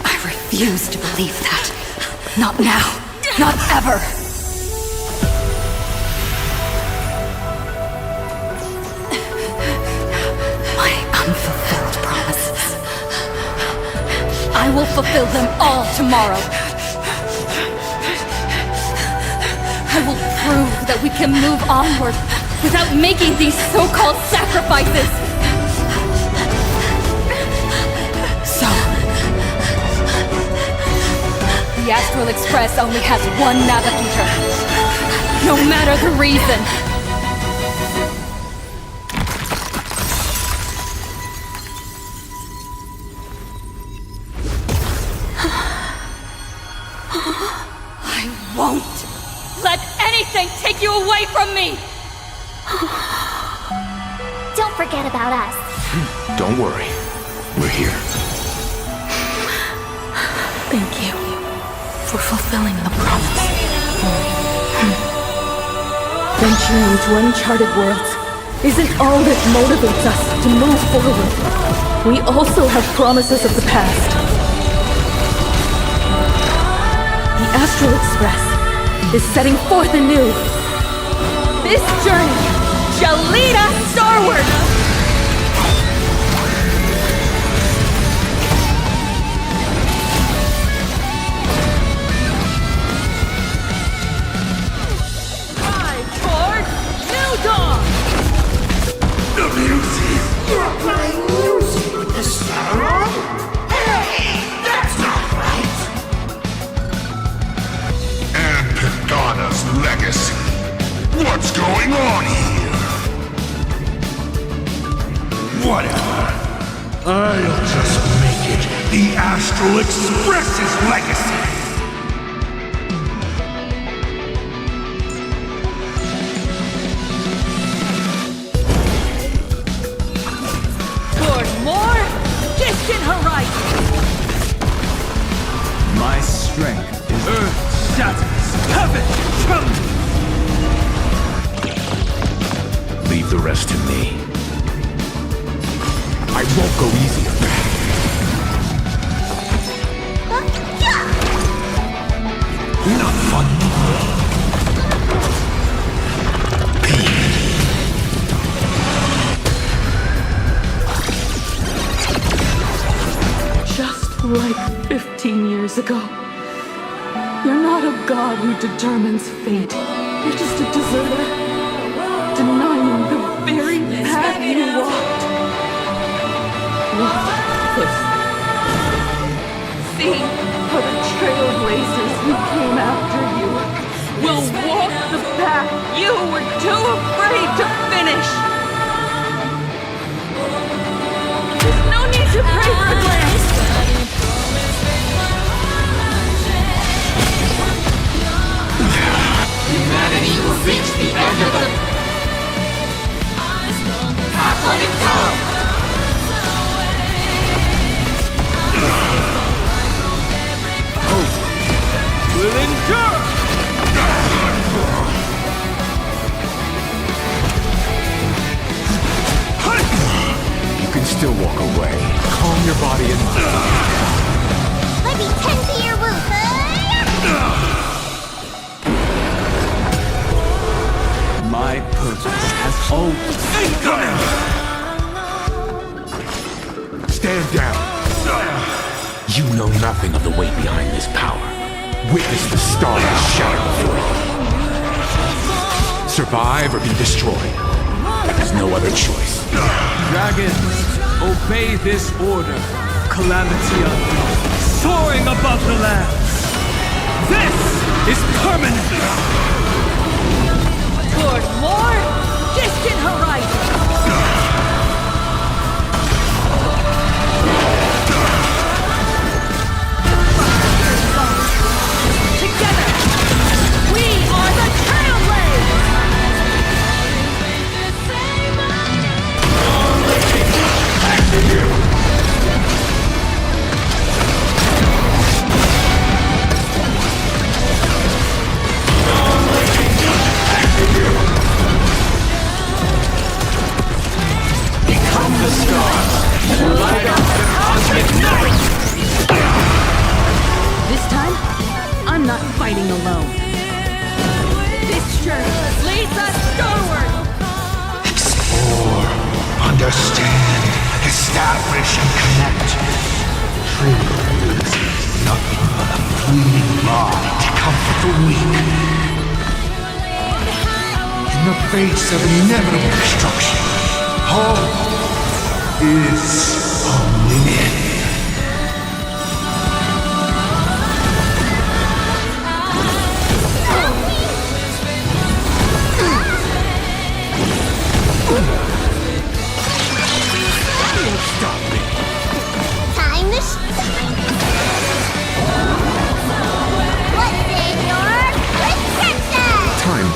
Speaker 1: I refuse to believe that. Not now. Not ever. My unfulfilled promises. I will fulfill them all tomorrow. I will prove that we can move onward without making these so-called sacrifices! So... the Astral Express only has one navigator. No matter the reason! I won't let anything
Speaker 20: anything take you away from me!
Speaker 16: Don't forget about us.
Speaker 6: Don't worry. We're here.
Speaker 7: Thank you for fulfilling the promise.
Speaker 20: Venturing into uncharted worlds isn't all that motivates us to move forward. We also have promises of the past. The Astral Express is setting forth anew. This journey shall lead us starward!
Speaker 12: You're playing music with the star? Hey, that's not right!
Speaker 2: And Pagana's legacy. What's going on here? Whatever. I'll just make it the Astral Express's legacy.
Speaker 21: My strength is earth shatters, heaven trembles.
Speaker 6: Leave the rest to me. I won't go easy on that.
Speaker 2: Not fun.
Speaker 7: Just like 15 years ago. You're not a god who determines fate. You're just a deserter, denying the very path you walked. See how the trailblazers who came after you will walk the path you were too afraid to finish. There's no need to pray for glance.
Speaker 12: Humanity will reach the end of the path on its own.
Speaker 21: Hope will endure!
Speaker 6: You can still walk away. Calm your body and mind.
Speaker 16: Let me tend to your wound.
Speaker 21: My purpose has always
Speaker 2: Incoming!
Speaker 6: Stand down. You know nothing of the weight behind this power. Witness the stars shatter before you. Survive or be destroyed. There's no other choice.
Speaker 21: Dragons, obey this order. Calamity unknown, soaring above the lands. This is permanent.
Speaker 20: Toward more distant horizon. Together, we are the
Speaker 12: Become the stars. Light up the cosmic night.
Speaker 20: This time, I'm not fighting alone. This journey leads us forward.
Speaker 2: Explore, understand, establish, and connect. Truth is nothing but a fleeting lie to comfort the weak. In the face of inevitable destruction, hope is only in.
Speaker 16: Time to what's in your prescription?
Speaker 6: Time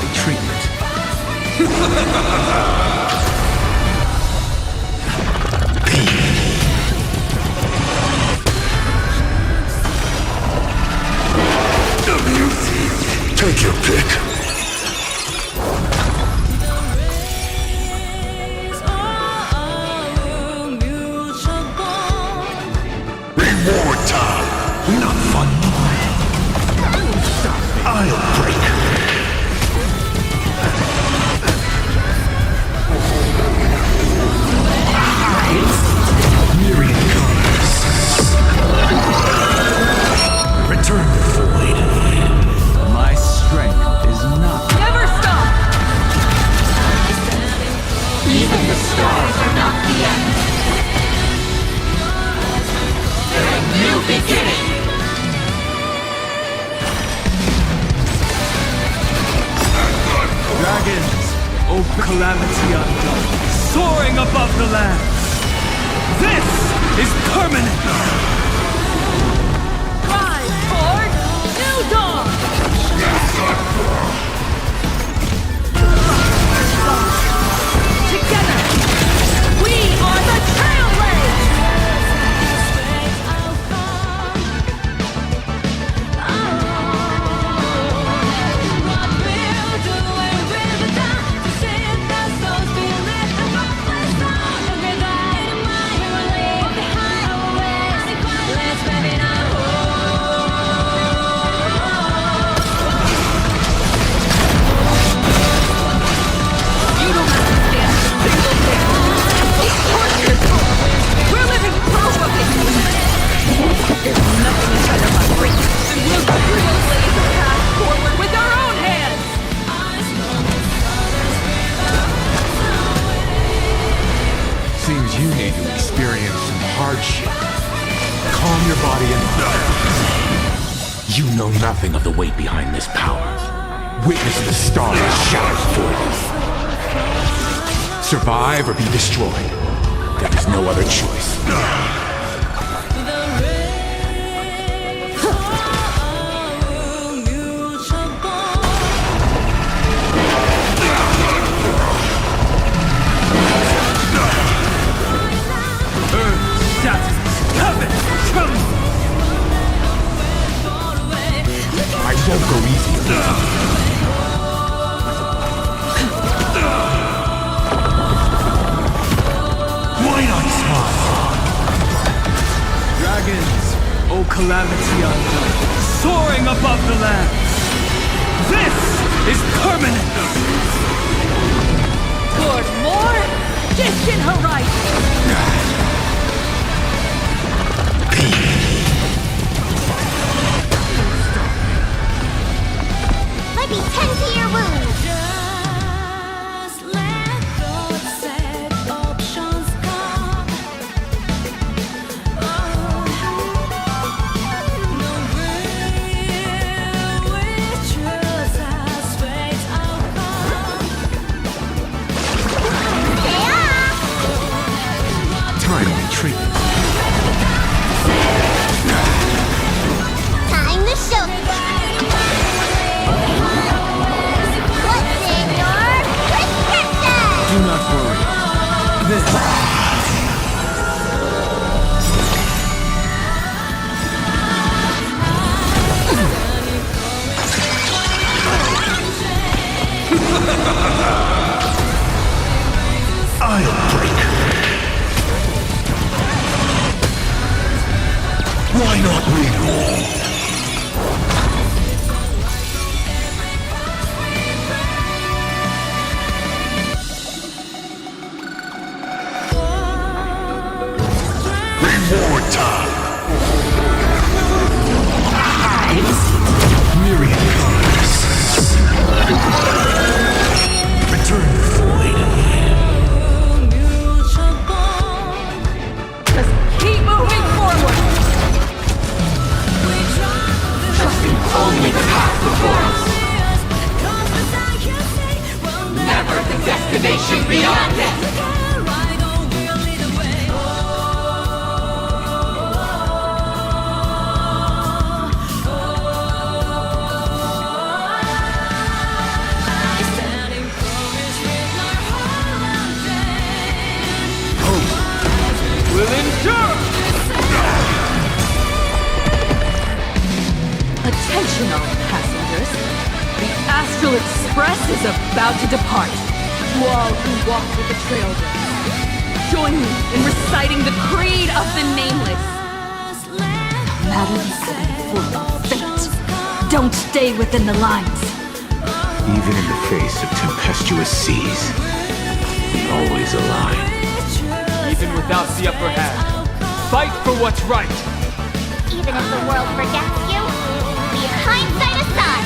Speaker 2: Take your pick. Reward time. Not fun. I'll break. Myriad colors. Return the void.
Speaker 21: My strength is not.
Speaker 7: Never stop!
Speaker 12: Even the stars are not the end. They're a new beginning.
Speaker 11: Dragons, oh calamity unknown, soaring above the land. This is permanent.
Speaker 7: Rise toward new dawn! Together, we are the Trailblazers! There's nothing inside of our reach, and we'll blaze a path forward with our own hands!
Speaker 6: Seems you need to experience some hardship. Calm your body and mind. You know nothing of the weight behind this power. Witness the stars shatter for you. Survive or be destroyed. There is no other choice. I won't go easy on you.
Speaker 2: Why not smile?
Speaker 11: Dragons, oh calamity unknown, soaring above the land. This is permanent.
Speaker 7: Toward more distant horizons!
Speaker 15: Might be 10 to your wound.
Speaker 6: Time to retreat.
Speaker 15: Time to show them. What's in your prescription?
Speaker 21: Do not worry. This.
Speaker 2: I'll break. Why not reroll? Reward time. Myriad colors. Return the void.
Speaker 7: Just keep moving forward!
Speaker 12: Trusting only the path before us. Never the destination beyond it.
Speaker 11: Will endure!
Speaker 7: Attention all passengers. Astral Express is about to depart. You all who walk with the Trailblazers, join me in reciting the creed of the Nameless.
Speaker 1: Matter full of fate. Don't stay within the lines.
Speaker 6: Even in the face of tempestuous seas, we always align.
Speaker 10: Even without the upper hand, fight for what's right.
Speaker 16: Even if the world forgets you, leave hindsight aside.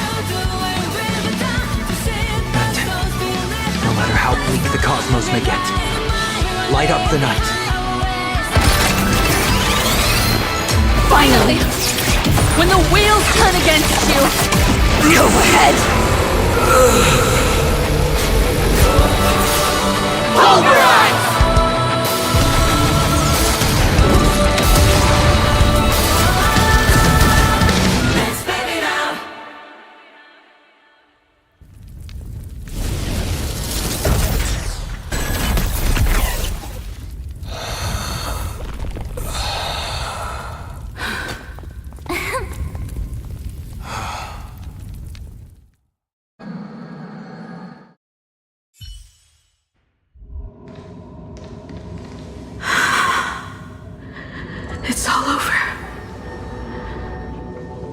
Speaker 17: And no matter how bleak the cosmos may get, light up the night.
Speaker 7: Finally! When the wheels turn against you, go ahead! Pulverize! It's all over.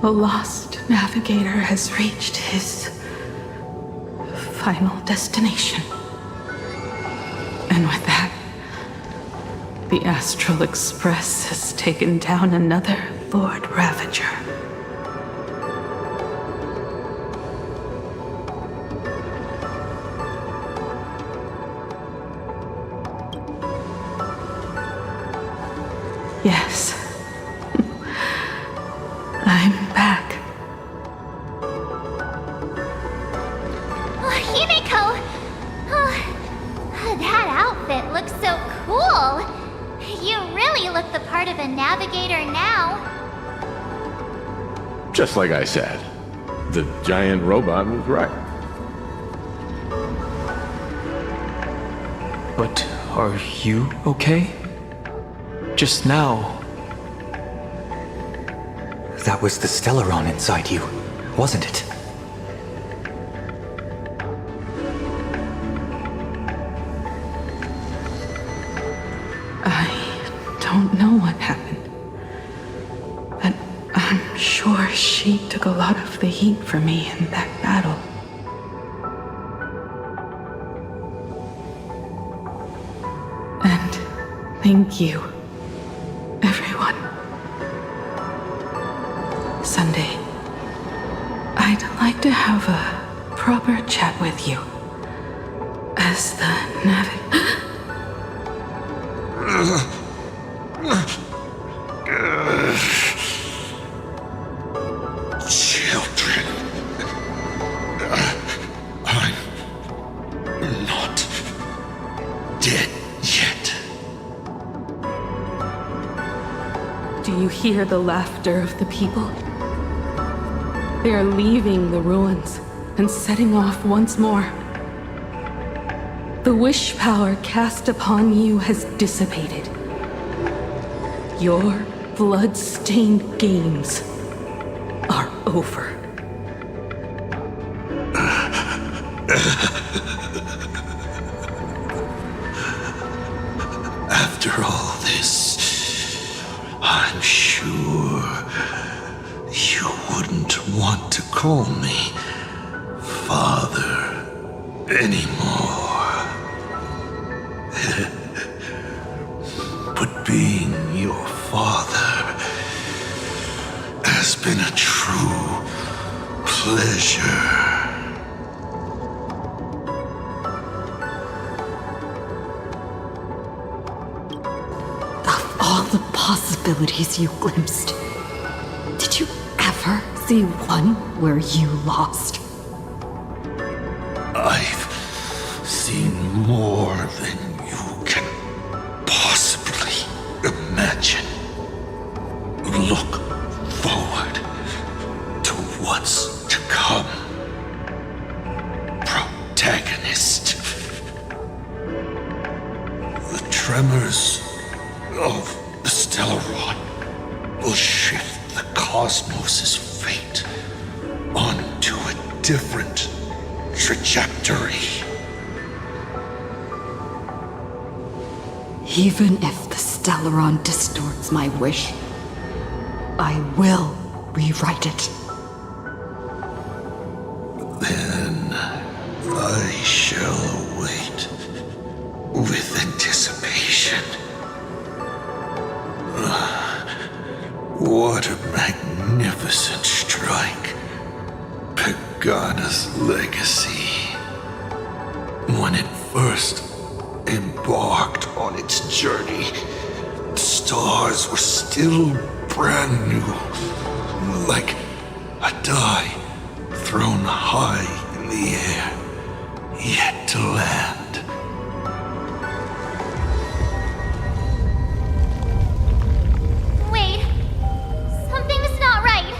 Speaker 7: The lost navigator has reached his final destination. And with that, the Astral Express has taken down another Lord Ravager. Yes. I'm back.
Speaker 16: Oh, Himeko! Oh, that outfit looks so cool. You really look the part of a navigator now.
Speaker 6: Just like I said, the giant robot was right.
Speaker 8: But are you okay? Just now.
Speaker 17: That was the Stellaron inside you, wasn't it?
Speaker 7: I don't know what happened, but I'm sure she took a lot of the heat for me in that battle. And thank you, everyone. Sunday, I'd like to have a proper chat with you as the
Speaker 2: Children. I'm not dead yet.
Speaker 7: Do you hear the laughter of the people? They are leaving the ruins and setting off once more. The wish power cast upon you has dissipated. Your blood-stained games are over.
Speaker 2: After all this, I'm sure you wouldn't want to call me Father anymore. But being your father has been a true pleasure.
Speaker 1: Of all the possibilities you glimpsed, did you ever see one where you lost?
Speaker 2: I've seen more than you can possibly imagine. Look forward to what's to come. Protagonist. The tremors of the Stellaron will shift the cosmos' fate onto a different trajectory.
Speaker 1: Even if the Stellaron distorts my wish, I will rewrite it.
Speaker 2: Then I shall await with anticipation. What a magnificent strike. Pagana's legacy. When it first embarked on its journey, the stars were still brand new, like a die thrown high in the air, yet to land.
Speaker 16: Wait, something's not right.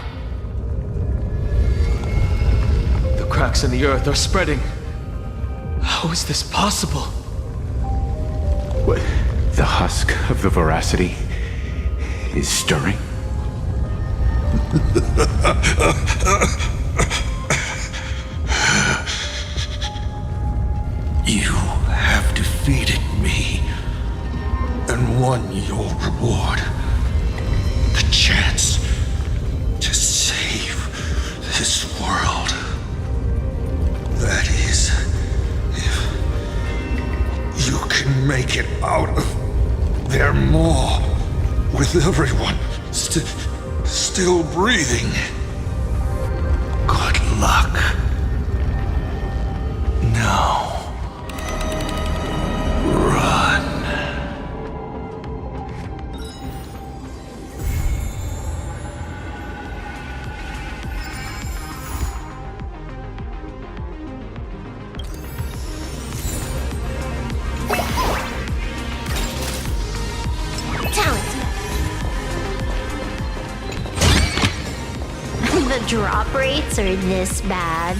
Speaker 10: The cracks in the earth are spreading. How is this possible?
Speaker 6: What? The husk of the veracity is stirring?
Speaker 2: You have defeated me and won your reward. The chance to save this world. That is, if you can make it out of their maw with everyone still breathing. Good luck. Now, run.
Speaker 3: The drop rates are this bad.